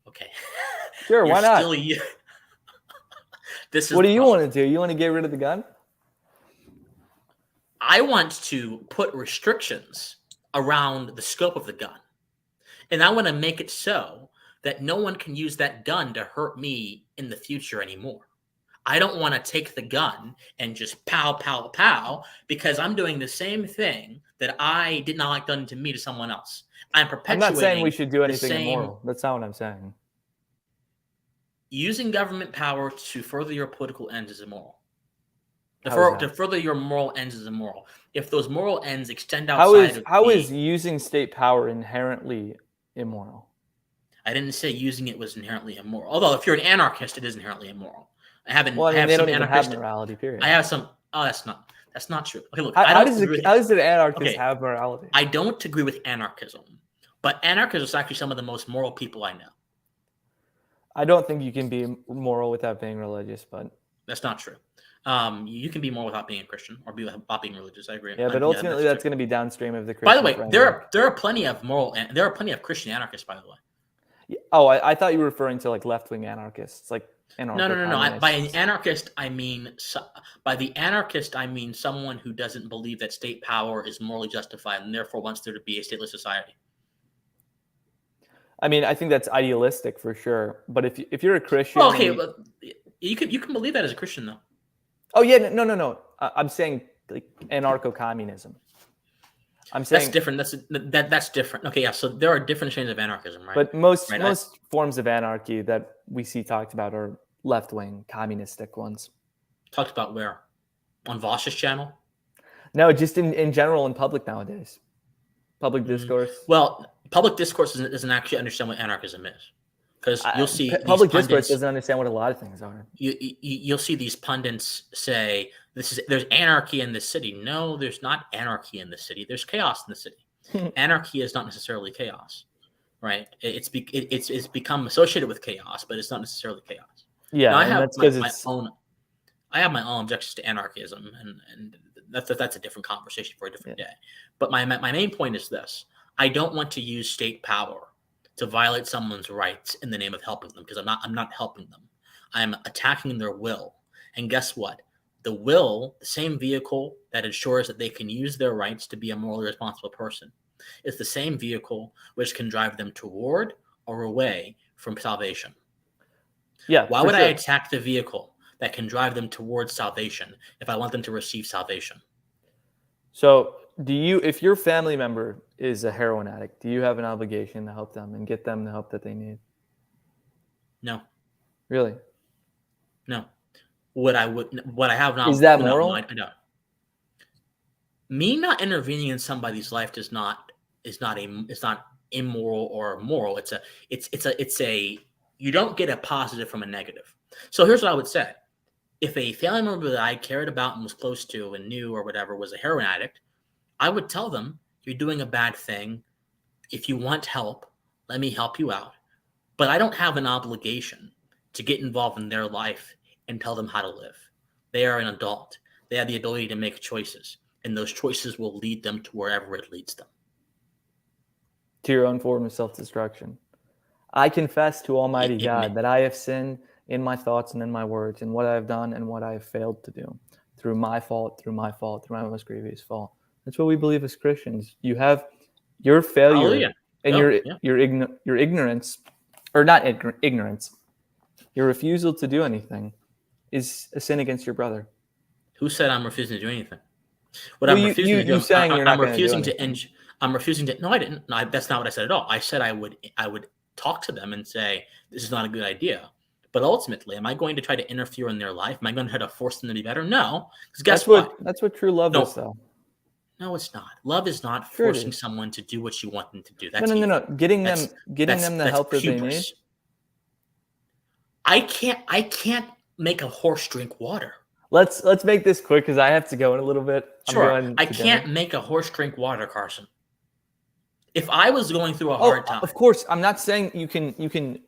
Okay. Sure, why not? What do you want to do? You want to get rid of the gun? I want to put restrictions around the scope of the gun. And I want to make it so that no one can use that gun to hurt me in the future anymore. I don't want to take the gun and just pow, pow, pow, because I'm doing the same thing that I did not like done to me to someone else. I'm perpetuating. I'm not saying we should do anything immoral. That's not what I'm saying. Using government power to further your political ends is immoral. To further your moral ends is immoral. If those moral ends extend outside how is using state power inherently immoral? I didn't say using it was inherently immoral. Although if you're an anarchist, it is inherently immoral. They don't even have morality, period. I have some. Oh, that's not true. Okay, look. How does an anarchist have morality? I don't agree with anarchism, but anarchists are actually some of the most moral people I know. I don't think you can be moral without being religious, but that's not true. You can be moral without being a Christian or without being religious. I agree. Yeah, but ultimately that's going to be downstream of the Christian. By the way, there are plenty of Christian anarchists. By the way. Oh, I thought you were referring to like left-wing anarchists, like No. By an anarchist, I mean someone who doesn't believe that state power is morally justified and therefore wants there to be a stateless society. I think that's idealistic for sure. But if you're a Christian, but you can believe that as a Christian though. Oh yeah, no. I'm saying like anarcho-communism. I'm saying that's different. That's different. Okay, yeah. So there are different strains of anarchism, right? But most forms of anarchy that we see talked about are left-wing, communistic ones. Talked about where? On Vosh's channel? No, just in general in public nowadays. Public discourse. Well, public discourse doesn't actually understand what anarchism is. Because you'll see public discourse doesn't understand what a lot of things are. You'll see these pundits say there's anarchy in the city. No, there's not anarchy in the city. There's chaos in the city. Anarchy is not necessarily chaos. right? It's become associated with chaos, but it's not necessarily chaos. Yeah, Now, I and have that's because my it's own. I have my own objections to anarchism, and that's a different conversation for a different day. But my main point is this: I don't want to use state power to violate someone's rights in the name of helping them, because I'm not helping them. I'm attacking their will. And guess what? The will, the same vehicle that ensures that they can use their rights to be a morally responsible person, is the same vehicle which can drive them toward or away from salvation. Yeah. Why for would I sure. attack the vehicle that can drive them towards salvation if I want them to receive salvation? So, if your family member is a heroin addict, do you have an obligation to help them and get them the help that they need? No, Really? no. What I have now Is that no, moral? I don't. Me not intervening in somebody's life is not immoral or moral. It's a you don't get a positive from a negative. So here's what I would say. If a family member that I cared about and was close to and knew or whatever was a heroin addict, I would tell them, you're doing a bad thing. If you want help, let me help you out. But I don't have an obligation to get involved in their life and tell them how to live. They are an adult. They have the ability to make choices, and those choices will lead them to wherever it leads them. To your own form of self-destruction. I confess to Almighty It God may- that I have sinned in my thoughts and in my words, and what I have done and what I have failed to do, through my my most grievous fault. That's what we believe as Christians. You have your failure Hallelujah. and Yeah. your ignorance, or not ignorance, your refusal to do anything is a sin against your brother. Who said I'm refusing to do anything? What Well, I'm refusing to do, you saying you're not I'm gonna do refusing to anything. end. I'm refusing to. No, I didn't. No, that's not what I said at all. I said I would talk to them and say this is not a good idea. But ultimately, am I going to try to interfere in their life? Am I going to try to force them to be better? No, because guess what? That's what true love No. is, though. No, it's not. Love is not Sure it forcing is. someone to do what you want them to do. That's No. evil. Getting That's- them the that's help that they need. hubris. I can't make a horse drink water. Let's make this quick because I have to go in a little bit. Sure, I'm going I to can't dinner. make a horse drink water, Carson. If I was going through a Oh, hard time, of course, I'm not saying you can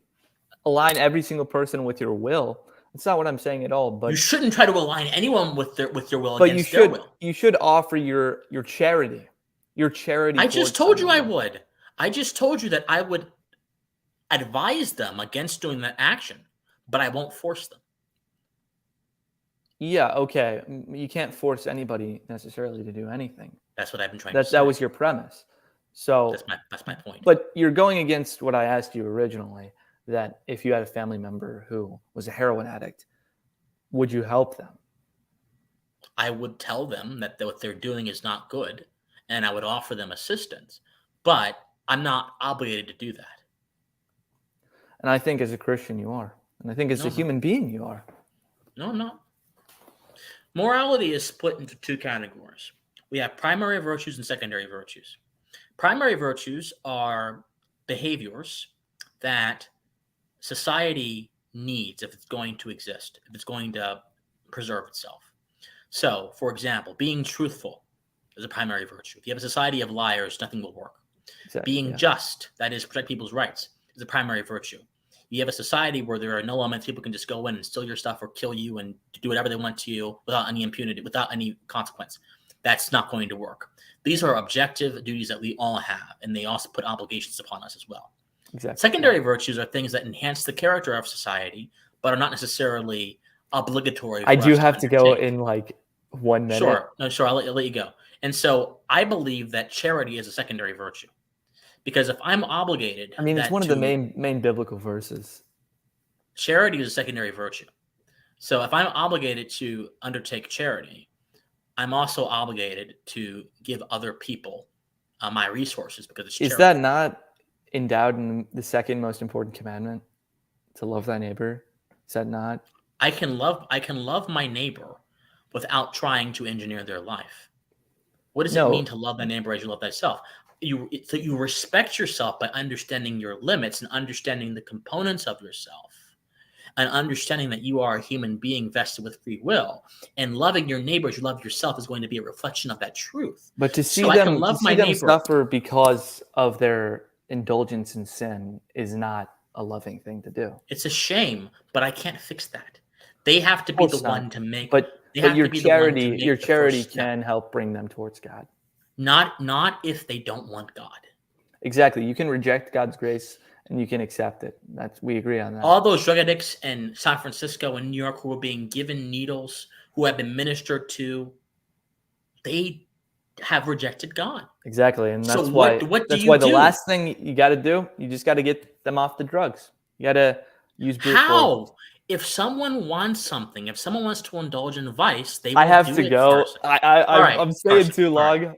align every single person with your will. That's not what I'm saying at all. But you shouldn't try to align anyone with your will against their will. You should offer your charity. Your charity. I just told you I would. I just told you that I would advise them against doing that action, but I won't force them. Yeah, okay. You can't force anybody necessarily to do anything. That's what I've been trying to say. That was your premise. So that's my point. But you're going against what I asked you originally, that if you had a family member who was a heroin addict, would you help them? I would tell them that what they're doing is not good, and I would offer them assistance, but I'm not obligated to do that. And I think as a Christian you are. And I think as a human being you are. No, I'm not. Morality is split into two categories. We have primary virtues and secondary virtues. Primary virtues are behaviors that society needs if it's going to exist, if it's going to preserve itself. So, for example, being truthful is a primary virtue. If you have a society of liars, nothing will work. Exactly, Being just, that is, protect people's rights, is a primary virtue. You have a society where there are no limits, people can just go in and steal your stuff or kill you and do whatever they want to you without any impunity, without any consequence. That's not going to work. These are objective duties that we all have, and they also put obligations upon us as well. Exactly. Secondary virtues are things that enhance the character of society, but are not necessarily obligatory. I do have to go in like 1 minute. Sure. I'll let you go. And so I believe that charity is a secondary virtue. Because if I'm obligated, I mean, it's one of the main biblical verses. Charity is a secondary virtue. So if I'm obligated to undertake charity, I'm also obligated to give other people my resources because it's charity. Is that not endowed in the second most important commandment, to love thy neighbor? Is that not? I can love my neighbor without trying to engineer their life. What does it mean to love thy neighbor as you love thyself? You respect yourself by understanding your limits and understanding the components of yourself and understanding that you are a human being vested with free will, and loving your neighbor as you love yourself is going to be a reflection of that truth. But to see so them suffer because of their indulgence in sin is not a loving thing to do. It's a shame, but I can't fix that. They have to Of be the course not. one to make. But They have your to be the one to charity, make your the charity first step. can help bring them towards God. Not if they don't want God. Exactly. You can reject God's grace and you can accept it. We agree on that. All those drug addicts in San Francisco and New York who are being given needles, who have been ministered to, they have rejected God. Exactly. And that's So why what do that's you why the do? last thing you got to do, you just got to get them off the drugs. You got to use brute force. How? If someone wants something, if someone wants to indulge in vice, they will I have do to it go. first. I'm staying too long. Right.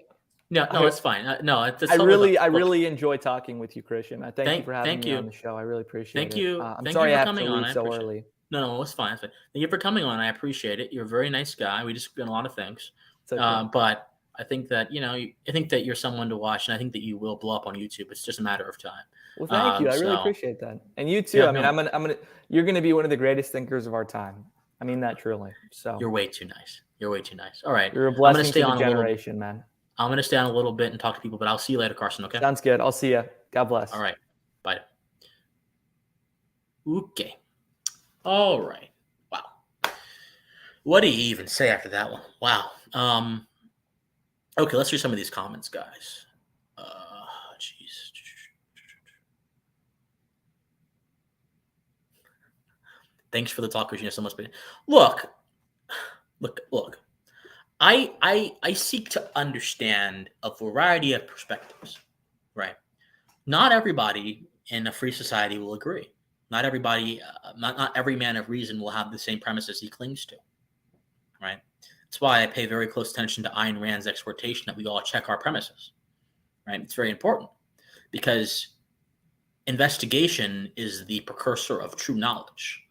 No, it's fine. No, it's I really enjoy talking with you, Christian. I thank you for having me on the show. I really appreciate Thank it. you. I'm Thank sorry you I for have to coming on. leave so early. No, it's fine. Thank you for coming on. I appreciate it. You're a very nice guy. We disagree on a lot of things. Okay. But I think that I think that you're someone to watch, and I think that you will blow up on YouTube. It's just a matter of time. Well, thank you. I really appreciate that, and you too. Yeah, I mean, you're gonna be one of the greatest thinkers of our time. I mean that truly. So you're way too nice. You're way too nice. All right, you're a I'm gonna blessing stay to the on generation, man. I'm gonna stay on a little bit and talk to people, but I'll see you later, Carson. Okay. Sounds good. I'll see you. God bless. All right. Bye. Okay. All right. Wow. What do you even say after that one? Wow. Okay, let's read some of these comments, guys. Jeez. Thanks for the talk, Christian. So much. Look. I seek to understand a variety of perspectives, right? Not everybody in a free society will agree. Not everybody, not every man of reason will have the same premises he clings to, right? That's why I pay very close attention to Ayn Rand's exhortation that we all check our premises, right? It's very important because investigation is the precursor of true knowledge,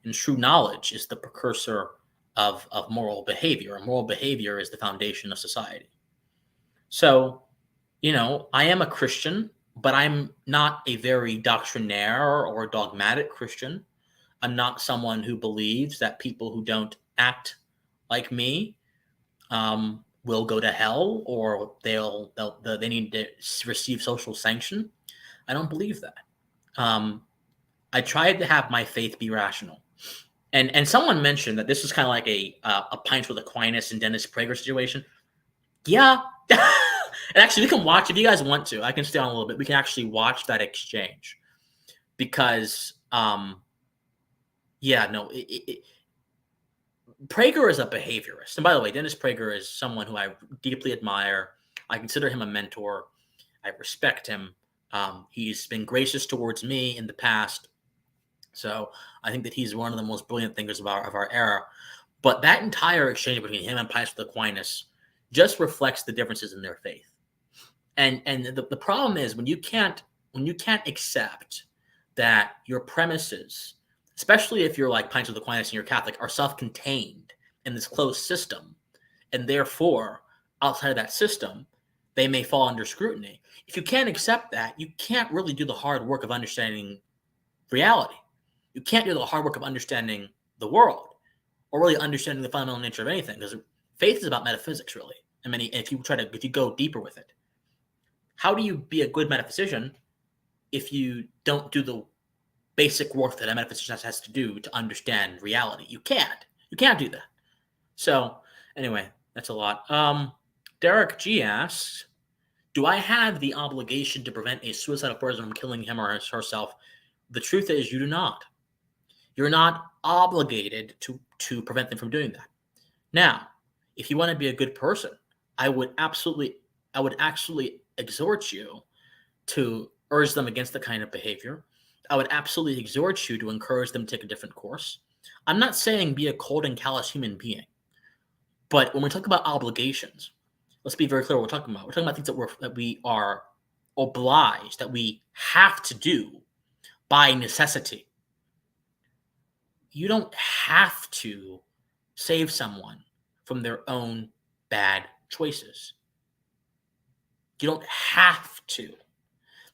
and true knowledge is the precursor of moral behavior. And moral behavior is the foundation of society. So, I am a Christian, but I'm not a very doctrinaire or dogmatic Christian. I'm not someone who believes that people who don't act like me will go to hell, or they need to receive social sanction. I don't believe that. I tried to have my faith be rational. And someone mentioned that this is kind of like a Pints with Aquinas and Dennis Prager situation. Yeah. And actually, we can watch, if you guys want to, I can stay on a little bit. We can actually watch that exchange because, Prager is a behaviorist. And by the way, Dennis Prager is someone who I deeply admire. I consider him a mentor. I respect him. He's been gracious towards me in the past. So I think that he's one of the most brilliant thinkers of our era. But that entire exchange between him and Pints with Aquinas just reflects the differences in their faith. And the problem is when you can't accept that your premises, especially if you're like Pints with Aquinas and you're Catholic, are self-contained in this closed system, and therefore outside of that system, they may fall under scrutiny. If you can't accept that, you can't really do the hard work of understanding reality. You can't do the hard work of understanding the world or really understanding the fundamental nature of anything, because faith is about metaphysics, really. If you go deeper with it, how do you be a good metaphysician if you don't do the basic work that a metaphysician has to do to understand reality? You can't do that. So anyway, that's a lot. Derek G asks, do I have the obligation to prevent a suicidal person from killing him or herself? The truth is you do not. You're not obligated to prevent them from doing that. Now, if you want to be a good person, I would actually exhort you to urge them against the kind of behavior. I would absolutely exhort you to encourage them to take a different course. I'm not saying be a cold and callous human being, but when we talk about obligations, let's be very clear what we're talking about. We're talking about things that we are obliged, that we have to do by necessity. You don't have to save someone from their own bad choices. You don't have to.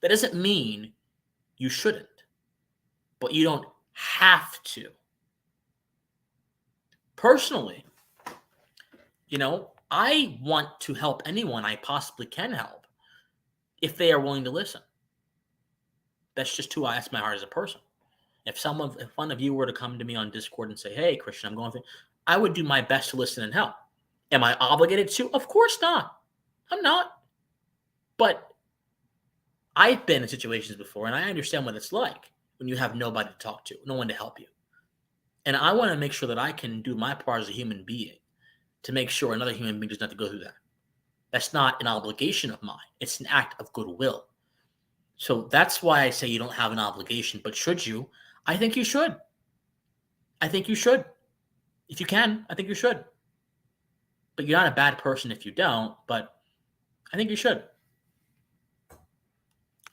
That doesn't mean you shouldn't, but you don't have to. Personally, I want to help anyone I possibly can help if they are willing to listen. That's just who I. That's my heart as a person. If one of you were to come to me on Discord and say, "Hey, Christian, I'm going through," I would do my best to listen and help. Am I obligated to? Of course not. I'm not. But I've been in situations before, and I understand what it's like when you have nobody to talk to, no one to help you. And I want to make sure that I can do my part as a human being to make sure another human being doesn't have to go through that. That's not an obligation of mine. It's an act of goodwill. So that's why I say you don't have an obligation. But should you? I think you should. I think you should. If you can, I think you should. But you're not a bad person if you don't, but I think you should.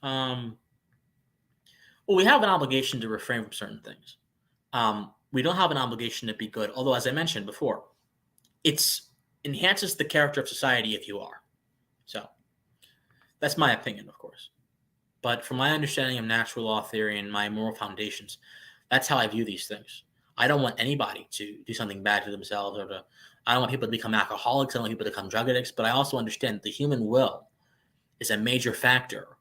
Well, we have an obligation to refrain from certain things. We don't have an obligation to be good, although, as I mentioned before, it enhances the character of society if you are. So that's my opinion, of course. But from my understanding of natural law theory and my moral foundations, that's how I view these things. I don't want anybody to do something bad to themselves I don't want people to become alcoholics. I don't want people to become drug addicts. But I also understand that the human will is a major factor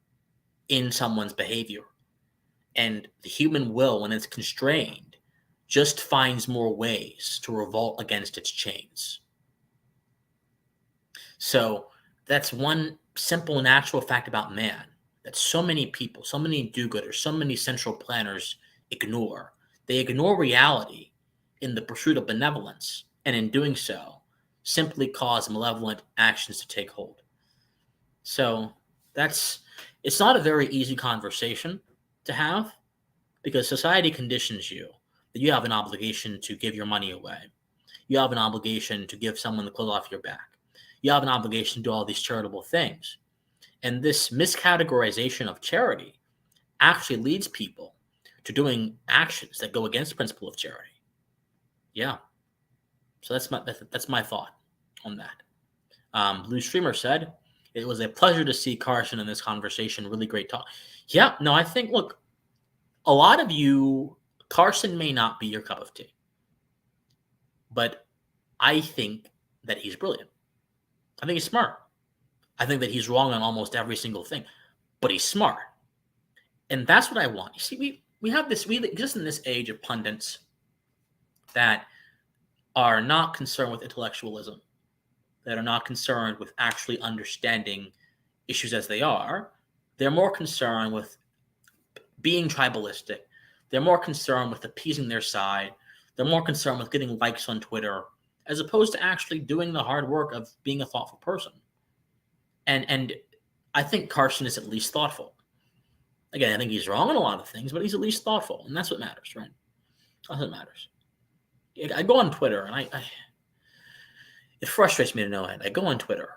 in someone's behavior. And the human will, when it's constrained, just finds more ways to revolt against its chains. So that's one simple natural fact about man that so many people, so many do-gooders, so many central planners ignore. They ignore reality in the pursuit of benevolence, and in doing so, simply cause malevolent actions to take hold. So it's not a very easy conversation to have, because society conditions you that you have an obligation to give your money away. You have an obligation to give someone the clothes off your back. You have an obligation to do all these charitable things. And this miscategorization of charity actually leads people to doing actions that go against the principle of charity. Yeah. So that's my thought on that. Blue Streamer said, it was a pleasure to see Carson in this conversation. Really great talk. Yeah, no, I think, look, a lot of you, Carson may not be your cup of tea, but I think that he's brilliant. I think he's smart. I think that he's wrong on almost every single thing, but he's smart. And that's what I want. You see, we exist in this age of pundits that are not concerned with intellectualism, that are not concerned with actually understanding issues as they are. They're more concerned with being tribalistic. They're more concerned with appeasing their side. They're more concerned with getting likes on Twitter, as opposed to actually doing the hard work of being a thoughtful person. And I think Carson is at least thoughtful. Again, I think he's wrong on a lot of things, but he's at least thoughtful, and that's what matters, right? That's what matters. I go on Twitter, and it frustrates me to no end. I go on Twitter,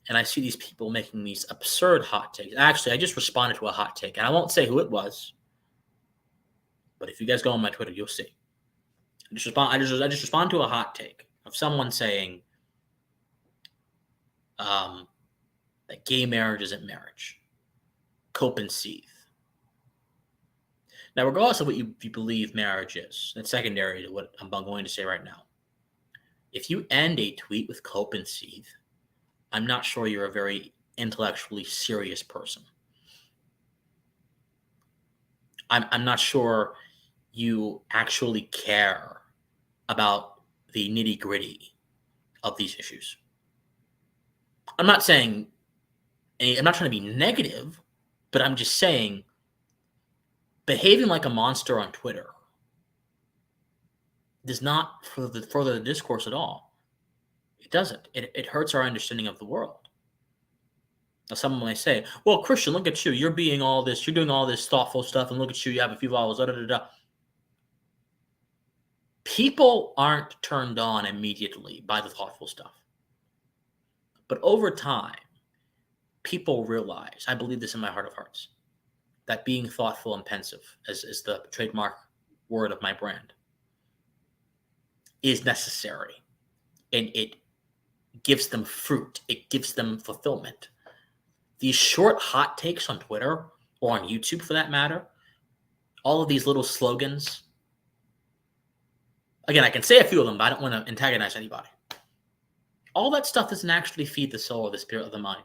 and I see these people making these absurd hot takes. Actually, I just responded to a hot take, and I won't say who it was, but if you guys go on my Twitter, you'll see. I just respond to a hot take of someone saying that gay marriage isn't marriage. Cope and seethe. Now, regardless of what you believe marriage is, that's secondary to what I'm going to say right now. If you end a tweet with cope and seethe, I'm not sure you're a very intellectually serious person. I'm not sure you actually care about the nitty-gritty of these issues. I'm not trying to be negative, but I'm just saying behaving like a monster on Twitter does not further the discourse at all. It doesn't. It hurts our understanding of the world. Now, someone may say, well, Christian, look at you. You're doing all this thoughtful stuff, and look at you have a few followers, People aren't turned on immediately by the thoughtful stuff. But over time, people realize, I believe this in my heart of hearts, that being thoughtful and pensive, as is the trademark word of my brand, is necessary. And it gives them fruit. It gives them fulfillment. These short hot takes on Twitter, or on YouTube for that matter, all of these little slogans. Again, I can say a few of them, but I don't want to antagonize anybody. All that stuff doesn't actually feed the soul or the spirit of the mind.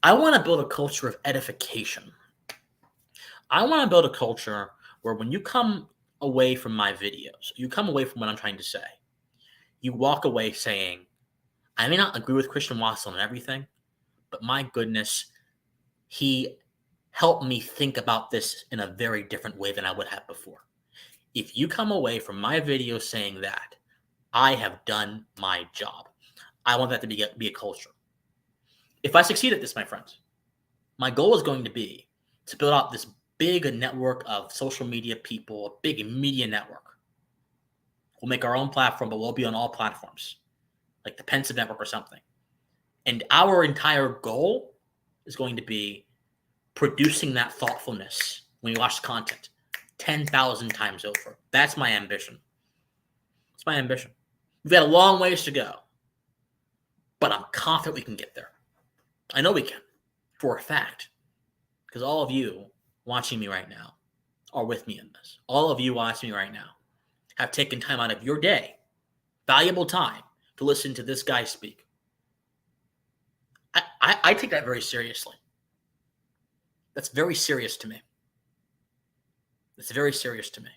I want to build a culture of edification I want to build a culture where when you come away from my videos, you come away from what I'm trying to say, you walk away saying, I may not agree with Christian Watson on everything, but my goodness, he helped me think about this in a very different way than I would have before. If you come away from my video saying that, I have done my job. I want that to be a culture. If I succeed at this, my friends, my goal is going to be to build out this big network of social media people, a big media network. We'll make our own platform, but we'll be on all platforms, like the Pensive Network or something. And our entire goal is going to be producing that thoughtfulness when you watch the content 10,000 times over. That's my ambition. It's my ambition. We've got a long ways to go, but I'm confident we can get there. I know we can, for a fact, because all of you watching me right now are with me in this. All of you watching me right now have taken time out of your day, valuable time, to listen to this guy speak. I take that very seriously. That's very serious to me. It's very serious to me.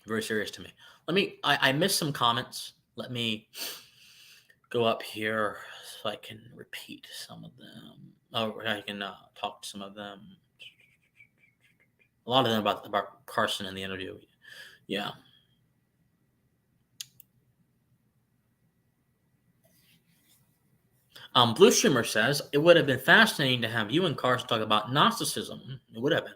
Very serious to me. I missed some comments. Let me go up here so I can repeat some of them. Oh, I can talk to some of them. A lot of them about Carson in the interview. Yeah. Blue Streamer says, it would have been fascinating to have you and Carson talk about Gnosticism. It would have been.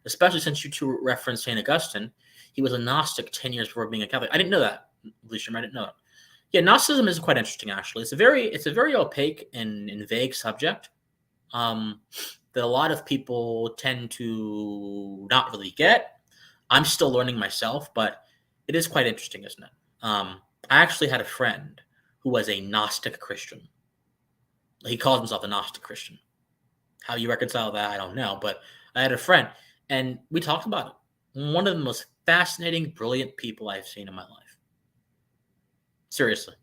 Especially since you two referenced St. Augustine. He was a Gnostic 10 years before being a Catholic. I didn't know that, Blue Streamer. I didn't know that. Yeah, Gnosticism is quite interesting, actually. It's a very opaque and vague subject that a lot of people tend to not really get. I'm still learning myself, but it is quite interesting, isn't it? I actually had a friend who was a Gnostic Christian. He calls himself a Gnostic Christian. How you reconcile that, I don't know. But I had a friend, and we talked about it. One of the most fascinating, brilliant people I've seen in my life. Seriously.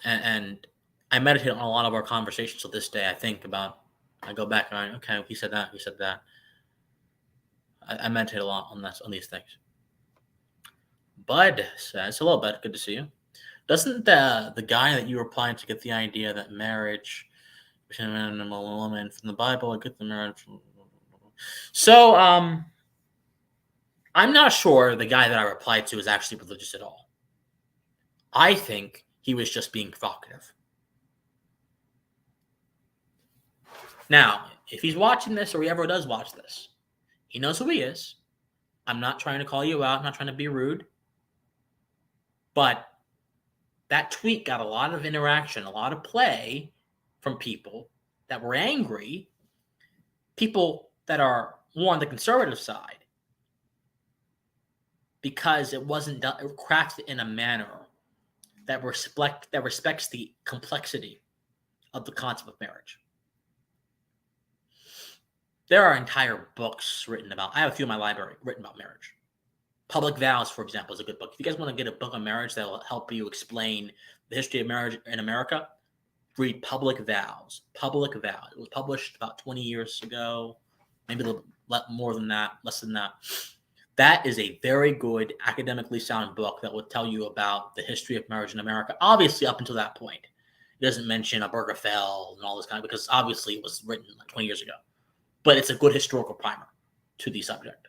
And I meditate on a lot of our conversations to this day. I go back and I'm like, okay, he said that. I meditate a lot on these things. Bud says, hello, Bud. Good to see you. Doesn't the guy that you were applying to get the idea that marriage between a man and a woman from the Bible, I get the marriage. So I'm not sure the guy that I replied to is actually religious at all. I think he was just being provocative. Now, if he's watching this or he ever does watch this, he knows who he is. I'm not trying to call you out. I'm not trying to be rude. But that tweet got a lot of interaction, a lot of play from people that were angry, people that are more on the conservative side, because it wasn't done, it crafted in a manner that respects the complexity of the concept of marriage. There are entire books written about. I have a few in my library written about marriage. Public Vows, for example, is a good book. If you guys want to get a book on marriage that will help you explain the history of marriage in America, read Public Vows. Public Vows. It was published about 20 years ago, maybe a little more than that, less than that. That is a very good academically sound book that will tell you about the history of marriage in America. Obviously, up until that point, it doesn't mention Obergefell and all this kind of, because obviously it was written like 20 years ago. But it's a good historical primer to the subject.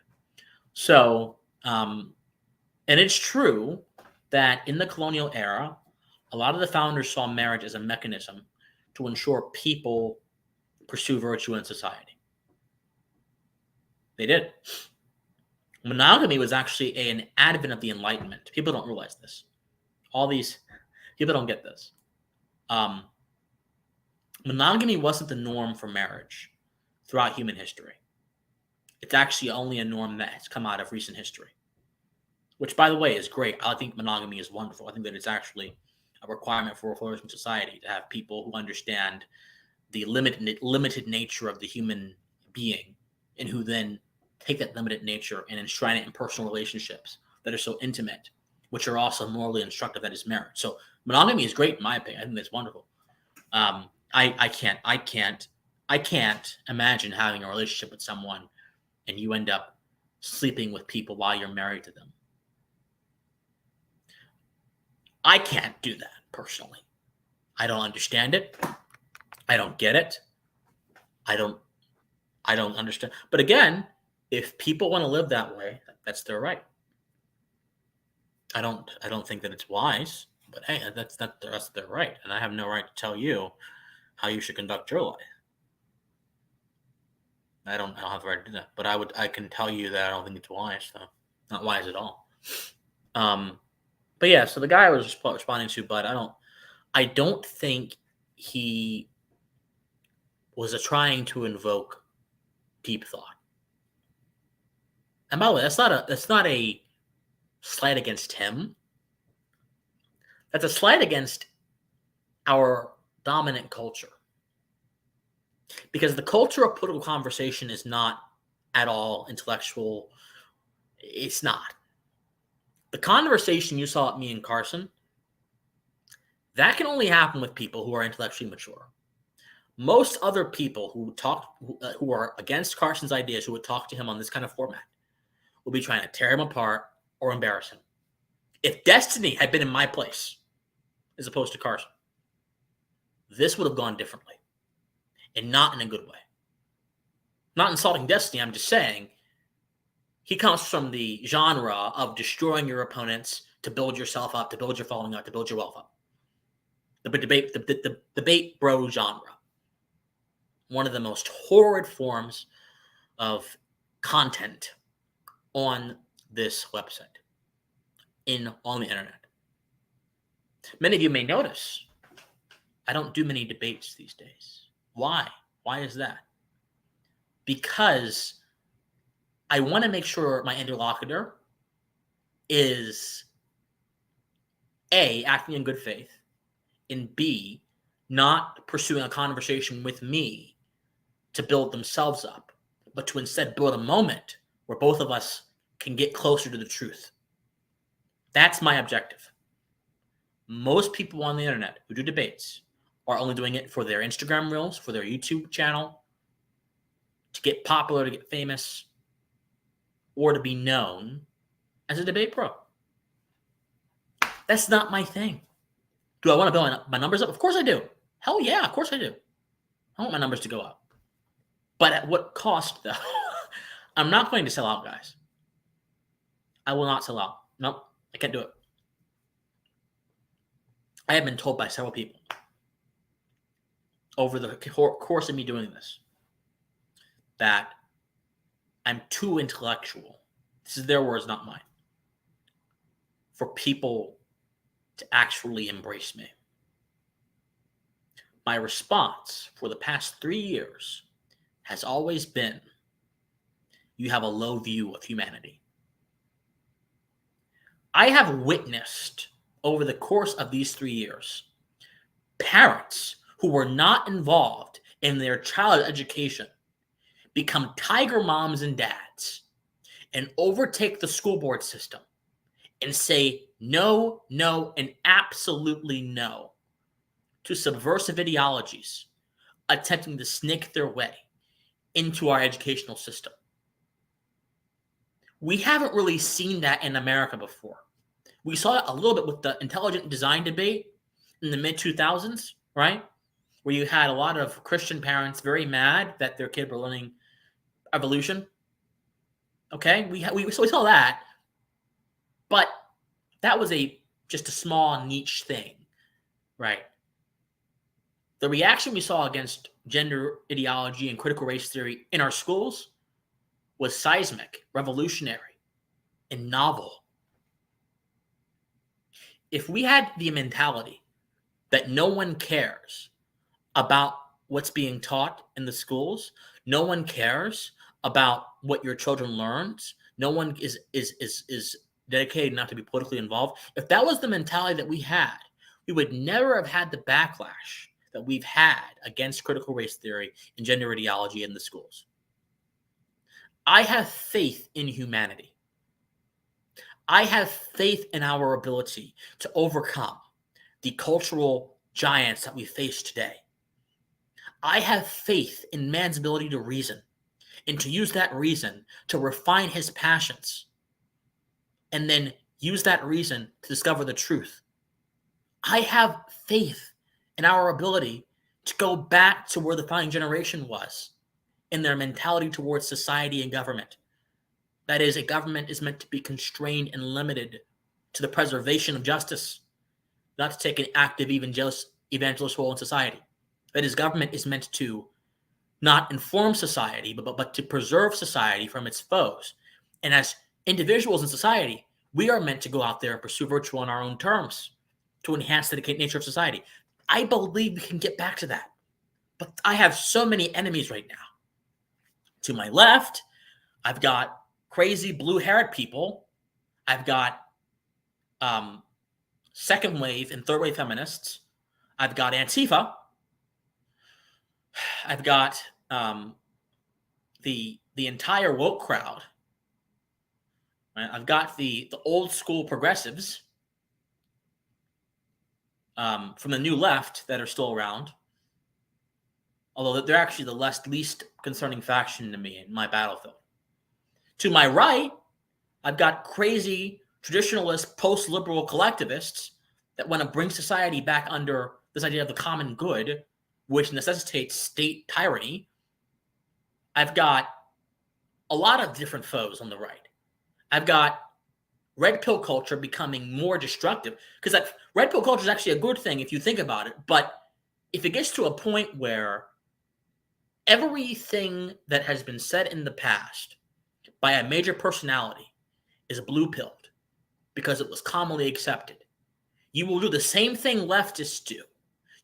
So, and it's true that in the colonial era, a lot of the founders saw marriage as a mechanism to ensure people pursue virtue in society. They did. Monogamy was actually an advent of the Enlightenment. People don't realize this. All these people don't get this. Monogamy wasn't the norm for marriage throughout human history. It's actually only a norm that has come out of recent history, which, by the way, is great. I think monogamy is wonderful. I think that it's actually a requirement for a flourishing society to have people who understand the limited nature of the human being, and who then take that limited nature and enshrine it in personal relationships that are so intimate, which are also morally instructive, that is marriage. So monogamy is great in my opinion. I think that's wonderful. I I can't imagine having a relationship with someone and you end up sleeping with people while you're married to them. I can't do that personally. I don't understand it. I don't get it. I don't understand. But again, if people want to live that way, that's their right. I don't think that it's wise, but hey, that's their right, and I have no right to tell you how you should conduct your life. I don't have the right to do that, but I can tell you that I don't think it's wise, though. Not wise at all. But yeah, so the guy I was responding to, but I don't think he was trying to invoke deep thought. And by the way, that's not a slight against him. That's a slight against our dominant culture. Because the culture of political conversation is not at all intellectual. It's not. The conversation you saw at me and Carson, that can only happen with people who are intellectually mature. Most other people who are against Carson's ideas, who would talk to him on this kind of format, will be trying to tear him apart or embarrass him. If Destiny had been in my place, as opposed to Carson, this would have gone differently, and not in a good way. Not insulting Destiny, I'm just saying he comes from the genre of destroying your opponents to build yourself up, to build your following up, to build your wealth up. The debate bro genre. One of the most horrid forms of content on this website, on the internet. Many of you may notice I don't do many debates these days. Why? Why is that? Because I want to make sure my interlocutor is A, acting in good faith, and B, not pursuing a conversation with me to build themselves up, but to instead build a moment where both of us can get closer to the truth. That's my objective. Most people on the internet who do debates are only doing it for their Instagram reels, for their YouTube channel, to get popular, to get famous, or to be known as a debate pro. That's not my thing. Do I want to build my numbers up? Of course I do. Hell yeah, of course I do. I want my numbers to go up. But at what cost, though? I'm not going to sell out, guys. I will not sell out. Nope, I can't do it. I have been told by several people over the course of me doing this that I'm too intellectual. This is their words, not mine. For people to actually embrace me. My response for the past 3 years has always been, you have a low view of humanity. I have witnessed over the course of these 3 years parents who were not involved in their child's education become tiger moms and dads and overtake the school board system and say no, no, and absolutely no to subversive ideologies attempting to snake their way into our educational system. We haven't really seen that in America before. We saw it a little bit with the intelligent design debate in the mid-2000s, right? Where you had a lot of Christian parents very mad that their kid were learning evolution. Okay, we saw that, but that was just a small niche thing, right? The reaction we saw against gender ideology and critical race theory in our schools was seismic, revolutionary, and novel. If we had the mentality that no one cares about what's being taught in the schools, no one cares about what your children learns, no one is dedicated not to be politically involved. If that was the mentality that we had, we would never have had the backlash that we've had against critical race theory and gender ideology in the schools. I have faith in humanity. I have faith in our ability to overcome the cultural giants that we face today. I have faith in man's ability to reason and to use that reason to refine his passions and then use that reason to discover the truth. I have faith in our ability to go back to where the founding generation was in their mentality towards society and government. That is, a government is meant to be constrained and limited to the preservation of justice, not to take an active evangelist role in society. That is, government is meant to not inform society, but to preserve society from its foes. And as individuals in society, we are meant to go out there and pursue virtue on our own terms to enhance the nature of society. I believe we can get back to that. But I have so many enemies right now. To my left, I've got crazy blue-haired people. I've got second wave and third wave feminists. I've got Antifa. I've got the entire woke crowd. Right? I've got the old school progressives from the new left that are still around. Although they're actually the least concerning faction to me in my battlefield. To my right, I've got crazy traditionalist post-liberal collectivists that want to bring society back under this idea of the common good, which necessitates state tyranny. I've got a lot of different foes on the right. I've got red pill culture becoming more destructive, because that red pill culture is actually a good thing if you think about it. But if it gets to a point where everything that has been said in the past by a major personality is blue-pilled because it was commonly accepted, you will do the same thing leftists do.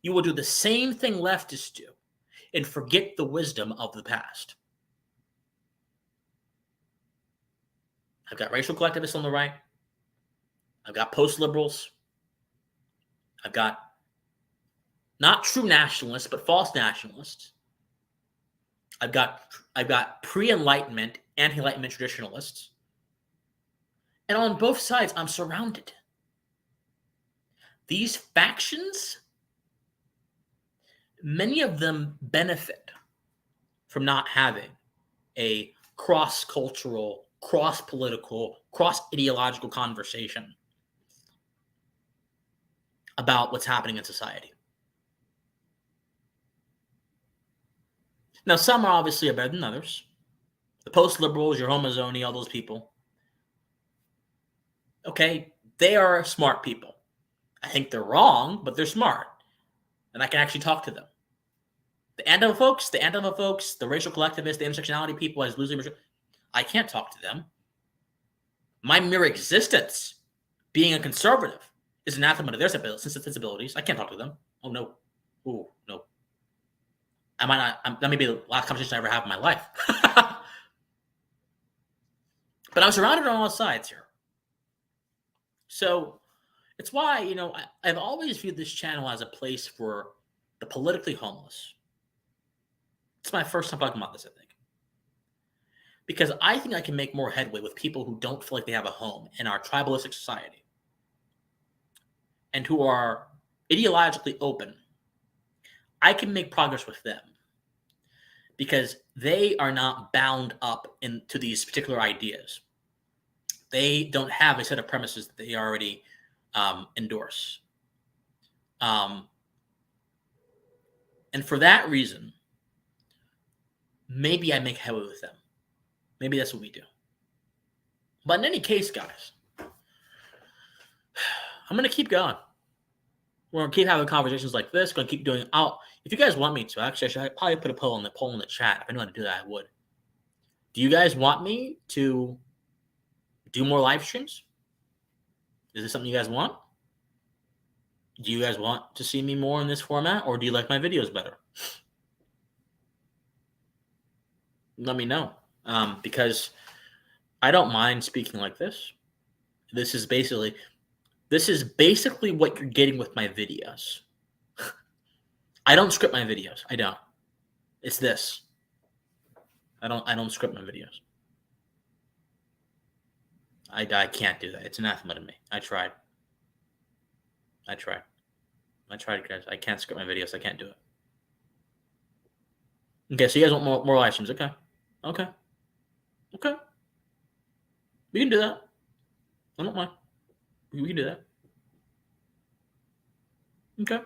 You will do the same thing leftists do and forget the wisdom of the past. I've got racial collectivists on the right. I've got post-liberals. I've got not true nationalists, but false nationalists. I've got pre-Enlightenment, anti-Enlightenment traditionalists. And on both sides, I'm surrounded. These factions, many of them benefit from not having a cross-cultural, cross-political, cross-ideological conversation about what's happening in society. Now, some are obviously better than others. The post-liberals, your homozoni, all those people. Okay, they are smart people. I think they're wrong, but they're smart. And I can actually talk to them. The Antifa folks, the racial collectivists, the intersectionality people, as losing, I can't talk to them. My mere existence, being a conservative, is anathema to their sensibilities. I can't talk to them. Oh, no. Ooh, no. I might not. That may be the last conversation I ever have in my life. But I'm surrounded on all sides here. So it's why, I've always viewed this channel as a place for the politically homeless. It's my first time talking about this, I think. Because I think I can make more headway with people who don't feel like they have a home in our tribalistic society and who are ideologically open. I can make progress with them because they are not bound up into these particular ideas. They don't have a set of premises that they already endorse. And for that reason, maybe I make headway with them. Maybe that's what we do. But in any case, guys, I'm going to keep going. We're going to keep having conversations like this. Going to keep doing out. If you guys want me to, actually, I should probably put a poll in the chat. If I knew how to do that, I would. Do you guys want me to do more live streams? Is this something you guys want? Do you guys want to see me more in this format, or do you like my videos better? Let me know. Because I don't mind speaking like this. This is basically what you're getting with my videos. I don't script my videos. I don't. It's this. I don't script my videos. I can't do that. It's anathema to me. I tried, guys. I can't script my videos. I can't do it. Okay, so you guys want more live streams. Okay. Okay. We can do that. I don't mind. We can do that. Okay.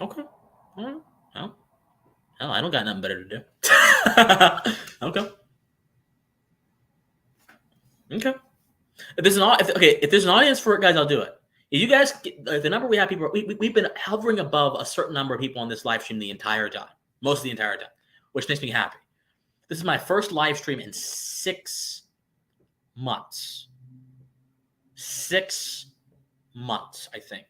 Okay. All right. Well, hell, I don't got nothing better to do. Okay. Okay. If there's an audience for it, guys, I'll do it. If you guys, the number we have people, we've been hovering above a certain number of people on this live stream the entire time, most of the entire time, which makes me happy. This is my first live stream in 6 months. 6 months, I think.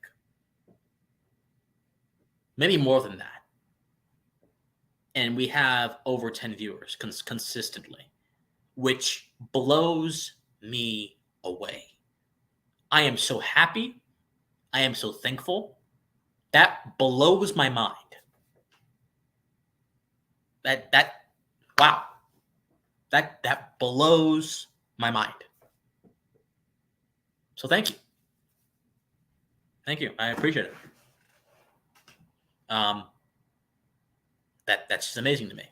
Maybe more than that. And we have over 10 viewers consistently, which blows me away. I am so happy. I am so thankful. That blows my mind. Wow. That blows my mind. So thank you. Thank you. I appreciate it. That's just amazing to me.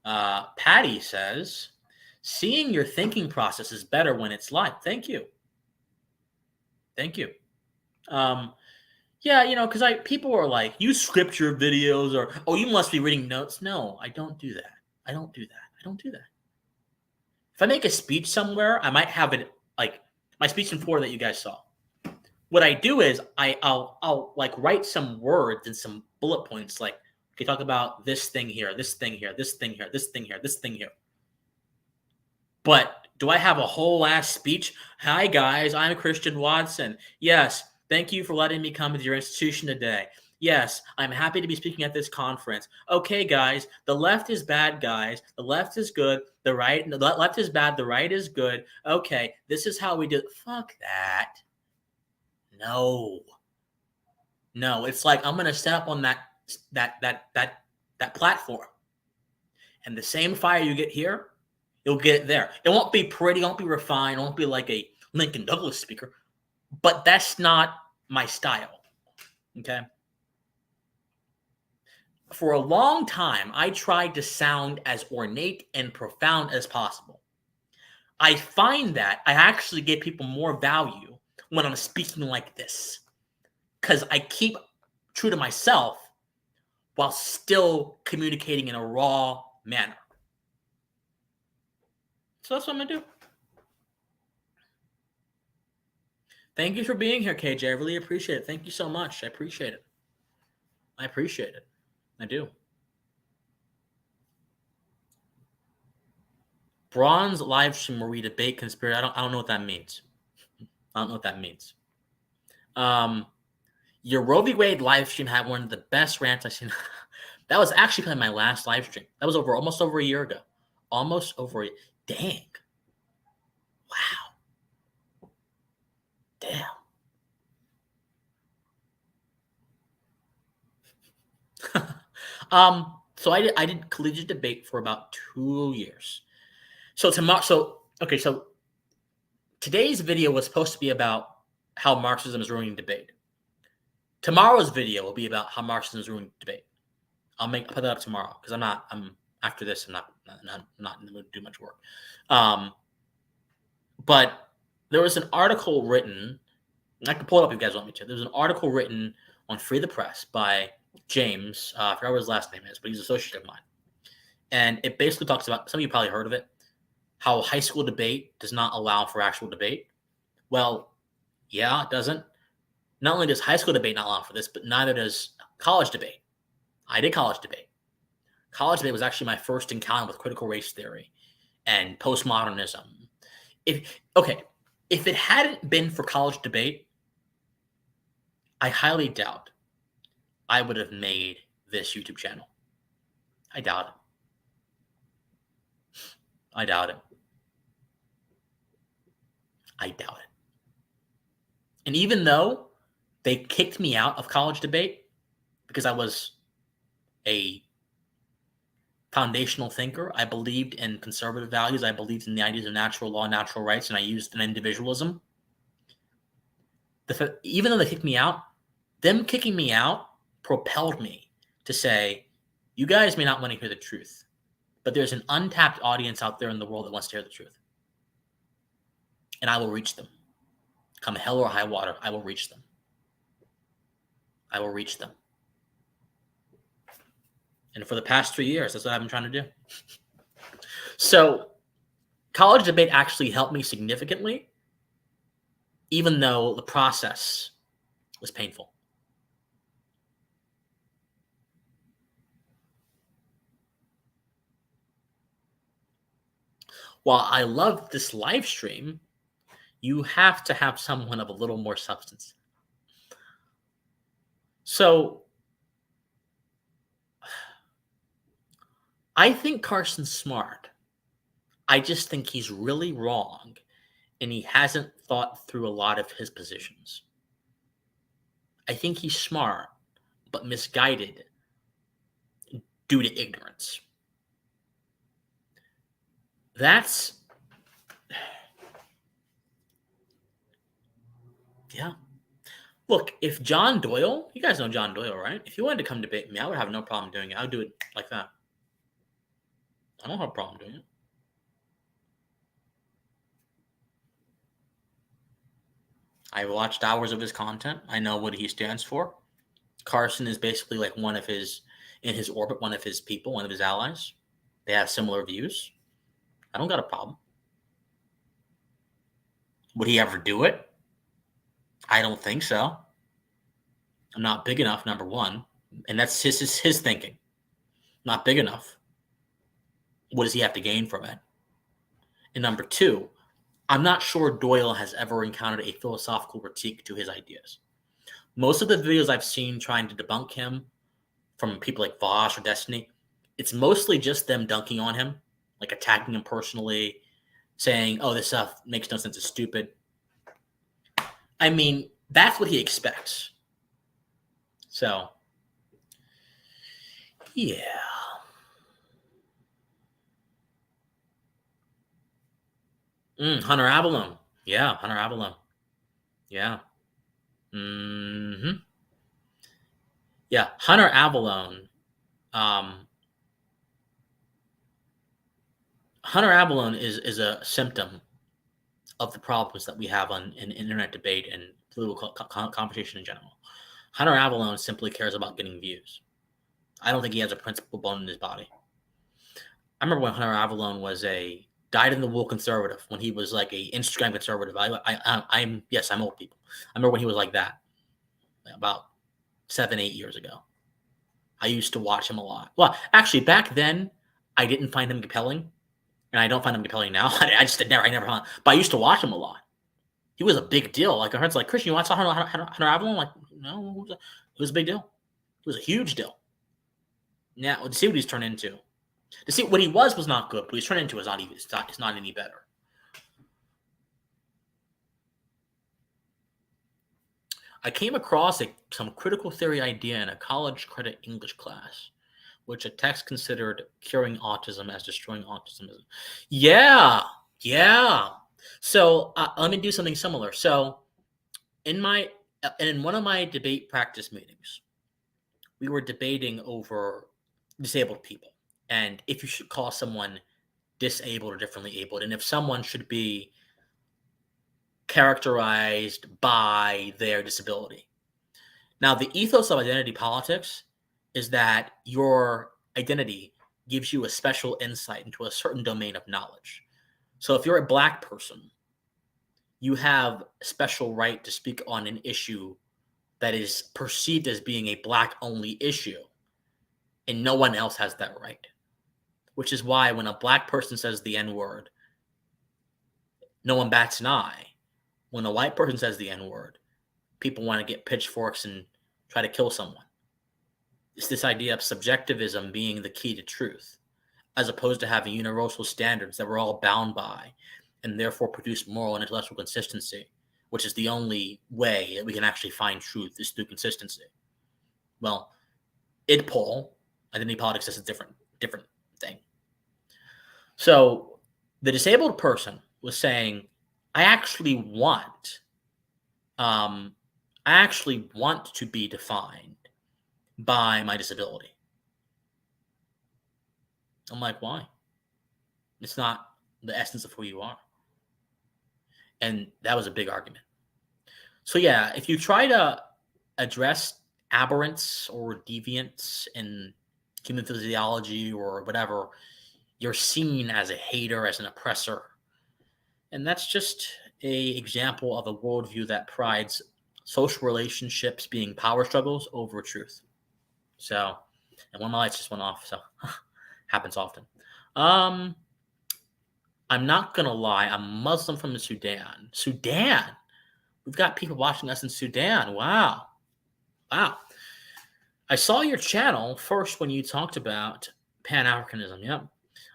Patty says, seeing your thinking process is better when it's live. Thank you. Thank you. Yeah, because people are like, you script your videos, or you must be reading notes. No, I don't do that. I don't do that. If I make a speech somewhere, I might have it like my speech in Florida that you guys saw. What I do is I'll like write some words and some bullet points, like, okay, talk about this thing here, this thing here, this thing here, this thing here, this thing here. But do I have a whole ass speech? Hi guys, I'm Christian Watson. Yes, thank you for letting me come to your institution today. Yes, I'm happy to be speaking at this conference. Okay, guys, the left is bad, guys. The left is good. The left is bad. The right is good. Okay, this is how we do it. Fuck that. No, it's like I'm gonna set up on that platform, and the same fire you get here, you'll get it there. It won't be pretty, it won't be refined, it won't be like a Lincoln Douglas speaker, but that's not my style. Okay. For a long time, I tried to sound as ornate and profound as possible. I find that I actually give people more value when I'm speaking like this, because I keep true to myself while still communicating in a raw manner. So that's what I'm going to do. Thank you for being here, KJ. I really appreciate it. Thank you so much. I appreciate it. I do. Bronze live stream where we debate conspiracy. I don't know what that means. Your Roe v. Wade live stream had one of the best rants I've seen. That was actually kind of my last live stream. That was almost over a year ago. Dang. Wow. Damn. So I did collegiate debate for about 2 years. So today's video was supposed to be about how Marxism is ruining debate. Tomorrow's video will be about how Marxism is ruining debate. I'll put that up tomorrow because after this, I'm not in the mood to do much work. But there was an article written, and I can pull it up if you guys want me to. There's an article written on Free the Press by James. I forgot what his last name is, but he's an associate of mine. And it basically talks about, some of you probably heard of it, how high school debate does not allow for actual debate. Well, yeah, it doesn't. Not only does high school debate not allow for this, but neither does college debate. I did college debate. College debate was actually my first encounter with critical race theory and postmodernism. If it hadn't been for college debate, I highly doubt I would have made this YouTube channel. I doubt it. And even though they kicked me out of college debate because I was a foundational thinker, I believed in conservative values, I believed in the ideas of natural law, natural rights, and I used an individualism. Even though they kicked me out, them kicking me out propelled me to say, you guys may not want to hear the truth, but there's an untapped audience out there in the world that wants to hear the truth. And I will reach them. Come hell or high water, I will reach them. I will reach them. And for the past 3 years, that's what I've been trying to do. So college debate actually helped me significantly, even though the process was painful. While I love this live stream, you have to have someone of a little more substance. So I think Carson's smart. I just think he's really wrong, and he hasn't thought through a lot of his positions. I think he's smart, but misguided due to ignorance. Yeah. Look, if John Doyle, you guys know John Doyle, right? If you wanted to come debate me, I would have no problem doing it. I would do it like that. I don't have a problem doing it. I've watched hours of his content. I know what he stands for. Carson is basically like one of his, in his orbit, one of his people, one of his allies. They have similar views. I don't got a problem. Would he ever do it? I don't think so. I'm not big enough, number one. And that's his thinking. Not big enough. What does he have to gain from it? And number two, I'm not sure Doyle has ever encountered a philosophical critique to his ideas. Most of the videos I've seen trying to debunk him from people like Vosh or Destiny, it's mostly just them dunking on him, like attacking him personally, saying, oh, this stuff makes no sense, it's stupid. I mean, that's what he expects. So, yeah. Hunter Avalon. Yeah, Hunter Avalon. Yeah. Yeah, Hunter Avalon. Hunter Avalon is a symptom of the problems that we have in internet debate and political conversation in general. Hunter Avalon simply cares about getting views. I don't think he has a principled bone in his body. I remember when Hunter Avalon was a dyed-in-the-wool conservative, when he was like a Instagram conservative. I'm old people. I remember when he was like that about 7-8 years ago. I used to watch him a lot. Well, actually, back then, I didn't find him compelling, and I don't find him compelling now. I never found him. But I used to watch him a lot. He was a big deal. Like, I heard, like, Christian, you watch Hunter Avalon? Like, no, it was a big deal. It was a huge deal. Now, to see what he's turned into. To see what he was not good, but he's turned into is not any better. I came across some critical theory idea in a college credit English class, which a text considered curing autism as destroying autism. Yeah. So let me do something similar. So in one of my debate practice meetings, we were debating over disabled people and if you should call someone disabled or differently abled, and if someone should be characterized by their disability. Now, the ethos of identity politics is that your identity gives you a special insight into a certain domain of knowledge. So if you're a Black person, you have a special right to speak on an issue that is perceived as being a Black-only issue, and no one else has that right. Which is why when a Black person says the N-word, no one bats an eye. When a white person says the N-word, people want to get pitchforks and try to kill someone. It's this idea of subjectivism being the key to truth, as opposed to having universal standards that we're all bound by, and therefore produce moral and intellectual consistency, which is the only way that we can actually find truth is through consistency. Well, IDPOL, identity politics, is a different thing. So the disabled person was saying, I actually want to be defined by my disability. I'm like, why? It's not the essence of who you are. And that was a big argument. So yeah, if you try to address aberrants or deviants in human physiology or whatever, you're seen as a hater, as an oppressor. And that's just an example of a worldview that prides social relationships being power struggles over truth. So, and one of my lights just went off, so happens often. I'm not gonna lie, I'm Muslim from the Sudan. Sudan. We've got people watching us in Sudan. Wow. Wow. I saw your channel first when you talked about Pan-Africanism. Yep.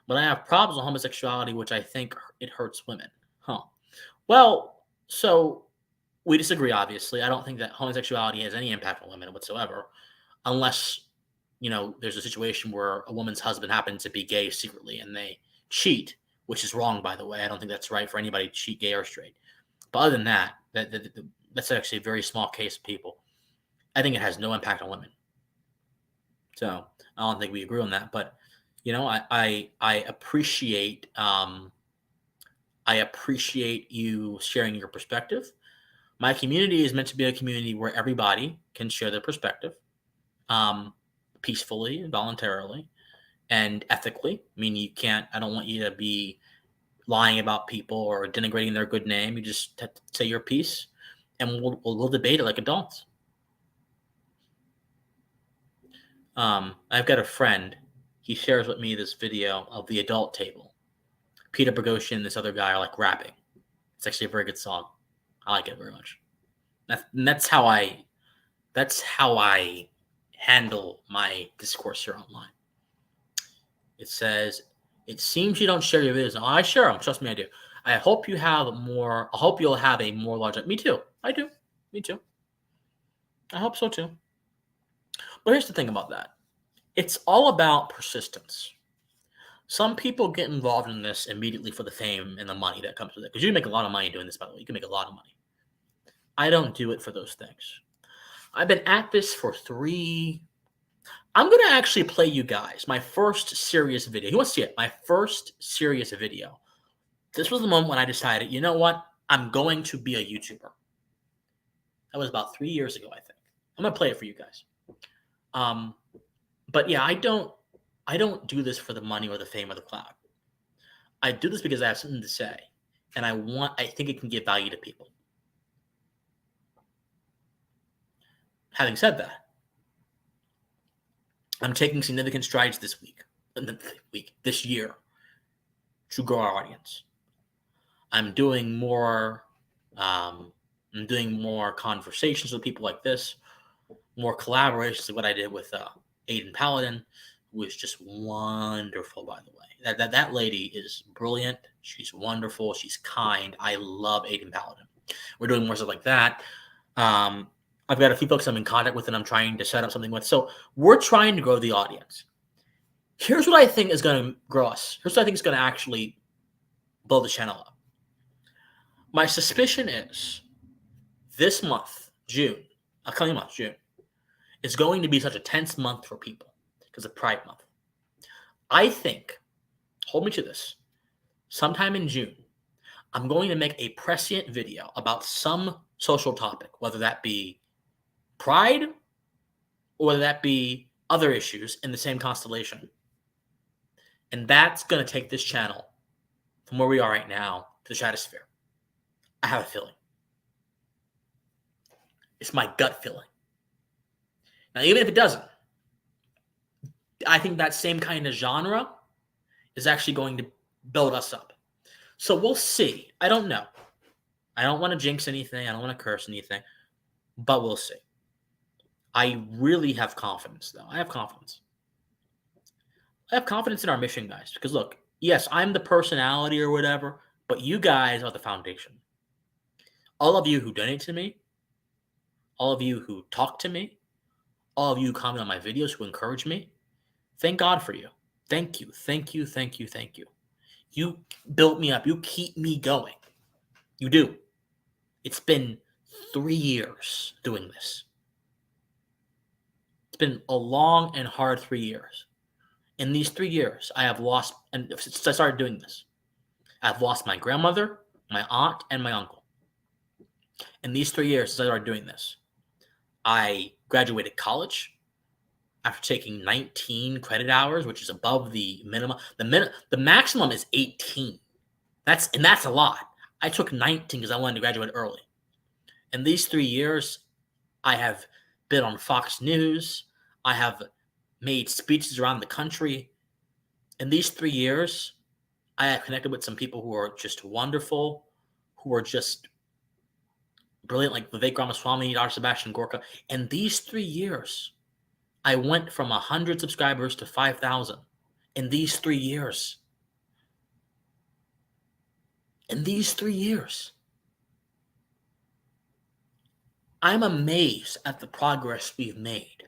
But I have problems with homosexuality, which I think it hurts women. Huh. Well, so we disagree, obviously. I don't think that homosexuality has any impact on women whatsoever, unless, there's a situation where a woman's husband happens to be gay secretly and they cheat, which is wrong, by the way. I don't think that's right for anybody to cheat, gay or straight. But other than that, that's actually a very small case of people. I think it has no impact on women. So I don't think we agree on that. But I appreciate you sharing your perspective. My community is meant to be a community where everybody can share their perspective, peacefully and voluntarily and ethically. I mean, I don't want you to be lying about people or denigrating their good name. You just have to say your piece, and we'll debate it like adults. I've got a friend. He shares with me this video of the adult table. Peter Boghossian and this other guy are like rapping. It's actually a very good song. I like it very much. That's how I handle my discourse here online. It says, "It seems you don't share your videos." No, I share them. Trust me, I do. I hope you'll have a more large. Me too. I do. Me too. I hope so too. But here's the thing about that. It's all about persistence. Some people get involved in this immediately for the fame and the money that comes with it. Because you can make a lot of money doing this, by the way. You can make a lot of money. I don't do it for those things. I've been at this for 3. I'm going to actually play you guys my first serious video. Who wants to see it? My first serious video. This was the moment when I decided, you know what? I'm going to be a YouTuber. That was about 3 years ago, I think. I'm going to play it for you guys. But yeah, I don't do this for the money or the fame or the clout. I do this because I have something to say, and I think it can give value to people. Having said that, I'm taking significant strides this year, to grow our audience. I'm doing more conversations with people like this, more collaborations like what I did with Aiden Paladin, who is just wonderful, by the way. That lady is brilliant. She's wonderful. She's kind. I love Aiden Paladin. We're doing more stuff like that. I've got a few folks I'm in contact with and I'm trying to set up something with. So we're trying to grow the audience. Here's what I think is going to grow us. Here's what I think is going to actually blow the channel up. My suspicion is this month, June, upcoming month, June, is going to be such a tense month for people because of Pride Month. I think, hold me to this, sometime in June, I'm going to make a prescient video about some social topic, whether that be Pride or whether that be other issues in the same constellation. And that's going to take this channel from where we are right now to the stratosphere. I have a feeling. It's my gut feeling. Now, even if it doesn't, I think that same kind of genre is actually going to build us up. So we'll see. I don't know. I don't want to jinx anything. I don't want to curse anything. But we'll see. I really have confidence, though. I have confidence. I have confidence in our mission, guys. Because look, yes, I'm the personality or whatever, but you guys are the foundation. All of you who donate to me, all of you who talk to me, all of you who comment on my videos, who encourage me, thank God for you. Thank you, thank you, thank you, thank you. You built me up. You keep me going. You do. It's been 3 years doing this. It's been a long and hard 3 years. In these 3 years, I have lost, and since I started doing this, I've lost my grandmother, my aunt, and my uncle. In these 3 years, since I started doing this, I graduated college after taking 19 credit hours, which is above the minimum. The maximum is 18. That's a lot. I took 19 because I wanted to graduate early. In these 3 years, I have been on Fox News. I have made speeches around the country. In these 3 years, I have connected with some people who are just wonderful, who are just brilliant, like Vivek Ramaswamy, Dr. Sebastian Gorka. In these 3 years, I went from 100 subscribers to 5,000. In these 3 years. In these 3 years. I'm amazed at the progress we've made,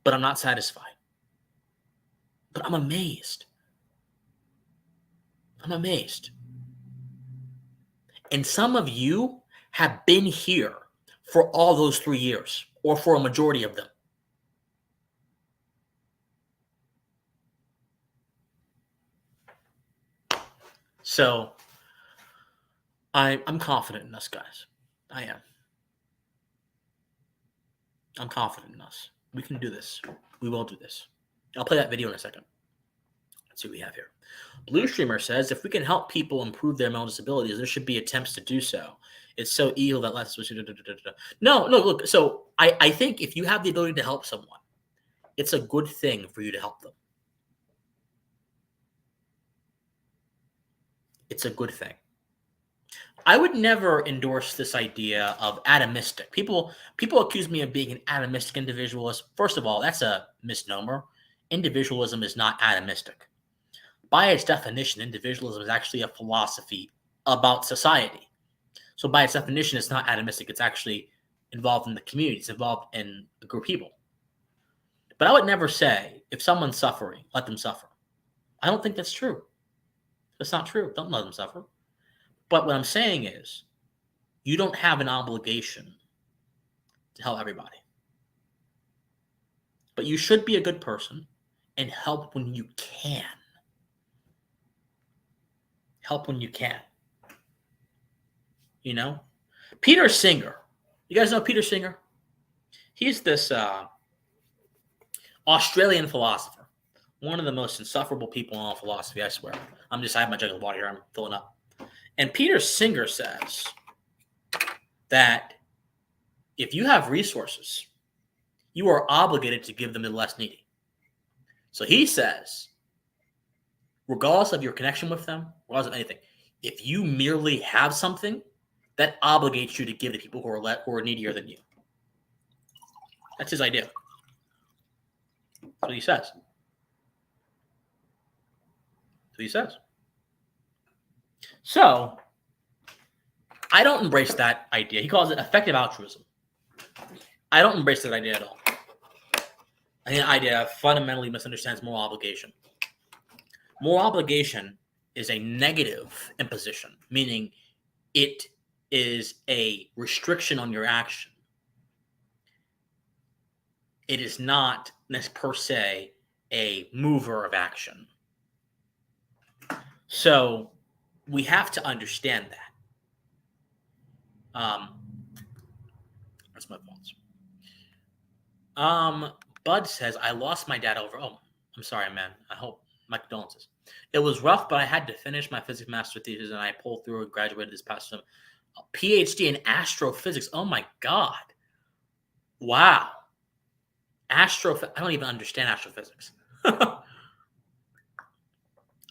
but I'm not satisfied. But I'm amazed. I'm amazed. And some of you have been here for all those 3 years, or for a majority of them. So I'm confident in us, guys. I am. I'm confident in us. We can do this. We will do this. I'll play that video in a second. Let's see what we have here. Blue Streamer says, if we can help people improve their mental disabilities, there should be attempts to do so. It's so evil that less. No, look. So I think if you have the ability to help someone, it's a good thing for you to help them. It's a good thing. I would never endorse this idea of atomistic. People accuse me of being an atomistic individualist. First of all, that's a misnomer. Individualism is not atomistic. By its definition, individualism is actually a philosophy about society. So by its definition, it's not atomistic. It's actually involved in the community. It's involved in a group of people. But I would never say, if someone's suffering, let them suffer. I don't think that's true. That's not true. Don't let them suffer. But what I'm saying is, you don't have an obligation to help everybody. But you should be a good person and help when you can. Help when you can. You know? Peter Singer. You guys know Peter Singer? He's this Australian philosopher. One of the most insufferable people in all philosophy, I swear. I have my jug of water here. I'm filling up. And Peter Singer says that if you have resources, you are obligated to give them to the less needy. So he says, regardless of your connection with them, regardless of anything, if you merely have something, that obligates you to give to people who are needier than you. That's his idea. That's what he says. That's what he says. So, I don't embrace that idea. He calls it effective altruism. I don't embrace that idea at all. I think the idea fundamentally misunderstands moral obligation. Moral obligation is a negative imposition, meaning it is a restriction on your action. It is not per se a mover of action. So we have to understand that. That's my thoughts. Bud says, I lost my dad over. Oh, I'm sorry, man. I hope my condolences. It was rough, but I had to finish my physics master thesis, and I pulled through and graduated this past semester. A PhD in astrophysics. Oh my God. Wow. I don't even understand astrophysics.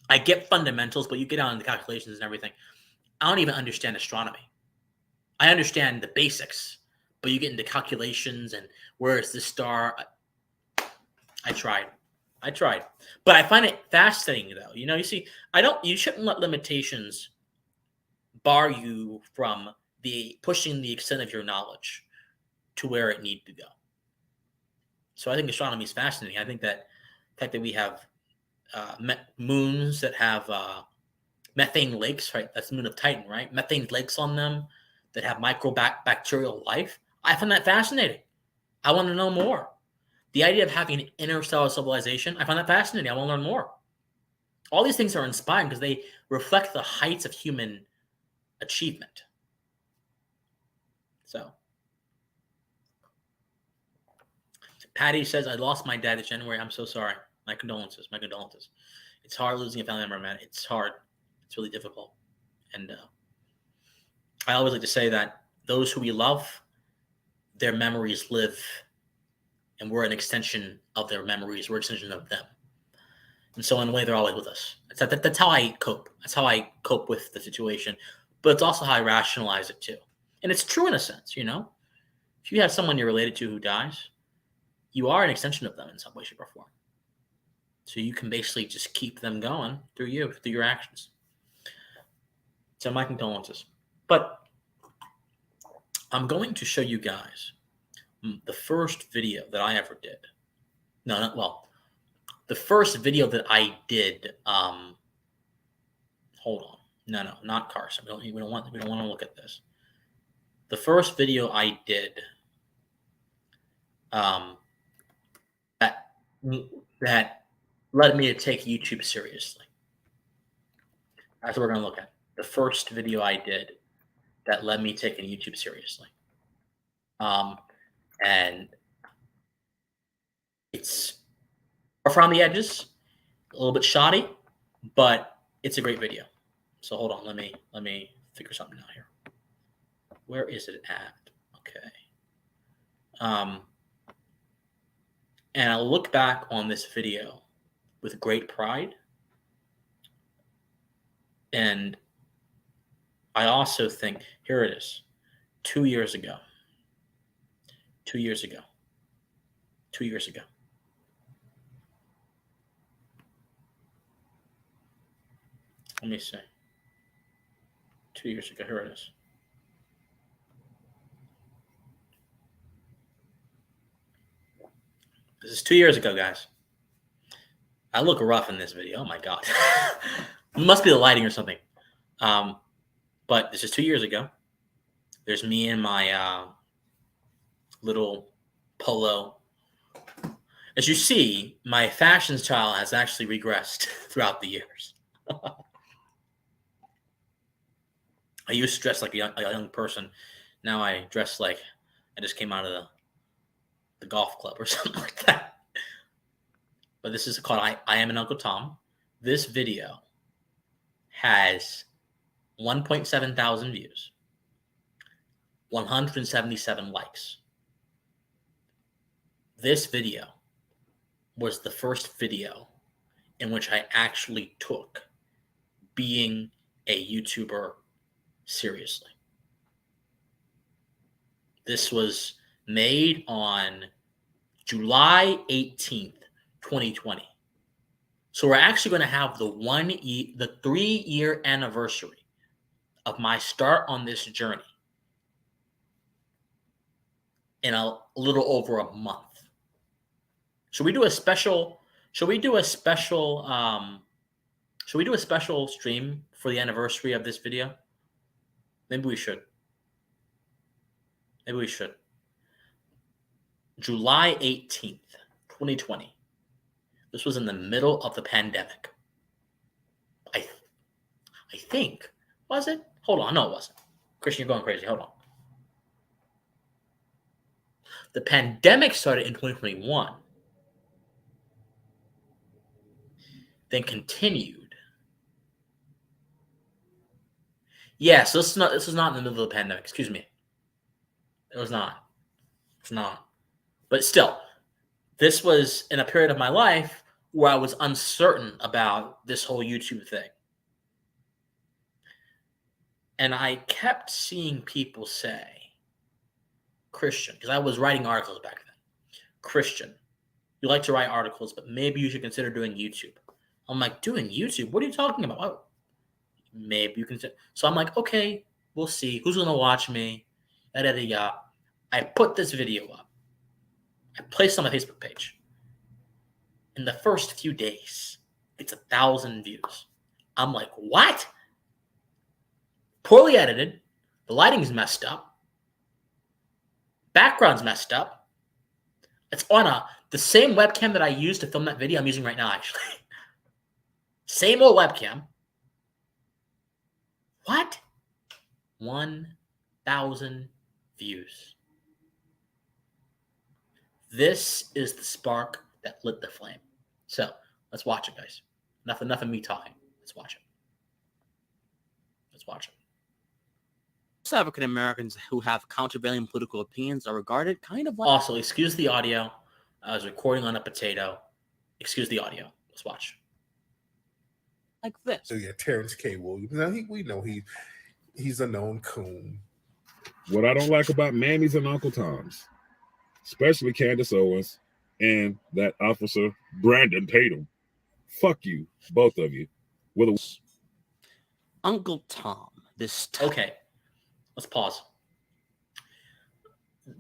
I get fundamentals, but you get down into calculations and everything. I don't even understand astronomy. I understand the basics, but you get into calculations and where is this star? I tried. But I find it fascinating, though. You know, you shouldn't let limitations bar you from pushing the extent of your knowledge to where it needs to go. So I think astronomy is fascinating. I think that the fact that we have moons that have methane lakes, right? That's the moon of Titan, right? Methane lakes on them that have microbacterial life. I find that fascinating. I want to know more. The idea of having an interstellar civilization, I find that fascinating. I want to learn more. All these things are inspiring because they reflect the heights of human achievement. So, Patty says, I lost my dad in January. I'm so sorry. My condolences. My condolences. It's hard losing a family member, man. It's hard. It's really difficult. And I always like to say that those who we love, their memories live, and we're an extension of their memories. We're an extension of them. And so in a way, they're always with us. That's how I cope. That's how I cope with the situation. But it's also how I rationalize it too. And it's true in a sense, you know? If you have someone you're related to who dies, you are an extension of them in some way, shape, or form. So you can basically just keep them going through you, through your actions. So my condolences. But I'm going to show you guys the first video that I ever did. The first video that I did. Hold on. No, not Carson. We don't want to look at this. The first video I did. That led me to take YouTube seriously. That's what we're going to look at. The first video I did that led me taking YouTube seriously. And it's rough around the edges, a little bit shoddy, but it's a great video. So hold on, let me figure something out here. Where is it at? Okay. And I'll look back on this video with great pride. And I also think, here it is, 2 years ago. 2 years ago. 2 years ago. Let me see. 2 years ago, here it is. This is 2 years ago, guys. I look rough in this video. Oh my God. It must be the lighting or something. But this is 2 years ago. There's me and my little polo. As you see, my fashion style has actually regressed throughout the years. I used to dress like a young person. Now I dress like I just came out of the golf club or something like that. But this is called I Am an Uncle Tom. This video has 1.7 thousand views, 177 likes. This video was the first video in which I actually took being a YouTuber seriously. This was made on July 18th, 2020. So we're actually going to have the 3-year anniversary of my start on this journey in a little over a month. Should we do a special stream for the anniversary of this video? Maybe we should. July 18th, 2020. This was in the middle of the pandemic. I think. Was it? Hold on. No, it wasn't. Christian, you're going crazy. Hold on. The pandemic started in 2021. Then continued. Yeah, so this is not in the middle of the pandemic. Excuse me. It was not. It's not. But still, this was in a period of my life where I was uncertain about this whole YouTube thing. And I kept seeing people say, Christian, because I was writing articles back then. Christian, you like to write articles, but maybe you should consider doing YouTube. I'm like, doing YouTube? What are you talking about? Oh, maybe you can. So I'm like, okay, we'll see. Who's going to watch me? I put this video up. I placed it on my Facebook page. In the first few days, it's 1,000 views. I'm like, what? Poorly edited. The lighting's messed up. Background's messed up. It's on The same webcam that I used to film that video, I'm using right now, actually. Same old webcam. What? 1,000 views. This is the spark that lit the flame. So let's watch it, guys. Enough of me talking. Let's watch it. Let's watch it. Most African Americans who have countervailing political opinions are regarded kind of like. Also, excuse the audio. I was recording on a potato. Excuse the audio. Let's watch. Like this. So yeah, Terrence K. Williams. Now we know he's a known coon. What I don't like about Mammies and Uncle Toms, especially Candace Owens and that officer Brandon Tatum. Fuck you, both of you. With a Uncle Tom. Okay, let's pause.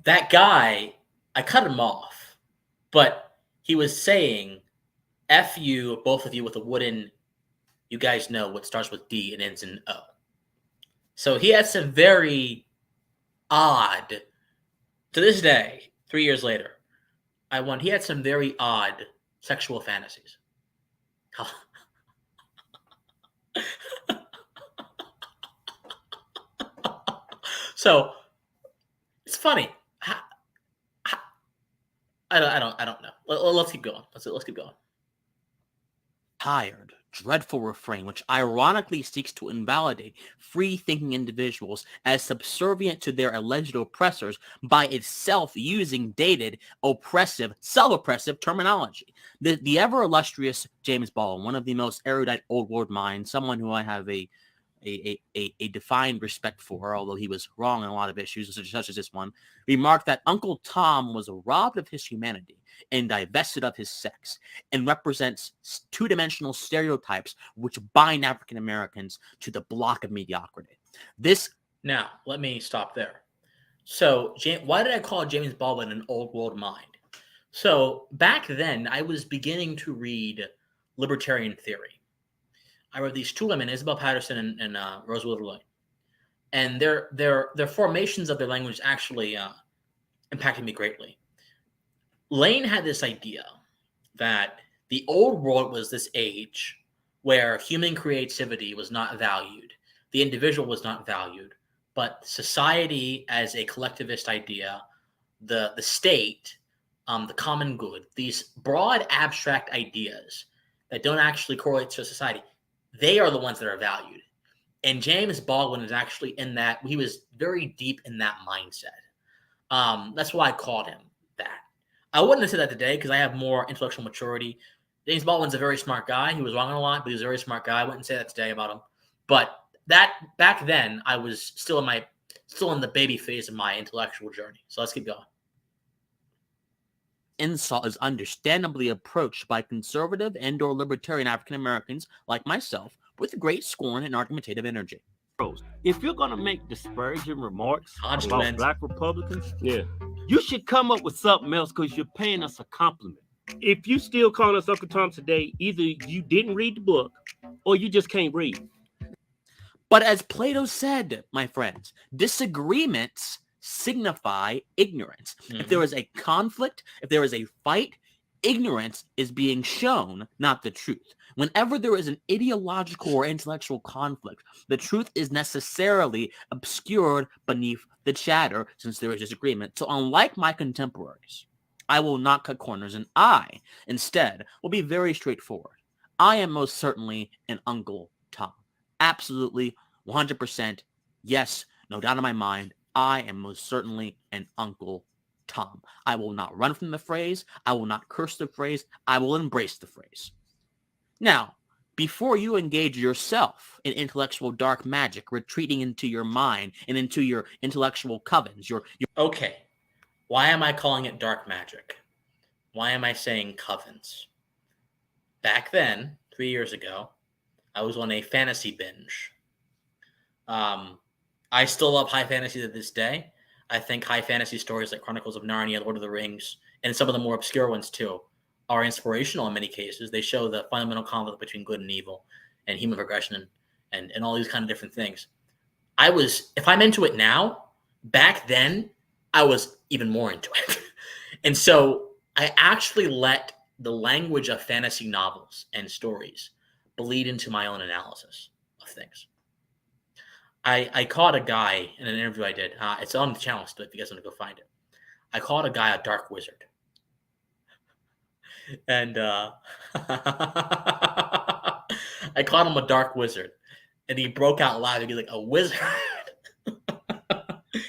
That guy, I cut him off, but he was saying, F you, both of you, with a wooden, you guys know what starts with D and ends in O. So he had some very odd, to this day, 3 years later, he had some very odd sexual fantasies. So it's funny. I don't know. Let's keep going. Let's keep going. Tired, dreadful refrain, which ironically seeks to invalidate free-thinking individuals as subservient to their alleged oppressors by itself using dated, oppressive, self-oppressive terminology. The ever-illustrious James Baldwin, one of the most erudite old world minds, someone who I have a defined respect for, although he was wrong on a lot of issues, such as this one, remarked that Uncle Tom was robbed of his humanity and divested of his sex, and represents two-dimensional stereotypes which bind African Americans to the block of mediocrity. Now, let me stop there. So, why did I call James Baldwin an old world mind? So, back then, I was beginning to read libertarian theory. I read these two women, Isabel Patterson and Rose Witherly, and their formations of their language actually impacted me greatly. Lane had this idea that the old world was this age where human creativity was not valued, the individual was not valued, but society as a collectivist idea, the state, the common good, these broad abstract ideas that don't actually correlate to society, they are the ones that are valued. And James Baldwin is actually in that. He was very deep in that mindset. That's why I called him that. I wouldn't have said that today because I have more intellectual maturity. James Baldwin's a very smart guy. He was wrong on a lot, but he was a very smart guy. I wouldn't say that today about him. But that back then, I was still in the baby phase of my intellectual journey. So let's keep going. Insult is understandably approached by conservative and or libertarian African Americans like myself with great scorn and argumentative energy. If you're gonna make disparaging remarks Hodge about wins. Black Republicans, you should come up with something else because you're paying us a compliment. If you still calling us Uncle Tom today, either you didn't read the book or you just can't read. But as Plato said, my friends, disagreements signify ignorance. Mm-hmm. If there is a conflict, if there is a fight, ignorance is being shown, not the truth. Whenever there is an ideological or intellectual conflict, the truth is necessarily obscured beneath the chatter since there is disagreement. So unlike my contemporaries, I will not cut corners, and I, instead, will be very straightforward. I am most certainly an Uncle Tom. Absolutely, 100%, yes, no doubt in my mind, I am most certainly an Uncle Tom. I will not run from the phrase. I will not curse the phrase. I will embrace the phrase. Now, before you engage yourself in intellectual dark magic, retreating into your mind and into your intellectual covens, Okay, why am I calling it dark magic? Why am I saying covens? Back then, 3 years ago, I was on a fantasy binge. I still love high fantasy to this day. I think high fantasy stories like Chronicles of Narnia, Lord of the Rings, and some of the more obscure ones too, are inspirational in many cases. They show the fundamental conflict between good and evil and human progression and all these kind of different things. If I'm into it now, back then, I was even more into it. And so I actually let the language of fantasy novels and stories bleed into my own analysis of things. I caught a guy in an interview I did. It's on the channel still if you guys want to go find it. I called a guy a dark wizard. And I called him a dark wizard. And he broke out loud. He's like, a wizard?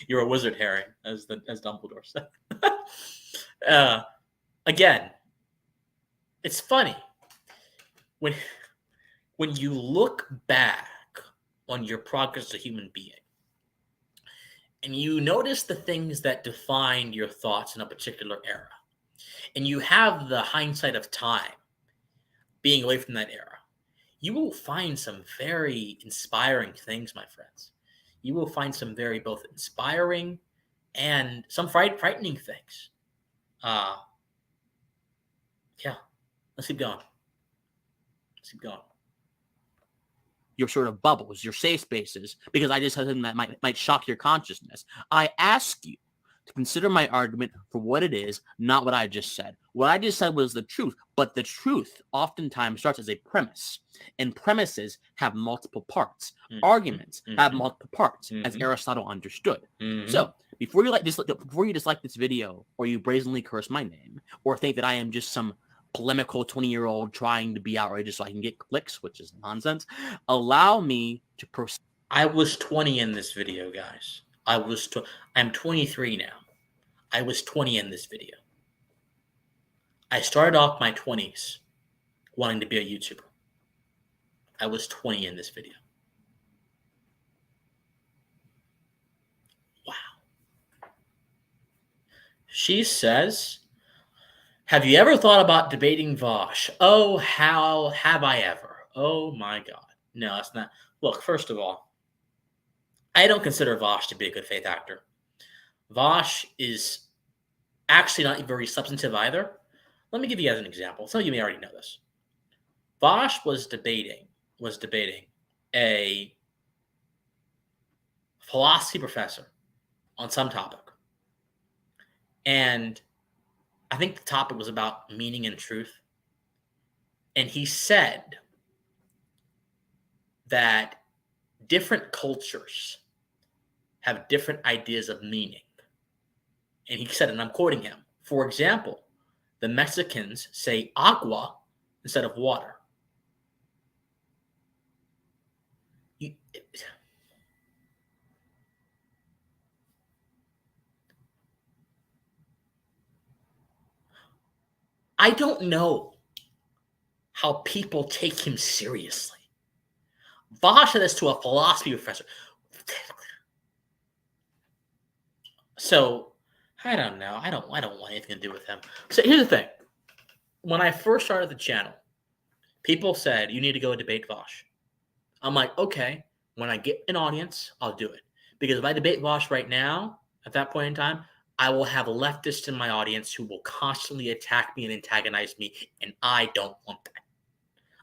You're a wizard, Harry, as Dumbledore said. Again, it's funny. When you look back on your progress as a human being, and you notice the things that defined your thoughts in a particular era, and you have the hindsight of time being away from that era, you will find some very inspiring things, my friends. You will find some very both inspiring and some frightening things. Yeah, let's keep going. Your sort of bubbles, your safe spaces, because I just said something that might shock your consciousness. I ask you to consider my argument for what it is, not what I just said. What I just said was the truth, but the truth oftentimes starts as a premise, and premises have multiple parts. Arguments have multiple parts, as Aristotle understood. So before you dislike this video, or you brazenly curse my name, or think that I am just some polemical 20-year-old trying to be outrageous so I can get clicks, which is nonsense, allow me to proceed. I was 20 in this video, guys. I'm 23 now. I was 20 in this video. I started off my 20s wanting to be a YouTuber. I was 20 in this video. Wow. She says, have you ever thought about debating Vosh? Oh, how have I ever? Oh my God. No, it's not. Look, first of all, I don't consider Vosh to be a good faith actor. Vosh is actually not very substantive either. Let me give you guys an example. Some of you may already know this. Vosh was debating a philosophy professor on some topic. And I think the topic was about meaning and truth. And he said that different cultures have different ideas of meaning. And he said, and I'm quoting him, for example, the Mexicans say agua instead of water. I don't know how people take him seriously. Vosh said this to a philosophy professor. So I don't know. I don't want anything to do with him. So here's the thing. When I first started the channel, people said, you need to go debate Vosh. I'm like, okay, when I get an audience, I'll do it. Because if I debate Vosh right now, at that point in time, I will have leftists in my audience who will constantly attack me and antagonize me, and I don't want that.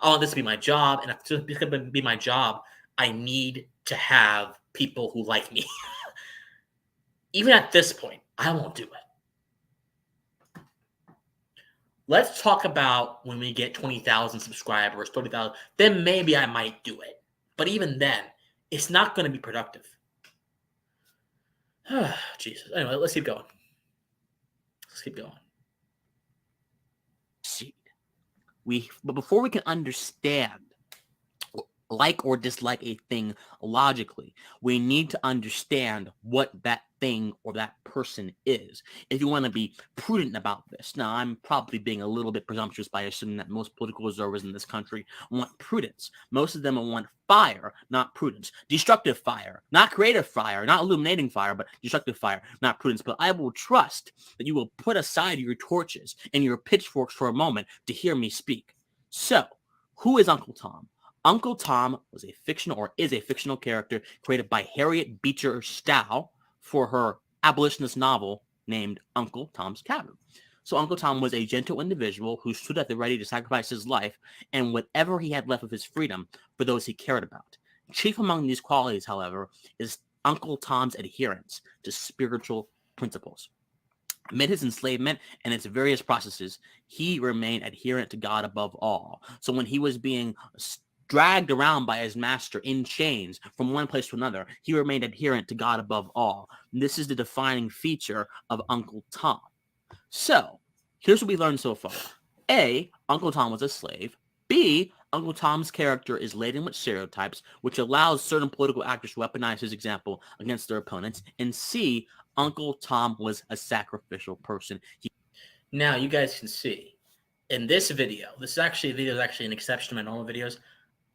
I want this to be my job, and if it's going to be my job, I need to have people who like me. Even at this point, I won't do it. Let's talk about when we get 20,000 subscribers, 30,000. Then maybe I might do it. But even then, it's not going to be productive. Jesus. Anyway, let's keep going. But before we can understand, like or dislike a thing logically, we need to understand what that thing or that person is. If you want to be prudent about this, now I'm probably being a little bit presumptuous by assuming that most political observers in this country want prudence. Most of them want fire, not prudence. Destructive fire, not creative fire, not illuminating fire, but destructive fire, not prudence. But I will trust that you will put aside your torches and your pitchforks for a moment to hear me speak. So, who is Uncle Tom? Uncle Tom was a fictional or is a fictional character created by Harriet Beecher Stowe for her abolitionist novel named Uncle Tom's Cabin. So Uncle Tom was a gentle individual who stood at the ready to sacrifice his life and whatever he had left of his freedom for those he cared about. Chief among these qualities, however, is Uncle Tom's adherence to spiritual principles. Amid his enslavement and its various processes, he remained adherent to God above all. So when he was being dragged around by his master in chains from one place to another, he remained adherent to God above all. And this is the defining feature of Uncle Tom. So here's what we learned so far. A, Uncle Tom was a slave. B, Uncle Tom's character is laden with stereotypes, which allows certain political actors to weaponize his example against their opponents. And C, Uncle Tom was a sacrificial person. Now you guys can see in this video, this is actually a video is actually an exception to my normal videos.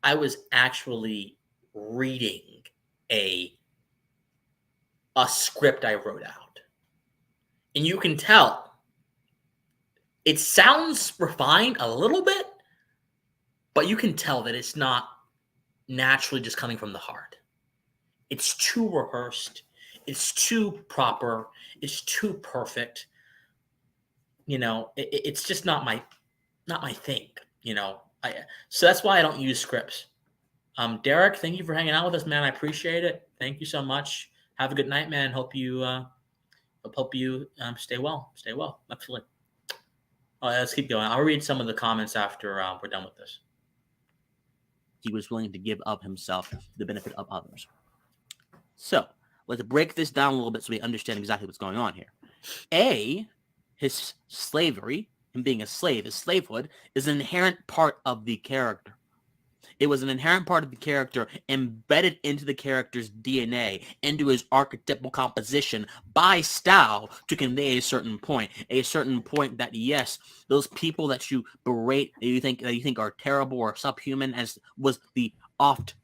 I was actually reading a script I wrote out. And you can tell it sounds refined a little bit, but you can tell that it's not naturally just coming from the heart. It's too rehearsed. It's too proper. It's too perfect. You know, it's just not my thing. You know, so that's why I don't use scripts. Derek, thank you for hanging out with us, man. I appreciate it. Thank you so much. Have a good night, man. Hope you stay well. Stay well. Absolutely. Oh, let's keep going. I'll read some of the comments after we're done with this. He was willing to give of himself for the benefit of others. So let's break this down a little bit so we understand exactly what's going on here. A, his slavery, him being a slave, his slavehood, is an inherent part of the character. It was an inherent part of the character embedded into the character's DNA, into his archetypal composition by style to convey a certain point that, yes, those people that you berate, that you think are terrible or subhuman, as was the oft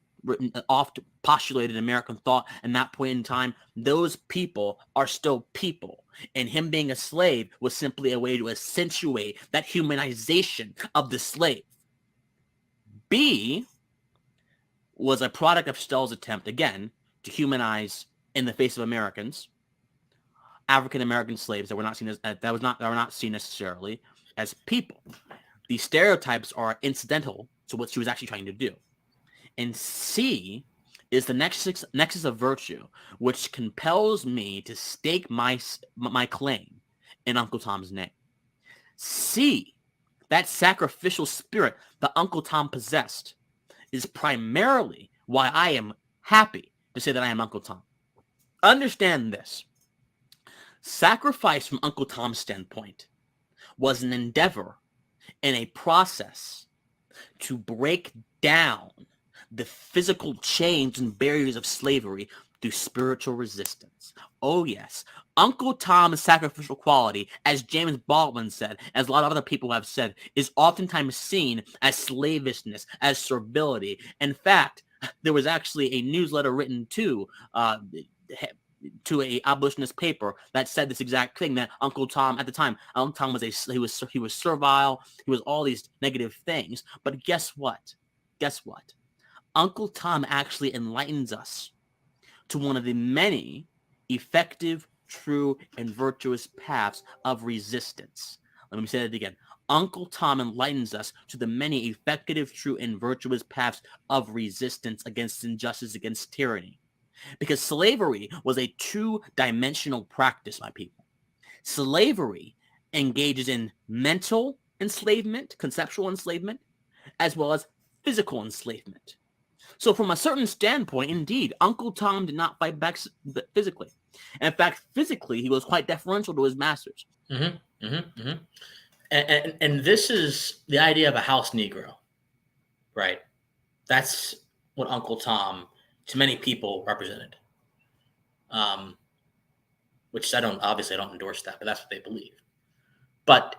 postulated American thought in that point in time, those people are still people. And him being a slave was simply a way to accentuate that humanization of the slave. B was a product of Stell's attempt, again, to humanize in the face of Americans, African American slaves that were not seen necessarily as people. These stereotypes are incidental to what she was actually trying to do. And C is the nexus of virtue, which compels me to stake my claim in Uncle Tom's name. C, that sacrificial spirit that Uncle Tom possessed, is primarily why I am happy to say that I am Uncle Tom. Understand this. Sacrifice from Uncle Tom's standpoint was an endeavor and a process to break down the physical chains and barriers of slavery through spiritual resistance. Oh yes, Uncle Tom's sacrificial quality, as James Baldwin said, as a lot of other people have said, is oftentimes seen as slavishness, as servility. In fact, there was actually a newsletter written to a abolitionist paper that said this exact thing, that Uncle Tom at the time, Uncle Tom was he was servile, he was all these negative things. But guess what? Uncle Tom actually enlightens us to one of the many effective, true, and virtuous paths of resistance. Let me say that again. Uncle Tom enlightens us to the many effective, true, and virtuous paths of resistance against injustice, against tyranny. Because slavery was a two-dimensional practice, my people. Slavery engages in mental enslavement, conceptual enslavement, as well as physical enslavement. So from a certain standpoint, indeed, Uncle Tom did not fight back physically. And in fact, physically, he was quite deferential to his masters. And this is the idea of a house Negro, right? That's what Uncle Tom, to many people, represented. Which I don't endorse that, but that's what they believe. But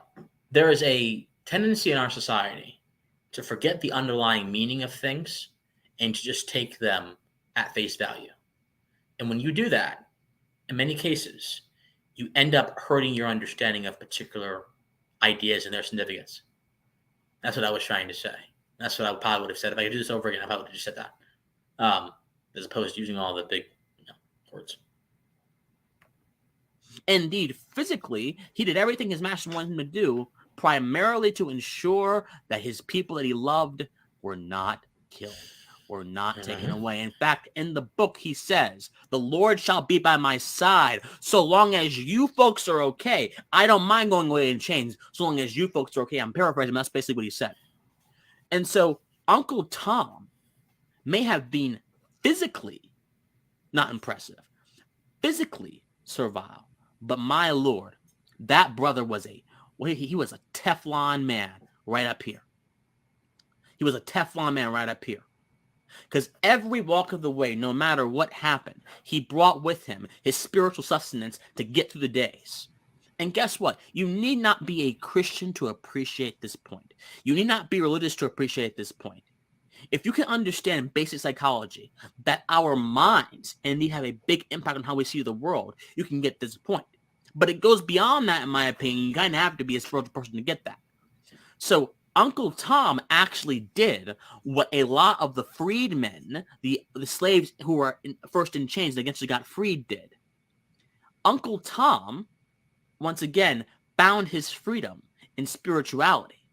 there is a tendency in our society to forget the underlying meaning of things and to just take them at face value. And when you do that, in many cases, you end up hurting your understanding of particular ideas and their significance. That's what I was trying to say. That's what I probably would have said. If I could do this over again, I probably would have just said that. As opposed to using all the big words. Indeed, physically, he did everything his master wanted him to do, primarily to ensure that his people that he loved were not killed. were not taken away. In fact, in the book, he says, the Lord shall be by my side so long as you folks are okay. I don't mind going away in chains so long as you folks are okay. I'm paraphrasing, but that's basically what he said. And so Uncle Tom may have been physically not impressive, physically servile, but my Lord, that brother was he was a Teflon man right up here. He was a Teflon man right up here. Because every walk of the way, no matter what happened, he brought with him his spiritual sustenance to get through the days. And guess what? You need not be a Christian to appreciate this point. You need not be religious to appreciate this point. If you can understand basic psychology, that our minds indeed have a big impact on how we see the world, you can get this point. But it goes beyond that, in my opinion. You kind of have to be a spiritual person to get that. So Uncle Tom actually did what a lot of the freedmen, the slaves who were first in chains that eventually got freed, did. Uncle Tom, once again, found his freedom in spirituality.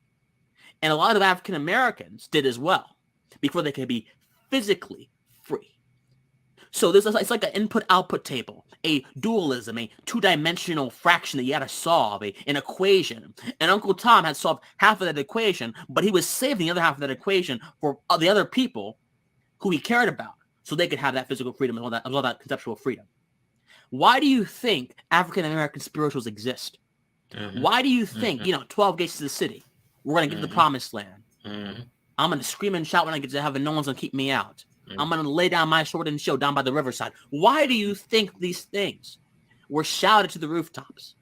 And a lot of African Americans did as well, before they could be physically free. So it's like an input-output table, a dualism, a two-dimensional fraction that you had to solve, an equation. And Uncle Tom had solved half of that equation, but he was saving the other half of that equation for the other people who he cared about, so they could have that physical freedom and all that conceptual freedom. Why do you think African American spirituals exist? Why do you think, 12 gates to the city, we're going to get to the promised land? I'm going to scream and shout when I get to heaven. No one's going to keep me out. I'm going to lay down my sword and shield down by the riverside. Why do you think these things were shouted to the rooftops?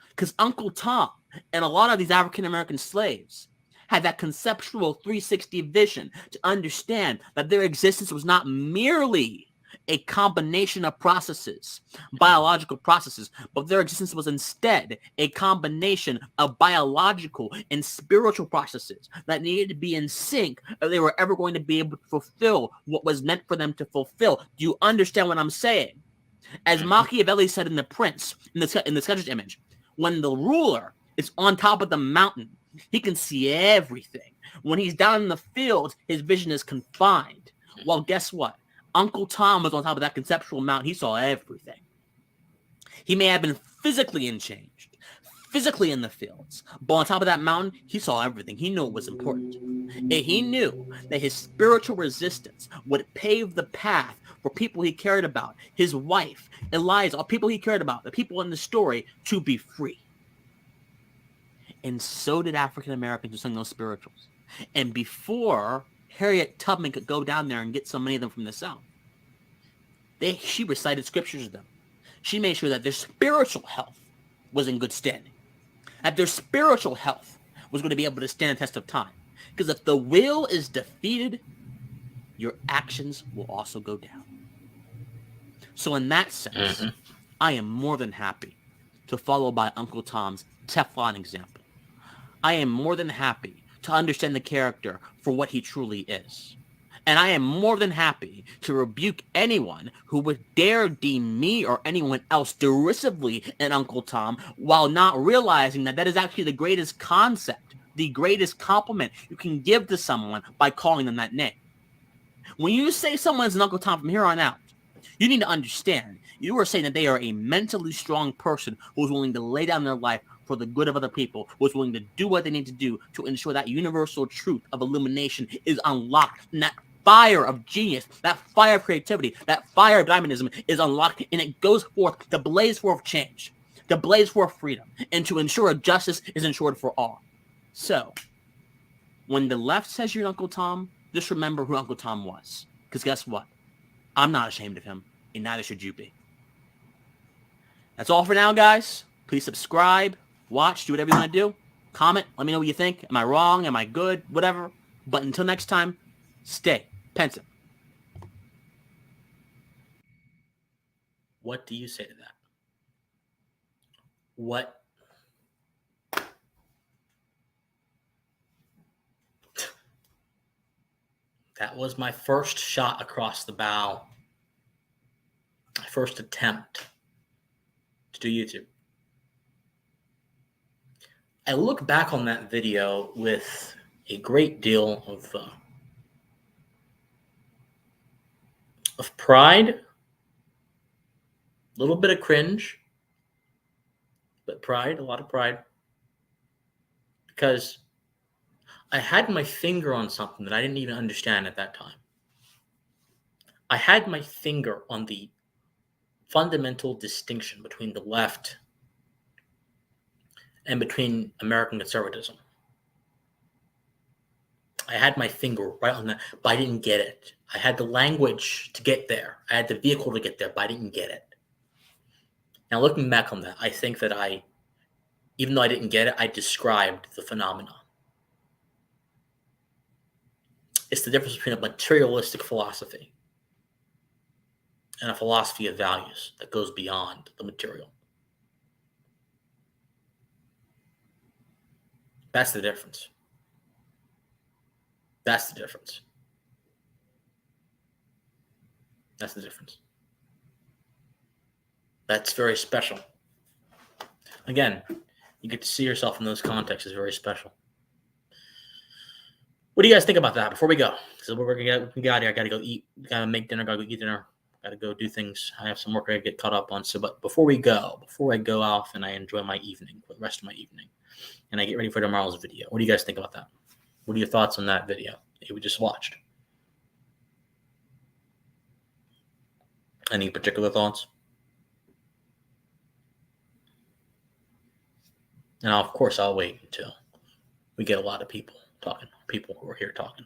Because Uncle Tom and a lot of these African-American slaves had that conceptual 360 vision to understand that their existence was not merely a combination of processes, biological processes, but their existence was instead a combination of biological and spiritual processes that needed to be in sync if they were ever going to be able to fulfill what was meant for them to fulfill. Do you understand what I'm saying? As Machiavelli said in The Prince, in the sketch image, when the ruler is on top of the mountain, he can see everything. When he's down in the field, his vision is confined. Well, guess what? Uncle Tom was on top of that conceptual mountain. He saw everything. He may have been physically enchanged, physically in the fields, but on top of that mountain, he saw everything. He knew it was important. And he knew that his spiritual resistance would pave the path for people he cared about, his wife, Eliza, all people he cared about, the people in the story, to be free. And so did African Americans who sung those spirituals. And before Harriet Tubman could go down there and get so many of them from the South, she recited scriptures to them. She made sure that their spiritual health was in good standing, that their spiritual health was going to be able to stand the test of time. Because if the will is defeated, your actions will also go down. So in that sense, I am more than happy to follow by Uncle Tom's Teflon example. I am more than happy to understand the character for what he truly is. And I am more than happy to rebuke anyone who would dare deem me or anyone else derisively an Uncle Tom while not realizing that that is actually the greatest concept, the greatest compliment you can give to someone by calling them that name. When you say someone's an Uncle Tom from here on out, you need to understand you are saying that they are a mentally strong person who is willing to lay down their life for the good of other people, who is willing to do what they need to do to ensure that universal truth of illumination is unlocked, and that fire of genius, that fire of creativity, that fire of dynamism is unlocked, and it goes forth to blaze forth change, to blaze forth freedom, and to ensure justice is ensured for all. So, when the left says you're Uncle Tom, just remember who Uncle Tom was. Because guess what? I'm not ashamed of him, and neither should you be. That's all for now, guys. Please subscribe, watch, do whatever you want to do. Comment, let me know what you think. Am I wrong? Am I good? Whatever. But until next time, stay pensive. What do you say to that? What? That was my first shot across the bow. My first attempt to do YouTube. I look back on that video with a great deal of of pride, a little bit of cringe, but pride, a lot of pride, because I had my finger on something that I didn't even understand at that time. I had my finger on the fundamental distinction between the left and between American conservatism. I had my finger right on that, but I didn't get it. I had the language to get there. I had the vehicle to get there, but I didn't get it. Now, looking back on that, I think that even though I didn't get it, I described the phenomenon. It's the difference between a materialistic philosophy and a philosophy of values that goes beyond the material. That's the difference. That's the difference. That's the difference. That's very special. Again, you get to see yourself in those contexts is very special. What do you guys think about that before we go? So we're gonna get out of here. I gotta go eat. Gotta make dinner. Gotta go eat dinner. Gotta go do things. I have some work I gotta get caught up on. So, but before I go off and I enjoy my evening, the rest of my evening, and I get ready for tomorrow's video. What do you guys think about that? What are your thoughts on that video that we just watched? Any particular thoughts? And of course, I'll wait until we get a lot of people talking, people who are here talking.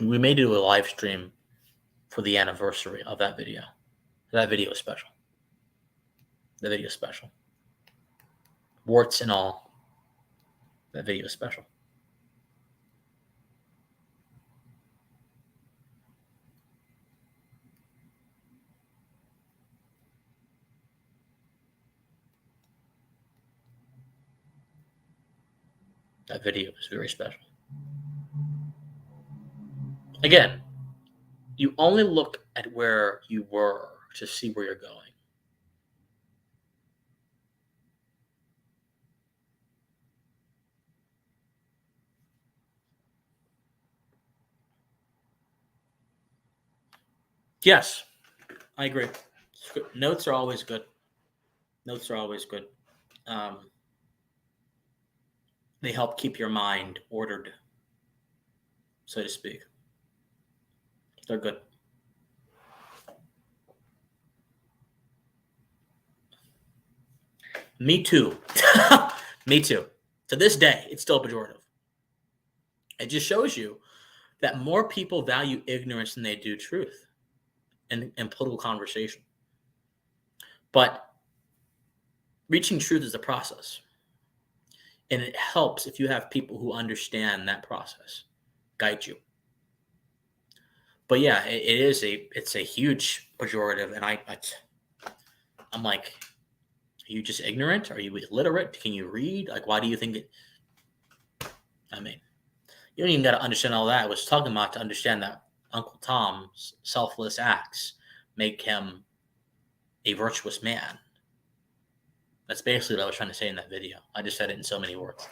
We may do a live stream for the anniversary of that video. That video is special. The video is special. Warts and all. That video is special. That video is very special. Again, you only look at where you were to see where you're going. Yes, I agree. Notes are always good. Notes are always good. They help keep your mind ordered, so to speak. They're good. Me too. Me too. To this day, it's still pejorative. It just shows you that more people value ignorance than they do truth in political conversation. But reaching truth is a process. And it helps if you have people who understand that process, guide you. But yeah, it's a huge pejorative, and I'm like, are you just ignorant? Are you illiterate? Can you read? Like, why do you think it? I mean, you don't even got to understand all that. I was talking about to understand that Uncle Tom's selfless acts make him a virtuous man. That's basically what I was trying to say in that video. I just said it in so many words.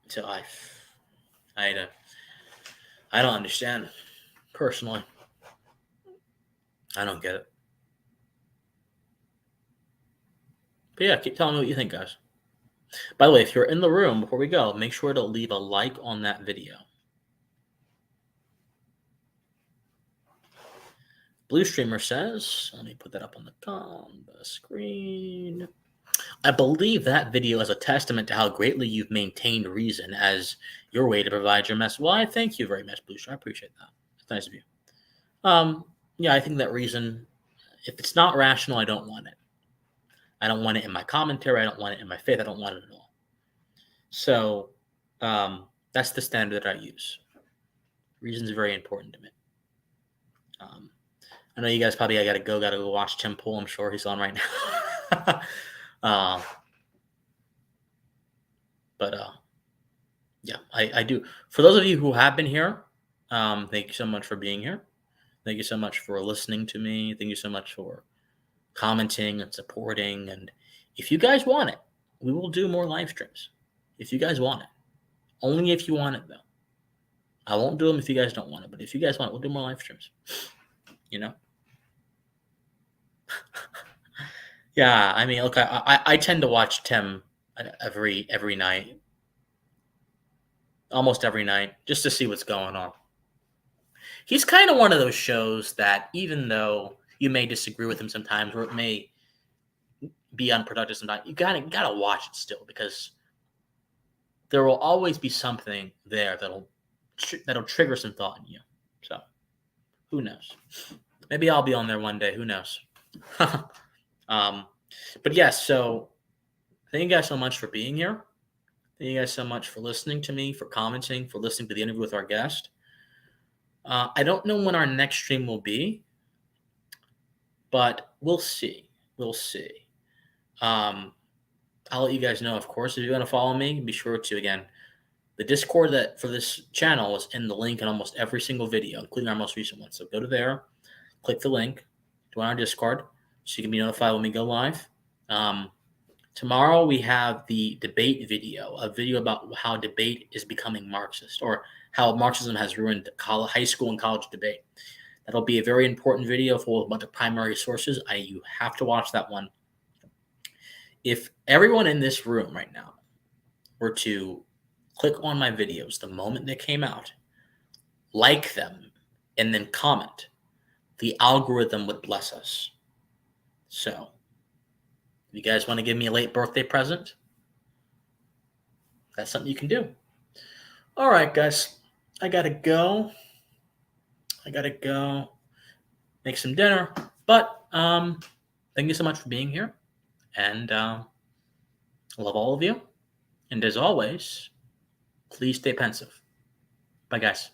So I don't understand personally. I don't get it. But yeah, keep telling me what you think, guys. By the way, if you're in the room before we go, make sure to leave a like on that video. Blue Streamer says, let me put that up on the screen. I believe that video is a testament to how greatly you've maintained reason as your way to provide your message. Well, I thank you very much, Blue Streamer. I appreciate that. It's nice of you. Yeah, I think that reason, if it's not rational, I don't want it. I don't want it in my commentary. I don't want it in my faith. I don't want it at all. So that's the standard that I use. Reason is very important to me. I know you guys probably gotta go watch Tim Pool. I'm sure he's on right now. But yeah, I do. For those of you who have been here, thank you so much for being here. Thank you so much for listening to me. Thank you so much for commenting and supporting. And if you guys want it, we will do more live streams. If you guys want it. Only if you want it, though. I won't do them if you guys don't want it. But if you guys want it, we'll do more live streams. You know? Yeah, I mean, look, I tend to watch Tim every night. Almost every night. Just to see what's going on. He's kind of one of those shows that even though you may disagree with him sometimes, or it may be unproductive sometimes, you gotta watch it still, because there will always be something there that'll trigger some thought in you. So who knows? Maybe I'll be on there one day. Who knows? But yes. So thank you guys so much for being here. Thank you guys so much for listening to me, for commenting, for listening to the interview with our guest. I don't know when our next stream will be, but we'll see. We'll see. I'll let you guys know, of course. If you want to follow me, be sure to, again, the Discord that for this channel is in the link in almost every single video, including our most recent one. So go to there, click the link, join our Discord, so you can be notified when we go live. Tomorrow we have the debate video, a video about how debate is becoming Marxist, or how Marxism has ruined high school and college debate. That'll be a very important video for a bunch of primary sources. You have to watch that one. If everyone in this room right now were to click on my videos the moment they came out, like them, and then comment, the algorithm would bless us. So, if you guys want to give me a late birthday present, that's something you can do. All right, guys. I gotta go make some dinner. But thank you so much for being here. And I love all of you. And as always, please stay pensive. Bye, guys.